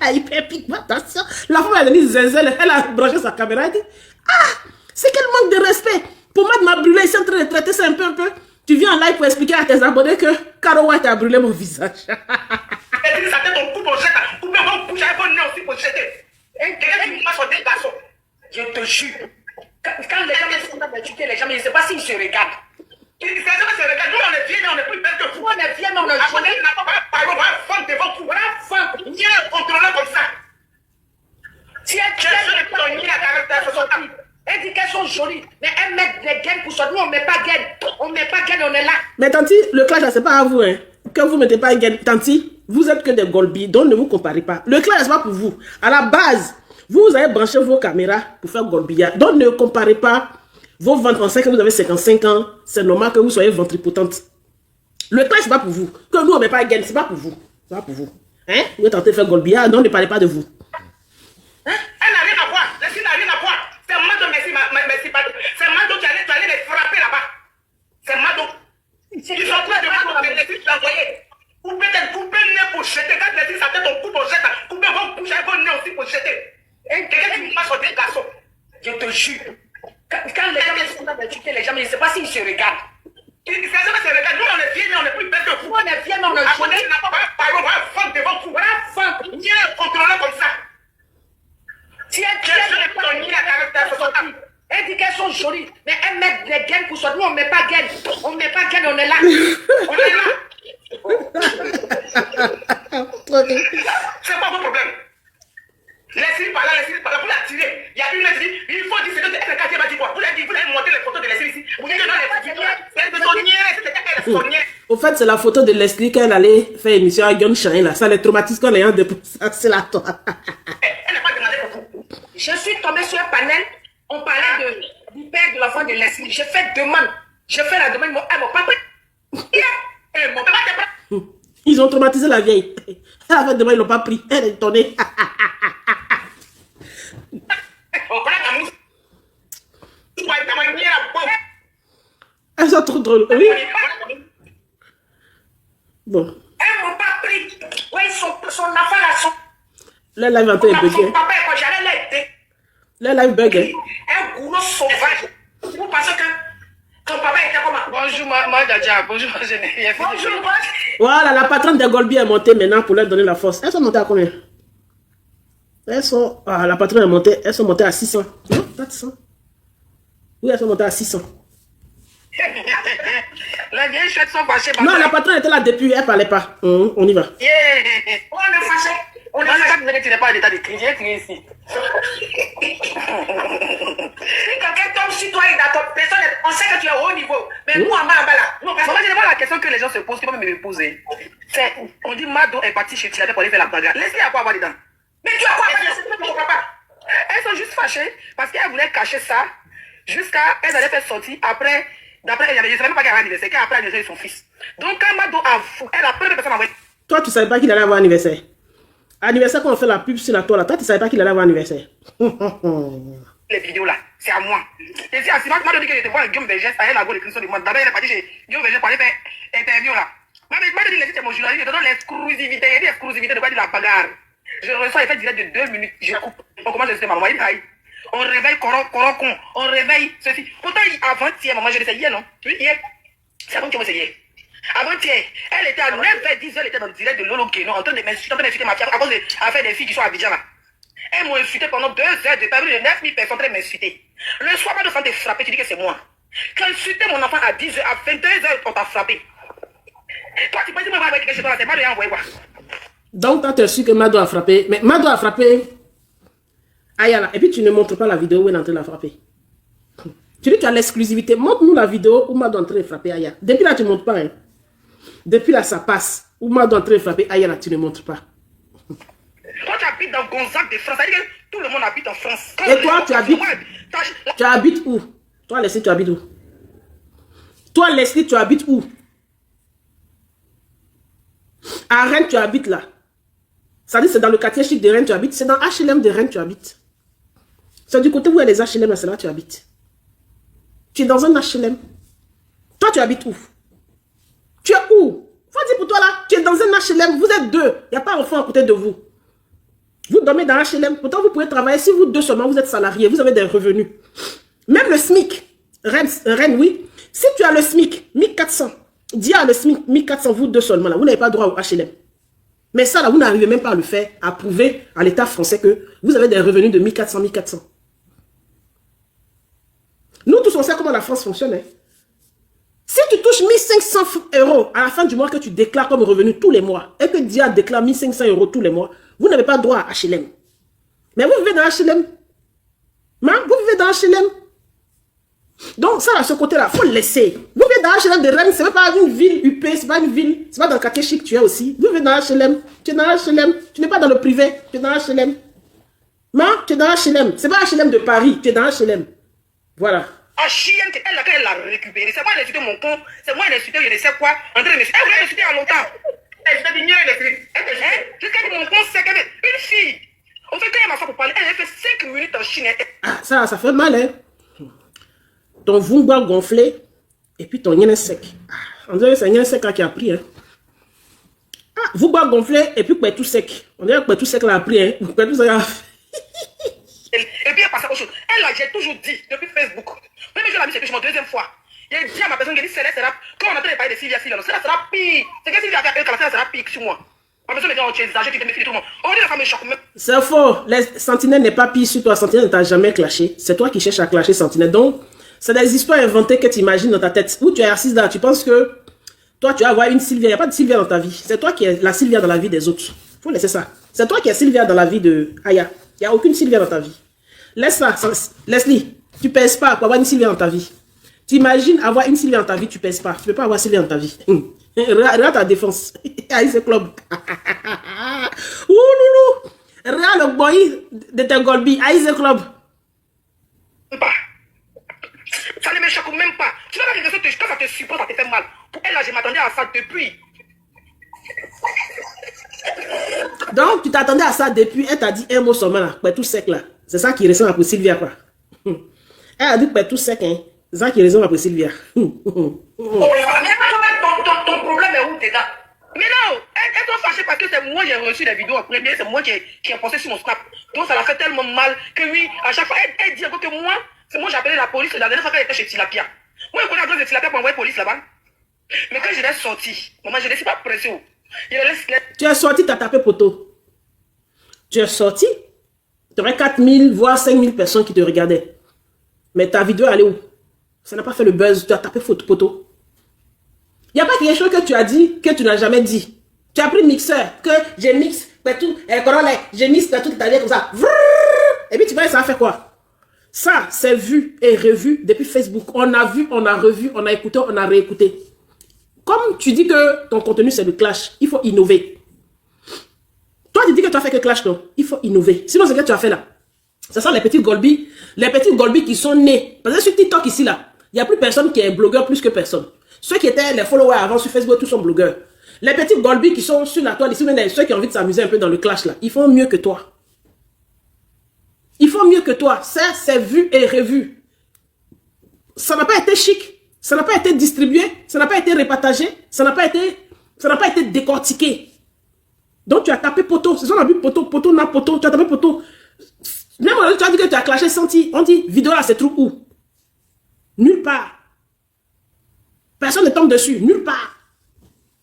Hyper pigmentation. La femme a donné zinzel, elle a branché sa caméra, elle dit, ah, c'est quel manque de respect. Pomade m'a brûlé, ils sont en train de traiter ça un peu. Tu viens en live pour expliquer à tes abonnés que Caro White a brûlé mon visage. Elle dit, ça fait ton coup pour jeter, ou bien mon couche avec mon nez aussi pour jeter. Quelqu'un qui marche sur des garçons. Je te jure. Quand les gens sont en train d'étudier, les gens, je ne sais pas s'ils se regardent. Ils se regardent. Nous, on est vieux, mais on est plus belle que vous. On est vieux, mais on est jeune. On n'a pas parlé, on va fendre devant vous. Voilà, fendre. Ni un contrôleur comme ça. Si elle tient ton nid à caractère, ce sont comme. Elle dit qu'elles sont jolies, mais elles mettent des gaines pour ça. Nous, on ne met pas gaines. On ne met pas gaines, on est là. Mais Tanti, le clash, c'est pas à vous, hein. Que vous ne mettez pas une gaine. Tanti, vous êtes que des Golbi, donc ne vous comparez pas. Le clash, c'est pas pour vous. À la base, vous avez branché vos caméras pour faire Golbia. Donc ne comparez pas vos ventres. On sait que vous avez 55 ans. C'est normal que vous soyez ventripotente. Le clash, c'est pas pour vous. Que nous, on ne met pas une gaine, c'est pas pour vous. C'est pas pour vous. Hein? Vous êtes tenté de faire Golbia, donc ne parlez pas de vous. Hein? Elle n'a rien à voir. La fille n'a rien à voir. C'est Mado, merci, pardon. C'est Mado, tu allais les frapper là-bas. C'est Mado. Ils sont là devant toi, les filles, tu l'as envoyé. Couper le nez pour jeter. Quand les filles, ça fait ton coup pour jeter. Couper vos couches avec vos nez aussi pour jeter. Quelqu'un qui marche sur des garçons. Je te jure. Quand les gens sont en train d'étudier, les gens, je ne sais pas s'ils se regardent. Ils se regardent. Nous, on est vieux, mais on est plus belle que vous. On est vieux, mais on est jeune. On n'a pas parlé, on va fendre devant vous. Voilà, fendre. Ni un contrôleur comme ça. Si elle tient ton nid à caractère, ce sont comme. Elle dit qu'elles sont jolies, mais elles mettent des gaines pour ça. Nous, on ne met pas gaines. On ne met pas gaines, on est là. On est là. C'est pas votre problème. Laissez-les par là, vous la tirez. Il y a une laissez, il faut dire que le quartier m'a dit quoi. Vous avez montré les photos de Leslie ici. Vous dites que c'est son niais. Au fait, c'est la photo de Leslie quand elle allait faire émission à Young Shine là. Ça les traumatise quand les gens déposent ça. C'est la toi. Elle n'a pas demandé pour vous. Je suis tombée sur un panel. On parlait du père de l'enfant de Leslie. J'ai fait demande. J'ai fait la demande. Elle m'a pas pris. Elle m'a pas pris. Ils ont traumatisé la vieille. Elle a fait demande, ils l'ont pas pris. Elle est étonnée. Elles sont trop drôles. Oui. Bon. Elles m'ont pas pris. Oui, son enfant là. Le live a été bugué. Son papa, quand j'allais l'aider. Le live bugué. Un goulot sauvage. Vous pensez que ton papa était comment? Bonjour, moi, Dadja. Bonjour, je n'ai rien fait. Bonjour, moi. Voilà, la patronne de Golbi est montée maintenant pour leur donner la force. Elles sont montées à combien? Elles sont... Ah, la patronne est montée. Elles sont montées à 600. Non, pas 600. Oui, elles sont montées à 600. La vieille chouette sont fâchées. Non, la patronne était là depuis. Elle ne parlait pas. On y va. Yeah. On est fâchés. On est fâchés. Vous n'êtes pas à l'état de crise. J'ai crié ici. Si quelqu'un tombe sur toi et dans ton personne, on sait que tu es au haut niveau. Mais nous, en bas là. Moi, je demande la question que les gens se posent, qui vont me poser. C'est, on dit Mado est parti chez Tilaté pour aller faire la bagarre. Laisse-les à quoi avoir dedans. Mais tu as quoi avoir? Elles sont juste fâchées parce qu'elles voulaient cacher ça jusqu'à elles allaient faire sortir après. D'après elle, je ne savais même pas qu'elle avait un anniversaire, qu'après elle a son fils. Donc quand Mado a fou, elle a peur de personne à envoyer. Toi, tu ne savais pas qu'il allait avoir un anniversaire. Anniversaire, quand on fait la pub sur la toile, toi, tu ne savais pas qu'il allait avoir un anniversaire. les vidéos là, c'est à moi. Et si Asima m'a dit que j'étais voir Guillaume Vergès, elle a go l'écriture de moi. D'abord, elle est partie chez Guillaume Vergès pour aller faire interview là. M'a dit que c'est mon journaliste, je donne l'exclusivité. Il y a des exclusivités de quoi dire la bagarre. Je reçois les faits direct de 2 minutes, je coupe. On commence à se maman, il trahi. On réveille con, on réveille ceci. Pourtant, avant-hier, maman, je l'ai fait hier, non? Oui, hier. C'est avant que moi, c'est hier. Avant-hier, elle était à 9h10, elle était dans le direct de Lolo Keno, en train de m'insulter ma fille à cause de l'affaire des filles qui sont à Abidjan là. Elles m'ont insulté pendant 2 heures de parmi les 9000 personnes qui m'insulter. Le soir, quand tu es frappé, tu dis que c'est moi. Tu as insulté mon enfant à 10h, à 22h, on t'a frappé. Toi, tu penses que moi, je vais quelque chose dans la tête, moi, quoi. Donc, quand tu as su que Mado a frappé, mais Mado a frappé Ayala, et puis tu ne montres pas la vidéo où elle est en train de la frapper. Tu dis que tu as l'exclusivité, montre-nous la vidéo où Mado est en train de frapper Ayala. Depuis là, tu ne montres pas. Hein. Depuis là, ça passe. Où Mado est en train de frapper Ayala, tu ne montres pas. Toi, tu habites dans Gonzague de France. C'est-à-dire que tout le monde habite en France. Quand et toi, tu habites où? Toi, Leslie, tu habites où? Toi, Leslie, tu habites où? À Rennes, tu habites là. Ça dit, c'est dans le quartier chic de Rennes, tu habites. C'est dans HLM de Rennes, tu habites. C'est du côté où il y a les HLM, c'est là tu habites. Tu es dans un HLM. Toi, tu habites où? Tu es où? Faut dire pour toi là, tu es dans un HLM, vous êtes 2. Il n'y a pas d'enfant à côté de vous. Vous dormez dans HLM, pourtant vous pouvez travailler. Si vous 2 seulement, vous êtes salariés, vous avez des revenus. Même le SMIC, Rennes, oui. Si tu as le SMIC, 1400, dis à le SMIC, 1400, vous 2 seulement là, vous n'avez pas droit au HLM. Mais ça là, vous n'arrivez même pas à le faire, à prouver à l'État français que vous avez des revenus de 1400. Nous tous on sait comment la France fonctionne. Hein. Si tu touches 1500 € à la fin du mois que tu déclares comme revenu tous les mois, et que Dia déclare 1500 € tous les mois, vous n'avez pas droit à HLM. Mais vous vivez dans HLM. Vous vivez dans HLM. Donc ça, à ce côté-là, il faut le laisser. Vous vivez dans HLM de Rennes, ce n'est pas une ville UP, ce n'est pas une ville, ce n'est pas dans le quartier chic que tu es aussi. Vous vivez dans HLM. Tu es dans HLM. Tu n'es pas dans le privé, tu es dans HLM. Tu es dans HLM. Ce n'est pas HLM de Paris, tu es dans HLM. Voilà. Ah, chienne, elle l'a récupéré. C'est moi qui ai insulté mon con. C'est moi qui ai insulté, je ne sais quoi. En train de m'insulter. Elle voulait insulter il y a longtemps. Elle s'est dit, jusqu'à ce que mon con sait qu'elle est une fille. On fait quand elle m'a fait pour parler. Elle a fait 5 minutes en Chine. Ah, ça fait mal, hein. Ton vumba gonflé et puis ton yéné sec. On dirait que c'est un yéné sec là qui a pris, hein. Ah, vumba gonflé et puis quoi tout sec. On dirait que tout sec là a pris, hein. Tout sec là. Et puis elle passe à autre chose. Elle là, j'ai toujours dit depuis Facebook. Même si je l'ai mis chez moi 2e fois. J'ai dit à ma personne, j'ai dit, Céleste sera. Quand on entend parler de Sylvia, Céleste sera pire. C'est que Sylvia a fait elle sera pire sur moi. Ma personne me dit, oh, tu es exagéré, tu te méfies de tout le monde. On dit la femme est choquée. C'est faux. Les Sentinelle n'est pas pire sur toi. Sentinelle ne t'a jamais clashé. C'est toi qui cherches à clasher Sentinelle. Donc, c'est des histoires inventées que tu imagines dans ta tête. Où tu es assise là, tu penses que toi, tu vas avoir une Sylvia. Il n'y a pas de Sylvia dans ta vie. C'est toi qui es la Sylvia dans la vie des autres. Il faut laisser ça. C'est toi qui es Sylvia dans la vie de Aya. Il n'y a aucune Sylvia dans ta vie. Laisse ça. Leslie, tu ne pèses pas pour avoir une Sylvia dans ta vie. Tu imagines avoir une Sylvia dans ta vie, tu ne pèses pas. Tu ne peux pas avoir Sylvia dans ta vie. Regarde ta défense. Aïe, club. Ouh, loulou. Regarde le boy de tes Golbi. Aïe, club. Ça ne me choque même pas. Tu vois pas que quand ça te supporte, ça te fait mal. Pour elle, là, je m'attendais à ça depuis. Donc, tu t'attendais à ça depuis. Elle t'a dit un mot seulement là. Tout sec là. C'est ça qui ressemble à Sylvia, quoi. Elle a dit tout sec, hein. C'est ça qui ressemble à Sylvia. Ton problème est où, tes gars? Mais non, elle doit fâcher parce que c'est moi qui ai reçu les vidéos après, c'est moi qui ai posté sur mon snap. Donc ça l'a fait tellement mal que oui, à chaque fois, elle dit encore que moi, c'est moi j'ai appelé la police la dernière fois qu'elle était chez Tilapia. Moi, je connais l'adresse de Tilapia pour envoyer la police là-bas. Mais quand je l'ai sorti, maman, je ne laisse pas presser où. Tu es sorti, tu as tapé poteau. Tu es sorti, tu aurais 4000, voire 5000 personnes qui te regardaient. Mais ta vidéo, elle est où? Ça n'a pas fait le buzz, tu as tapé poteau. Il n'y a pas quelque chose que tu as dit que tu n'as jamais dit. Tu as pris le mixeur, que j'ai mix, tout, j'ai mix, tout, t'as comme ça. Et puis tu vois, ça a fait quoi? Ça, c'est vu et revu depuis Facebook. On a vu, on a revu, on a écouté, on a réécouté. Comme tu dis que ton contenu, c'est le clash, il faut innover. Toi, tu dis que tu as fait que clash, non? Il faut innover. Sinon, c'est ce que tu as fait là. C'est ça les petits Golbi qui sont nés. Parce que sur TikTok ici, là, il n'y a plus personne qui est blogueur plus que personne. Ceux qui étaient les followers avant sur Facebook, tous sont blogueurs. Les petits Golbi qui sont sur la toile ici, ceux qui ont envie de s'amuser un peu dans le clash là, ils font mieux que toi. Ils font mieux que toi. Ça, c'est vu et revu. Ça n'a pas été chic. Ça n'a pas été distribué. Ça n'a pas été repartagé. Ça n'a pas été décortiqué. Donc, tu as tapé poteau. C'est ça, on a vu poteau, poteau, na poteau. Tu as tapé poteau. Même tu as dit que tu as clashé senti. On dit, vidéo là, c'est trou où? Nulle part. Personne ne tombe dessus. Nulle part.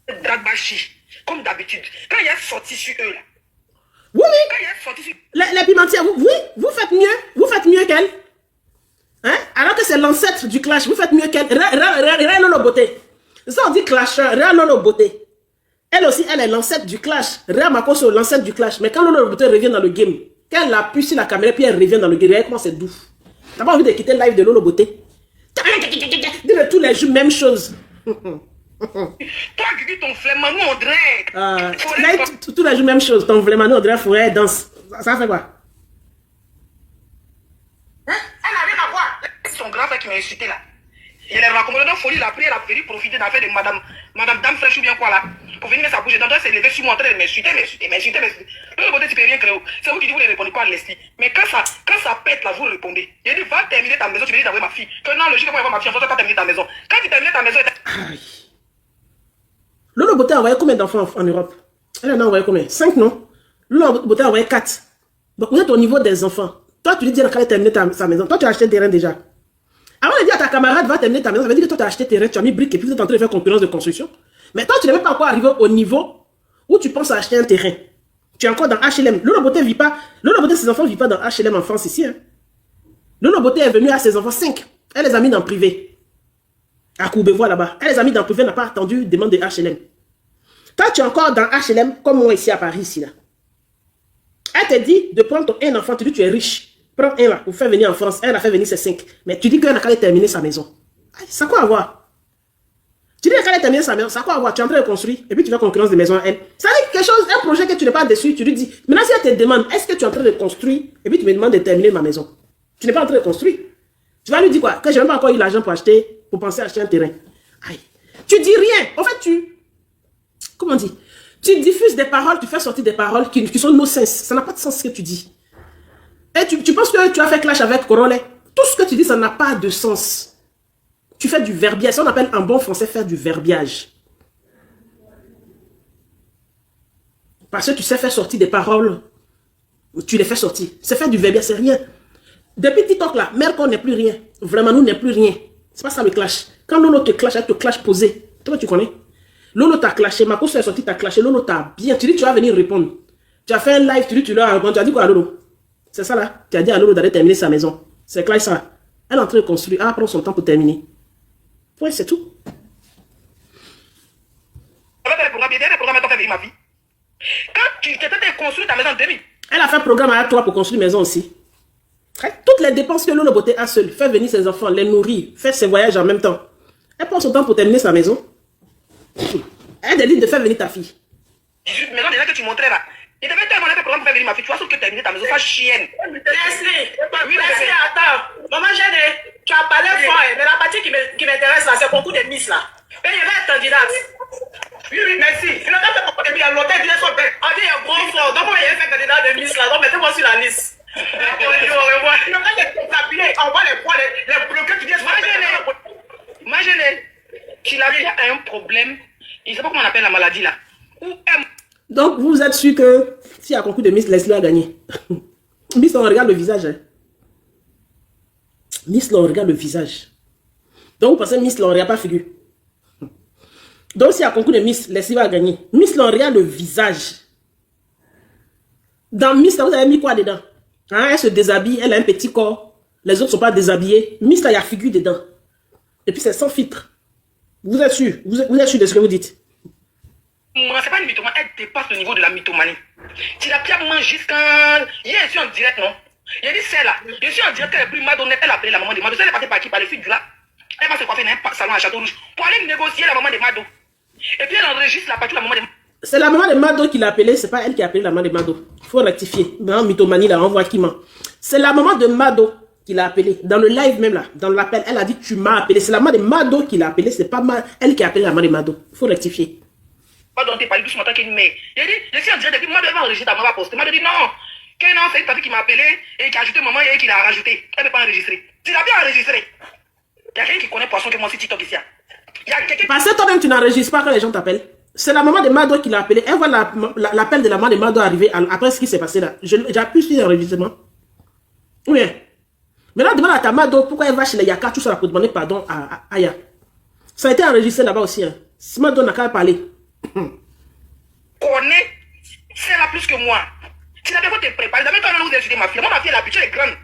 Dagbashi, comme d'habitude. Quand il y a sorti sur eux là. Oui, oui. Quand il y a sorti sur Les pimentières, vous faites mieux. Vous faites mieux qu'elle. Hein? Alors que c'est l'ancêtre du clash. Vous faites mieux qu'elle. Réa Lolo Beauté. Ça, on dit clasher. Réa Lolo Beauté. Elle aussi, elle est l'ancêtre du clash. Réa Makoso, l'ancêtre du clash. Mais quand Lolo Beauté revient dans le game, quand elle appuie sur la caméra, puis elle revient dans le game, regarde comment c'est doux. T'as pas envie de quitter le live de Lolo Beauté? Dis tous les jours, même chose. toi, Guigui, ton flemme, nous on dirait. Tous les jours, même chose. Ton vraiment, nous, on dirait forêt, danse. Ça fait quoi? Hein? Elle n'a rien à voir. C'est son grand frère qui m'a insulté là. Il a raccommodé dans folie, il a pris, elle a venu profiter d'affaire de madame Dame Fraîche ou bien quoi là. Pour venir mettre sa bouche dedans, elle s'est levée sur moi en train de m'insulter. Le côté, tu peux rien créer. C'est vous qui dites, vous ne répondez pas à l'esti. Mais quand ça pète là, vous répondez. Il dit, va terminer ta maison, tu me dis d'envoyer ma fille. Que non, le jour où je vais voir ma fille, en fait, pas terminer ta maison. Quand tu termines ta maison, Lolo Beauté a envoyé combien d'enfants en Europe? Elle en a envoyé combien? 5, non? Lolo Beauté a envoyé 4. Donc vous êtes au niveau des enfants. Toi, tu lui dis qu'elle a terminé sa maison. Toi, tu as acheté le terrain déjà. Avant de dire à ta camarade, va terminer ta maison, ça veut dire que toi, tu as acheté terrain, tu as mis briques et puis vous êtes en train de faire concurrence de construction. Mais toi, tu n'es même pas encore arrivé au niveau où tu penses à acheter un terrain. Tu es encore dans HLM. Lolo Beauté vit pas. Lolo Beauté, ses enfants ne vivent pas dans HLM en France ici. Hein. Lolo Beauté est venue à ses enfants 5. Elle les a mis dans le privé. À Courbevoie là-bas. Elle les a mis dans le privé, elle n'a pas attendu demande de HLM. Toi, tu es encore dans HLM comme moi ici à Paris, ici là. Elle te dit de prendre un enfant, tu dis tu es riche. Prends un là pour faire venir en France. Elle a fait venir ses 5. Mais tu dis qu'elle n'a qu'à terminer sa maison. Ça a quoi à voir? Tu dis qu'elle a terminé sa maison, ça a quoi à voir? Tu es en train de construire et puis tu fais concurrence de maison à elle. Ça veut dire quelque chose, un projet que tu n'es pas dessus, tu lui dis. Maintenant, si elle te demande, est-ce que tu es en train de construire et puis tu me demandes de terminer ma maison. Tu n'es pas en train de construire. Tu vas lui dire quoi? Que je n'ai même pas encore eu l'argent pour acheter, pour penser à acheter un terrain. Aïe. Tu dis rien. En fait, comment on dit? Tu diffuses des paroles, tu fais sortir des paroles qui sont no sens. Ça n'a pas de sens ce que tu dis. Et tu penses que tu as fait clash avec Corolle. Tout ce que tu dis, ça n'a pas de sens. Tu fais du verbiage. Ça, on appelle en bon français faire du verbiage. Parce que tu sais faire sortir des paroles. Tu les fais sortir. C'est faire du verbiage, c'est rien. Depuis TikTok là, Merco n'est plus rien. Vraiment, nous n'est plus rien. C'est pas ça le clash. Quand Lolo te clash, elle te clash posé. Toi, tu connais. Lolo t'a clashé. Marcos est sorti, t'as clashé. Lolo t'a bien. Tu dis, tu vas venir répondre. Tu as fait un live, tu dis, tu leur as répondu. Tu as dit quoi à Lolo? C'est ça là. Tu as dit à Lolo d'aller terminer sa maison. C'est clair ça. Elle est en train de construire. Elle prend son temps pour terminer. Ouais, c'est tout. ma vie. Quand tu étais de construire ta maison en 2000. Elle a fait un programme à toi pour construire une maison aussi. Toutes les dépenses que Lolo Beauté a seule, faire venir ses enfants, les nourrir, faire ses voyages en même temps. Elle prend son temps pour terminer sa maison. Elle décide de faire venir ta fille. 18 maisons déjà que tu montrais là. Il devait tellement faire programme pour faire venir ma fille. Tu vois ce que terminer ta maison, ça chienne. Leslie, attends. Maman, tu as parlé fort, mais la partie qui m'intéresse là, c'est beaucoup de Miss là. Et il y avait un candidat. Oui, merci. Il n'a pas fait beaucoup de Miss. L'hôtel vient sur bête. On dit un gros fort. Donc, il y avait un candidat de Miss là. Donc, mettez-moi sur la liste. Bonjour, au revoir. Il n'a pas de on voit les poids, les bloqués qui viennent sur la Moi, je l'ai. Qu'il avait un problème. Je ne sais pas comment on appelle la maladie là. Donc, vous êtes sûr que si y a un concours de Miss, Leslie a gagné. Miss, on regarde le visage. Hein. Miss, on regarde le visage. Donc, vous pensez Miss, on regarde pas figure. Donc, s'il y a un concours de Miss, Leslie va gagner. Miss, on regarde le visage. Dans Miss, là, vous avez mis quoi dedans? Hein, elle se déshabille, elle a un petit corps. Les autres ne sont pas déshabillés. Miss, là, il y a figure dedans. Et puis, c'est sans filtre. Vous êtes sûr? Vous êtes sûr de ce que vous dites? Moi, c'est pas une mythomanie, elle dépasse le niveau de la mythomanie. Tu l'as bien mangé jusqu'à... Hier, je suis en direct, non? Il a dit, c'est là. Je suis en direct, elle est plus madonnée, elle a appelé la maman de Mado. Elle est passée par qui? Par les filles du là. Elle va se coiffer dans un salon à Château-Rouge pour aller négocier la maman de Mado. Et puis, elle enregistre la partie de la maman de Mado. C'est la maman de Mado qui l'a appelé, c'est pas elle qui a appelé la maman de Mado. Il faut rectifier. Dans mythomanie, là, on voit qui ment. C'est la maman de Mado qui l'a appelé. Dans le live même là, dans l'appel, elle a dit, tu m'as appelé. C'est la maman de Mado qui l'a appelé, c'est pas elle qui a appelé la maman de Mado. Il faut rectifier. Pas dont t'es parlé doucement tant qu'il met. Il a dit, je suis en direct, depuis moi, elle va enregistrer ta maman va poster. Moi, elle dit non. Qu'un an, c'est une personne qui m'a appelé et qui a ajouté maman et qui l'a rajouté. Elle ne peut pas enregistrer. Tu l'as bien enregistré. Il y a quelqu'un qui connaît Poisson que moi aussi TikTok ici. Il y a quelqu'un. Parce que toi-même, tu n'enregistres pas quand les gens t'appellent. C'est la maman de Mado qui l'a appelé. Elle voit l'appel de la maman de Mado arriver après ce qui s'est passé là. J'ai appuyé sur l'enregistrement. Oui. Maintenant, demande à ta Mado pourquoi elle va chez les Yaka tout ça pour demander pardon à Aya. Ça a été enregistré là-bas aussi. Hein. Si Mado n'a qu'à parler. Connaît, c'est là plus que moi. Tu n'avais pas te préparer. D'abord, quand on a insulté ma fille, moi, ma fille, elle a habitué, elle est grande.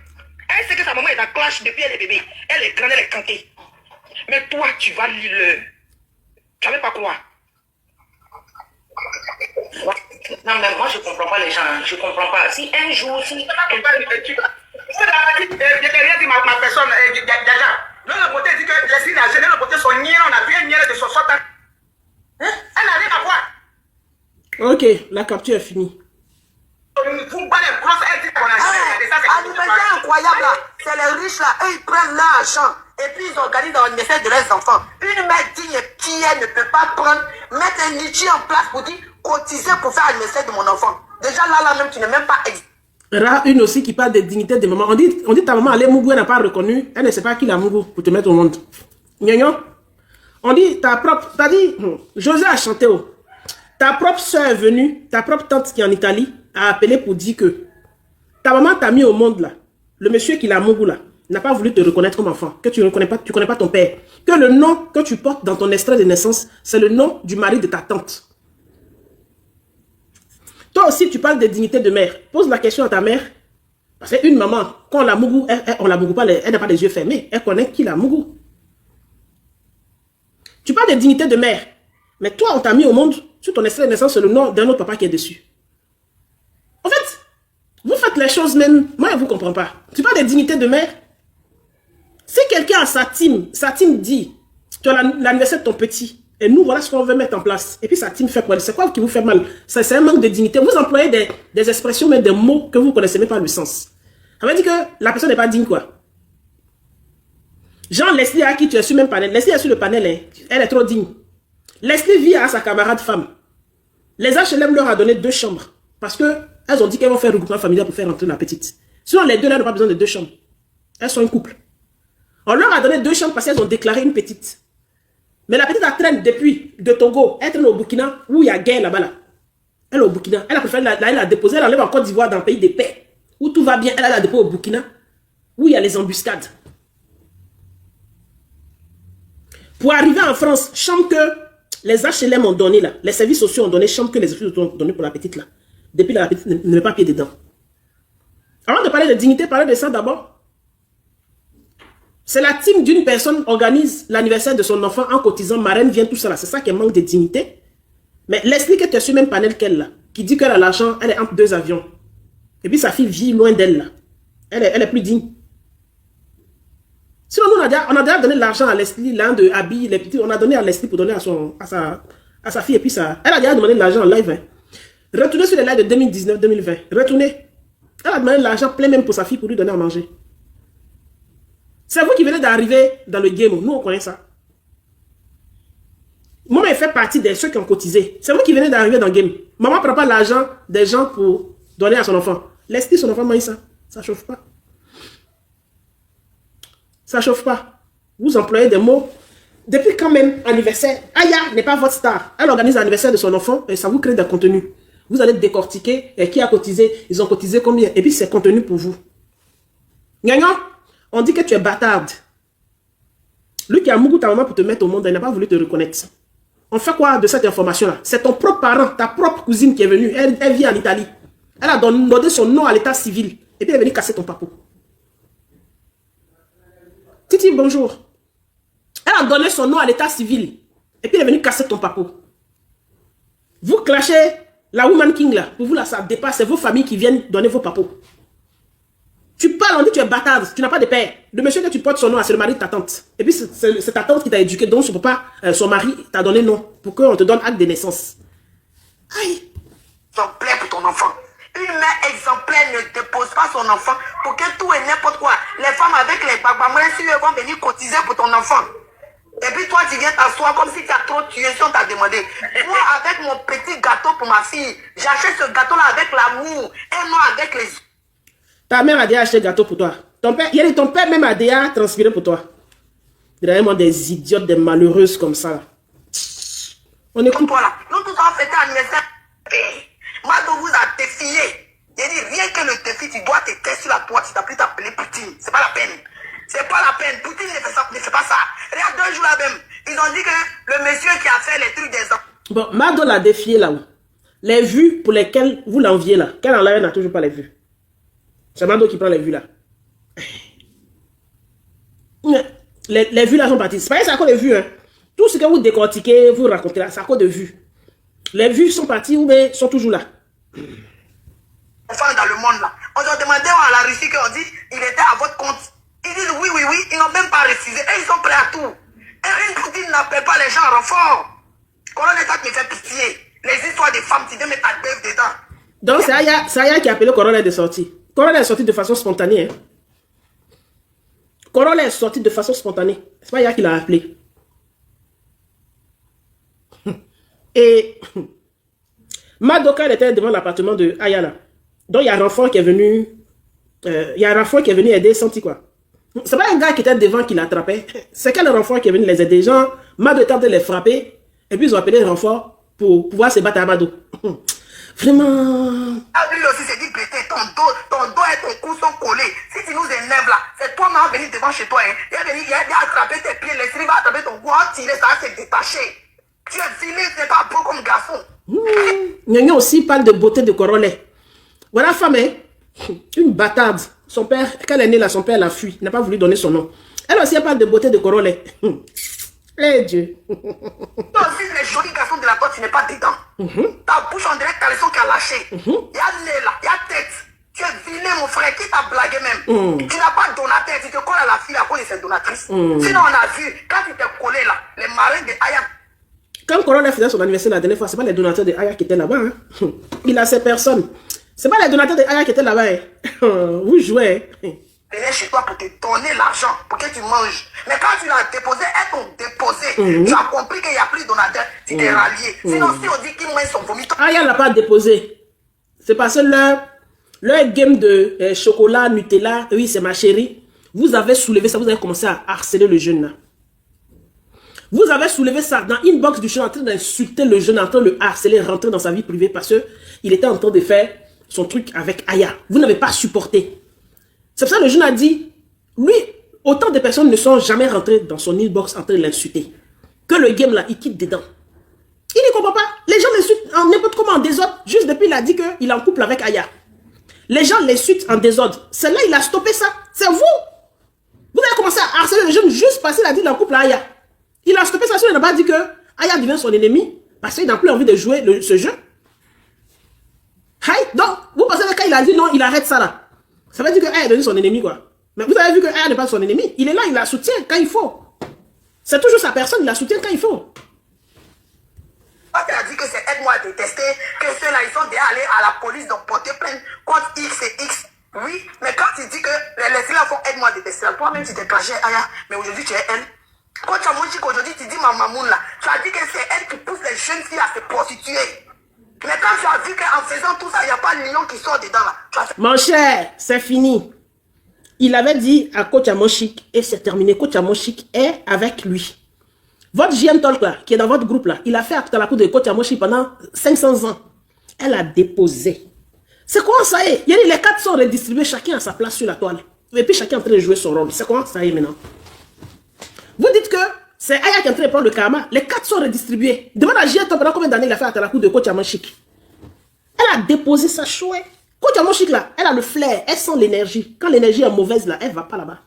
Elle sait que sa maman est en clash depuis elle est bébé. Elle est grande, elle est cantée. Mais toi, tu vas lire le. Tu ne vas pas croire. Non, mais moi, je ne comprends pas les gens. Je ne comprends pas. Si un jour, si. Je n'ai rien dit ma personne, Djaja. L'un le côté dit que les signes à gêner, le côté sont niais, on a vu un niais de 60 ans. Elle n'a rien à voir. Ok, la capture est finie. Vous battez les grosses, elle dit qu'on a gêné. C'est incroyable là. C'est les riches là, eux ils prennent l'argent et puis ils organisent dans l'anniversaire de leurs enfants. Une mère digne et fière ne peut pas prendre, mettre un nichi en place pour dire cotiser pour faire l'anniversaire de mon enfant. Déjà là même tu n'es même pas Là, une aussi qui parle de dignité de maman. On dit ta maman, elle est Mougou, elle n'a pas reconnu. Elle ne sait pas qui la Mougou pour te mettre au monde. Gnagnon. On dit t'as dit, José a chanté. Ta propre soeur est venue, ta propre tante qui est en Italie, a appelé pour dire que ta maman t'a mis au monde là. Le monsieur qui l'a Mougou là, n'a pas voulu te reconnaître comme enfant. Que tu ne connais pas ton père. Que le nom que tu portes dans ton extrait de naissance, c'est le nom du mari de ta tante. Toi aussi, tu parles de dignité de mère. Pose la question à ta mère. Parce qu'une maman, quand on la Mougou, on la Mougou pas, elle n'a pas les yeux fermés. Elle connaît qui la Mougou. Tu parles de dignité de mère. Mais toi, on t'a mis au monde, sur ton extrait de naissance, c'est le nom d'un autre papa qui est dessus. En fait, vous faites les choses même, moi je ne vous comprends pas. Tu parles de dignité de mère. Si quelqu'un a sa team dit, tu as l'anniversaire de ton petit, et nous, voilà ce qu'on veut mettre en place. Et puis sa team fait quoi? C'est quoi qui vous fait mal? C'est un manque de dignité. Vous employez des expressions, mais des mots que vous ne connaissez même pas le sens. Ça veut dire que la personne n'est pas digne, quoi. Jean Leslie, à qui tu es sur le même panel. Leslie est sur le panel, hein. Elle est trop digne. Leslie vit à sa camarade femme. Les HLM leur a donné 2 chambres. Parce qu'elles ont dit qu'elles vont faire un regroupement familial pour faire rentrer la petite. Sinon, les deux là n'ont pas besoin de 2 chambres. Elles sont un couple. On leur a donné 2 chambres parce qu'elles ont déclaré une petite. Mais la petite, elle traîne depuis de Togo. Elle traîne au Burkina, où il y a guerre là-bas. Là. Elle est au Burkina. Elle a préféré la déposer. Elle enlève en Côte d'Ivoire, dans le pays des paix. Où tout va bien. Elle a la déposé au Burkina, où il y a les embuscades. Pour arriver en France, chambre que les HLM ont donné là. Les services sociaux ont donné, chambre que les services ont donné pour la petite là. Depuis la petite ne met pas pied dedans. Avant de parler de dignité, parler de ça d'abord. C'est la team d'une personne organise l'anniversaire de son enfant en cotisant, marraine vient tout ça là. C'est ça qui manque de dignité. Mais Leslie qui est sur le même panel qu'elle là, qui dit qu'elle a l'argent, elle est entre 2 avions. Et puis sa fille vit loin d'elle là. Elle est plus digne. Sinon, nous, on a déjà donné l'argent à Leslie, l'un de Abby, les petits, on a donné à Leslie pour donner à sa fille et puis ça. Elle a déjà demandé l'argent en live. Hein. Retournez sur les lives de 2019-2020. Retournez. Elle a demandé l'argent plein même pour sa fille pour lui donner à manger. C'est vous qui venez d'arriver dans le game. Nous, on connaît ça. Moi, je fais partie de ceux qui ont cotisé. C'est vous qui venez d'arriver dans le game. Maman ne prend pas l'argent des gens pour donner à son enfant. Laissez son enfant manger ça. Ça ne chauffe pas. Ça ne chauffe pas. Vous employez des mots. Depuis quand même anniversaire, Aya n'est pas votre star. Elle organise l'anniversaire de son enfant et ça vous crée des contenus. Vous allez décortiquer qui a cotisé, ils ont cotisé combien. Et puis c'est contenu pour vous. Gagnant, on dit que tu es bâtarde. Lui qui a Mougou ta maman pour te mettre au monde, elle n'a pas voulu te reconnaître. On fait quoi de cette information-là? C'est ton propre parent, ta propre cousine qui est venue. Elle vit en Italie. Elle a donné son nom à l'état civil. Et puis elle est venue casser ton papou. Titi, bonjour. Elle a donné son nom à l'état civil. Et puis elle est venue casser ton papou. Vous clashez la Woman King là. Pour vous là, ça dépasse. C'est vos familles qui viennent donner vos papous. Tu parles, on dit que tu es bâtarde. Tu n'as pas de père. Le monsieur que tu portes son nom, c'est le mari de ta tante. Et puis c'est ta tante qui t'a éduqué. Donc son papa, son mari t'a donné nom. Pour qu'on te donne acte de naissance. Aïe. exemplaire pour ton enfant. Une mère exemplaire ne dépose pas son enfant pour que tout et n'importe quoi. Les femmes avec les babamouins, si elles vont venir cotiser pour ton enfant. Et puis toi, tu viens t'asseoir comme si tu as trop tué si on t'a demandé. Moi, avec mon petit gâteau pour ma fille, j'achète ce gâteau-là avec l'amour et non avec les Ta mère a déjà acheté gâteau pour toi. Ton père même a déjà transpiré pour toi. Vraiment des idiotes, des malheureuses comme ça. Là. On écoute. Toi là, nous tous on fêté anniversaire. Mado vous a défié. J'ai dit rien que le défi, tu dois te taire sur la toile, tu t'as plus t'appeler Poutine. C'est pas la peine. C'est pas la peine. Poutine ne fait pas ça. Regarde 2 jours là même. Ils ont dit que le monsieur qui a fait les trucs des enfants. Bon, Mado l'a défié là-haut. Les vues pour lesquelles vous l'enviez là. Qu'elle en n'a toujours pas les vues. C'est Mado qui prend les vues là. Les vues là sont parties. C'est pas ça à cause des vues. Hein. Tout ce que vous décortiquez, vous racontez là, c'est à cause de vues. Les vues sont parties ou bien sont toujours là. Enfants dans le monde là. On leur demandait à la Russie qu'on dit il était à votre compte. Ils disent oui, oui, oui. Ils n'ont même pas refusé. Et ils sont prêts à tout. Et une Poutine n'appelle pas les gens en renfort. Colonel État me fait pitié. Les histoires des femmes, tu dois mettre ta bœuf dedans. Donc c'est Aya qui a appelé Corolla de sortie. Corolla est sorti de façon spontanée. Hein. Corolla est sorti de façon spontanée. C'est pas Aya qui l'a appelé. Et Madoka elle était devant l'appartement de Aya là. Donc il y a un enfant qui est venu. Aider Santi quoi. C'est pas un gars qui était devant qui l'attrapait. C'est quel enfant qui est venu les aider. Genre, Mado était en train de les frapper. Et puis ils ont appelé le renfort pour pouvoir se battre à Mado. Vraiment. Ah, lui aussi s'est dit, pété, ton dos et ton cou sont collés. Si tu nous énerves là, c'est toi qui vas venir devant chez toi. Hein. Il a attrapé tes pieds, l'esprit va attraper ton cou, tirer, ça va se détacher. Tu es filé, c'est pas beau comme garçon. Nyanya aussi parle de beauté de Corolla. Voilà femme, hein. Une bâtarde. Son père, quand elle est née là, son père l'a fui. Il n'a pas voulu donner son nom. Elle aussi elle parle de beauté de Corolla. Eh Dieu. Toi aussi, les jolis garçons de la porte, tu n'es pas dedans. Ta bouche, on dirait que t'as le son qui a lâché. Il y a nez là, il y a tête. Tu es vilain, mon frère, qui t'a blagué même. Tu n'as pas donateur, tu te colles à la fille à cause de cette donatrice. Sinon, on a vu, quand tu t'es collé là, les marins de Aya. Quand Corolla faisait son anniversaire la dernière fois, c'est pas les donateurs de Aya qui étaient là-bas. Hein. Il a ces personnes. C'est pas les donateurs de Aya qui étaient là-bas. Hein. Vous jouez. Venez chez toi pour te donner l'argent, pour que tu manges. Mais quand tu l'as déposé, elles t'ont déposé. Tu as compris qu'il n'y a plus de donateur, tu t'es rallié. Sinon, si on dit qu'ils moins sont vomis. Aya l'a pas déposé. C'est parce que leur game de chocolat, Nutella, oui, c'est ma chérie. Vous avez soulevé ça, vous avez commencé à harceler le jeune là. Vous avez soulevé ça dans l'inbox du jeune en train d'insulter le jeune, en train de le harceler, rentrer dans sa vie privée parce qu'il était en train de faire son truc avec Aya. Vous n'avez pas supporté. C'est pour ça que le jeune a dit, lui, autant de personnes ne sont jamais rentrées dans son inbox en train de l'insulter. Que le game là, il quitte dedans. Il ne comprend pas. Les gens l'insultent en n'importe comment, en désordre. Juste depuis, il a dit qu'il est en couple avec Aya. Les gens l'insultent en désordre. C'est là il a stoppé ça. C'est vous. Vous avez commencé à harceler le jeune juste parce qu'il a dit qu'il est en couple avec Aya. Il a stoppé ça, il n'a pas dit que Aya devient son ennemi parce qu'il n'a plus envie de jouer ce jeu. Hey, donc, vous pensez que quand il a dit non, il arrête ça là. Ça veut dire que Aya est devenu son ennemi quoi. Mais vous avez vu que Aya n'est pas son ennemi. Il est là, il la soutient quand il faut. C'est toujours sa personne, il la soutient quand il faut. Quand tu as dit que c'est aide-moi à détester, que ceux-là, ils sont déjà allés à la police, donc porter plainte contre X et X. Oui, mais quand tu dis que les filles font aide-moi à détester, toi-même tu t'es caché, Aya, mais aujourd'hui tu es elle. Quand tu as mangé qu'aujourd'hui tu dis ma mamoun là, tu as dit que c'est elle qui pousse les jeunes filles à se prostituer. Mais quand tu as vu qu'en faisant tout ça, il n'y a pas de lion qui sort dedans là. Mon cher, c'est fini. Il avait dit à Coach Amoshik et c'est terminé. Coach Amoshik est avec lui. Votre JM Talk là, qui est dans votre groupe là, il a fait à la cour de Coach Amoshik pendant 500 ans. Elle a déposé. C'est comment ça est? Il y a les 4 sont redistribués, chacun à sa place sur la toile. Et puis chacun est en train de jouer son rôle. C'est comment ça est maintenant? Vous dites que c'est Aya qui est en train de prendre le karma. Les 4 sont redistribués. Demande à JM Talk pendant combien d'années il a fait à la cour de Coach Amoshik. Elle a déposé sa chouette. Coach Amoshik là, elle a le flair, elle sent l'énergie. Quand l'énergie est mauvaise là, elle ne va pas là-bas.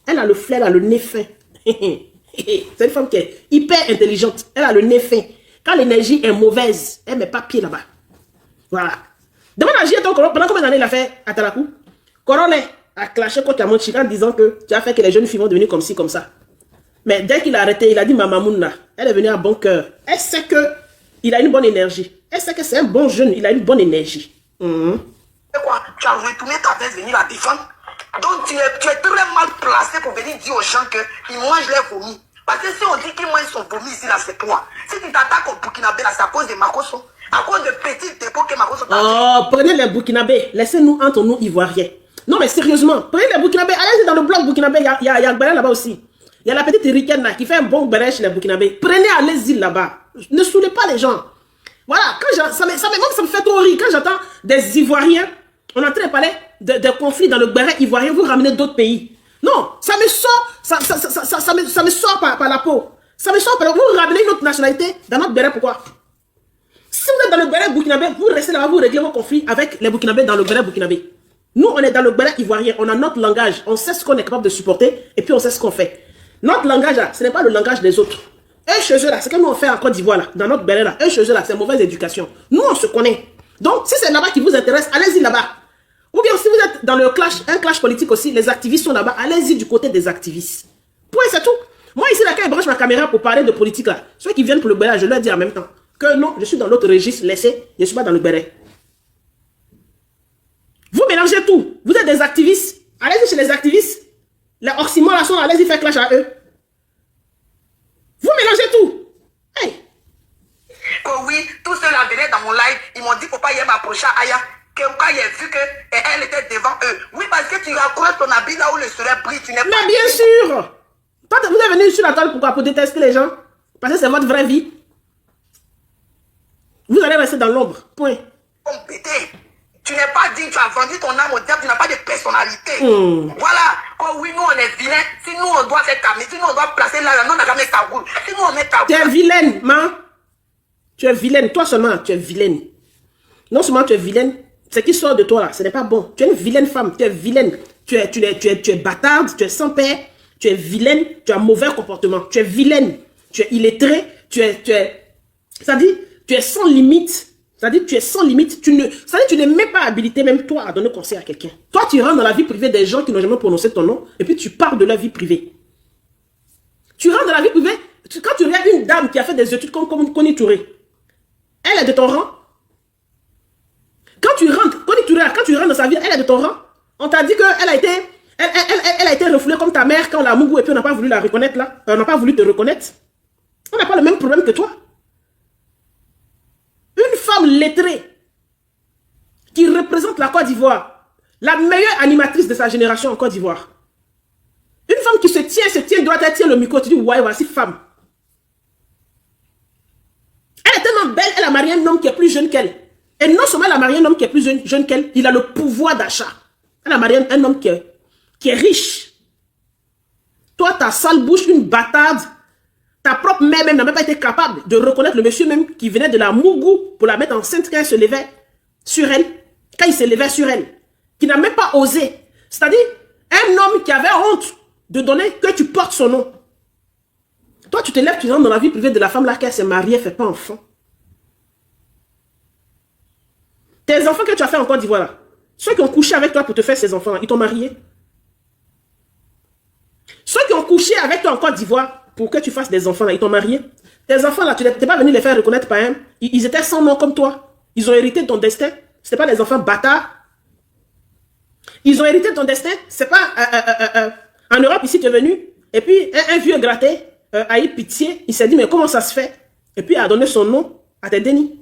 Elle a le flair, elle a le nez fin. C'est une femme qui est hyper intelligente. Elle a le nez fin. Quand l'énergie est mauvaise, elle ne met pas pied là-bas. Voilà. Demande à JM Talk pendant combien d'années il a fait à Talakou. Corolla a clashé Coach Amoshik en disant que tu as fait que les jeunes filles vont devenir comme ci, comme ça. Mais dès qu'il a arrêté, il a dit Maman Mouna, elle est venue à bon cœur. Elle sait qu'il a une bonne énergie. Elle sait que c'est un bon jeune, il a une bonne énergie. Quoi? Tu as retourné ta veste venir la défendre. Donc tu es très mal placé pour venir dire aux gens qu'ils mangent les vomis. Parce que si on dit qu'ils mangent son vomi ici, là, c'est toi. Si tu t'attaques au Burkinabé, là, c'est à cause de Makoso. À cause de petits dépôts que Makoso t'a dit. Oh, prenez les Burkinabés. Laissez-nous entre nous Ivoiriens. Non, mais sérieusement, prenez les Burkinabés, allez dans le bloc burkinabé, il y a le béret là-bas aussi. Il y a la petite Ricaine là qui fait un bon béret chez les Burkinabés. Prenez, allez-y là-bas. Ne saoulez pas les gens. Voilà, quand ça me fait trop rire quand j'entends des Ivoiriens, on est en train de parler de conflits dans le béret ivoirien, vous ramenez d'autres pays. Non, ça me sort, ça me sort par la peau. Ça me sort par la peau. Vous ramenez une autre nationalité dans notre béret, pourquoi? Si vous êtes dans le béret burkinabé, vous restez là-bas, vous réglez vos conflits avec les Burkinabés dans le béret burkinabé. Nous, on est dans le béret ivoirien, on a notre langage, on sait ce qu'on est capable de supporter et puis on sait ce qu'on fait. Notre langage là, ce n'est pas le langage des autres. Eux chez eux là, c'est comme nous on fait en Côte d'Ivoire là, dans notre béret là, eux chez eux là, c'est mauvaise éducation. Nous, on se connaît. Donc, si c'est là-bas qui vous intéresse, allez-y là-bas. Ou bien si vous êtes dans le clash, un clash politique aussi, les activistes sont là-bas, allez-y du côté des activistes. Point, c'est tout. Moi ici, là, quand je branche ma caméra pour parler de politique là, ceux qui viennent pour le béret, je leur dis en même temps que non, je suis dans l'autre registre, laissez, je ne suis pas dans le béret. Vous mélangez tout. Vous êtes des activistes. Allez-y chez les activistes. Les oxymores là sont, allez-y faire clash à eux. Vous mélangez tout. Hey. Que oui, tous ceux-là venaient dans mon live, ils m'ont dit, faut pas y m'approcher à Aya. Que quand il a vu qu'elle était devant eux. Oui, parce que tu raccroches ton habit là où le soleil brille, tu n'es pas... Mais bien sûr. Toi, vous êtes venu sur la toile pourquoi? Pour détester les gens. Parce que c'est votre vraie vie. Vous allez rester dans l'ombre. Point. Compété. Tu n'es pas digne, tu as vendu ton âme au diable, tu n'as pas de personnalité. Voilà. Quand oui, nous on est vilains, si nous on doit faire camis, si nous on doit placer là, nous on n'a jamais cagoule. Si nous on met cagoule. Tu es vilaine, man. Tu es vilaine. Toi seulement, tu es vilaine. Non seulement tu es vilaine, ce qui sort de toi là, ce n'est pas bon. Tu es une vilaine femme, tu es vilaine. Tu es bâtarde, tu es sans père, tu es vilaine, tu as un mauvais comportement. Tu es vilaine, tu es illettrée, ça dit, tu es sans limite. C'est-à-dire tu es sans limite, tu n'es même pas habilité, même toi, à donner conseil à quelqu'un. Toi, tu rentres dans la vie privée des gens qui n'ont jamais prononcé ton nom, et puis tu parles de leur vie privée. Tu rentres dans la vie privée, quand tu regardes une dame qui a fait des études comme Connie Touré, elle est de ton rang. Quand tu rentres dans sa vie, elle est de ton rang. On t'a dit qu'elle a été refoulée comme ta mère quand la Mougou, et puis on n'a pas voulu la reconnaître là. On n'a pas voulu te reconnaître. On n'a pas le même problème que toi. Une femme lettrée qui représente la Côte d'Ivoire, la meilleure animatrice de sa génération en Côte d'Ivoire. Une femme qui se tient, doit tient le micro, tu dis, ouais, voici femme. Elle est tellement belle, elle a marié un homme qui est plus jeune qu'elle. Et non seulement elle a marié un homme qui est plus jeune qu'elle, il a le pouvoir d'achat. Elle a marié un homme qui est riche. Toi, ta sale bouche, une bâtarde. Ta propre mère même n'a même pas été capable de reconnaître le monsieur même qui venait de la Mougou pour la mettre enceinte quand il se levait sur elle. Quand il se levait sur elle. Qui n'a même pas osé. C'est-à-dire, un homme qui avait honte de donner que tu portes son nom. Toi, tu te lèves, tu rentres dans la vie privée de la femme là qui s'est mariée, elle ne fait pas enfant. Tes enfants que tu as fait en Côte d'Ivoire là, ceux qui ont couché avec toi pour te faire ces enfants là, ils t'ont marié. Ceux qui ont couché avec toi en Côte d'Ivoire pour que tu fasses des enfants là, ils t'ont marié. Tes enfants là, tu n'es pas venu les faire reconnaître par un. Ils étaient sans nom comme toi. Ils ont hérité de ton destin. Ce n'était pas des enfants bâtards. Ils ont hérité de ton destin. C'est pas en Europe ici tu es venu. Et puis un vieux gratté a eu pitié. Il s'est dit mais comment ça se fait? Et puis il a donné son nom à tes dénis.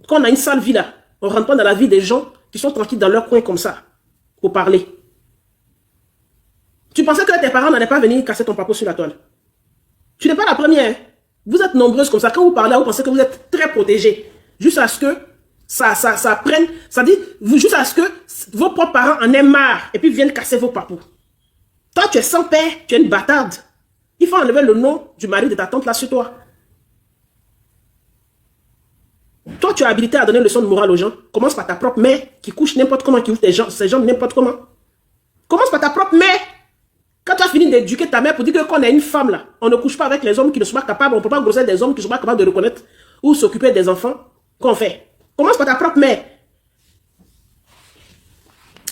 Quand on a une sale vie là, on ne rentre pas dans la vie des gens qui sont tranquilles dans leur coin comme ça pour parler. Tu pensais que tes parents n'allaient pas venir casser ton papo sur la toile. Tu n'es pas la première. Vous êtes nombreuses comme ça. Quand vous parlez, vous pensez que vous êtes très protégés. Juste à ce que ça prenne. Ça dit, juste à ce que vos propres parents en aient marre et puis viennent casser vos papous. Toi, tu es sans père, tu es une bâtarde. Il faut enlever le nom du mari de ta tante là sur toi. Toi, tu as habilité à donner une leçon de morale aux gens. Commence par ta propre mère qui couche n'importe comment, qui ouvre ses jambes n'importe comment. Commence par ta propre mère. Quand tu as fini d'éduquer ta mère pour dire que quand on est une femme là, on ne couche pas avec les hommes qui ne sont pas capables, on ne peut pas grossir des hommes qui ne sont pas capables de reconnaître ou s'occuper des enfants, qu'on fait? Commence par ta propre mère.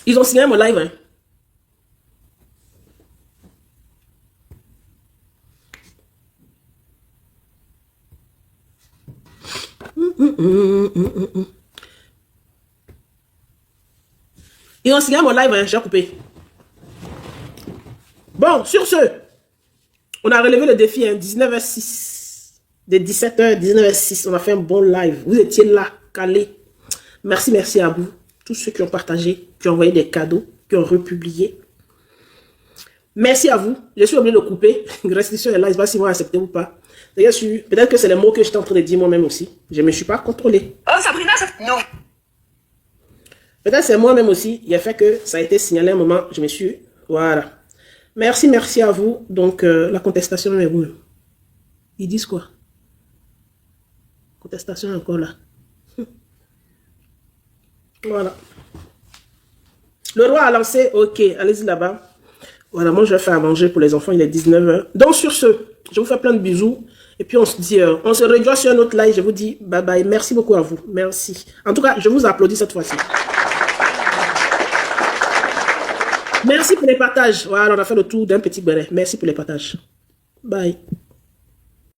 Ils ont signé mon live. Hein. Ils ont signé mon live, hein, j'ai coupé. Bon, sur ce, on a relevé le défi, hein, 19h06. De 17h, 19h06, on a fait un bon live. Vous étiez là, calé. Merci à vous. tous ceux qui ont partagé, qui ont envoyé des cadeaux, qui ont republié. Merci à vous. Je suis obligé de couper. Restitution est là, je ne sais pas si vous acceptez ou pas. D'ailleurs, peut-être que c'est les mots que j'étais en train de dire moi-même aussi. Je ne me suis pas contrôlé. Oh, Sabrina, non. Peut-être c'est moi-même aussi. Il a fait que ça a été signalé à un moment. Je me suis... Voilà. Merci à vous. Donc, la contestation est où? Ils disent quoi? Contestation est encore là. Voilà. Le roi a lancé... Ok, allez-y là-bas. Voilà, moi je vais faire à manger pour les enfants. Il est 19h. Donc, sur ce, je vous fais plein de bisous. Et puis, on se dit... on se rejoint sur un autre live. Je vous dis bye bye. Merci beaucoup à vous. Merci. En tout cas, je vous applaudis cette fois-ci. Merci pour les partages. Voilà, on a fait le tour d'un petit béret. Merci pour les partages. Bye.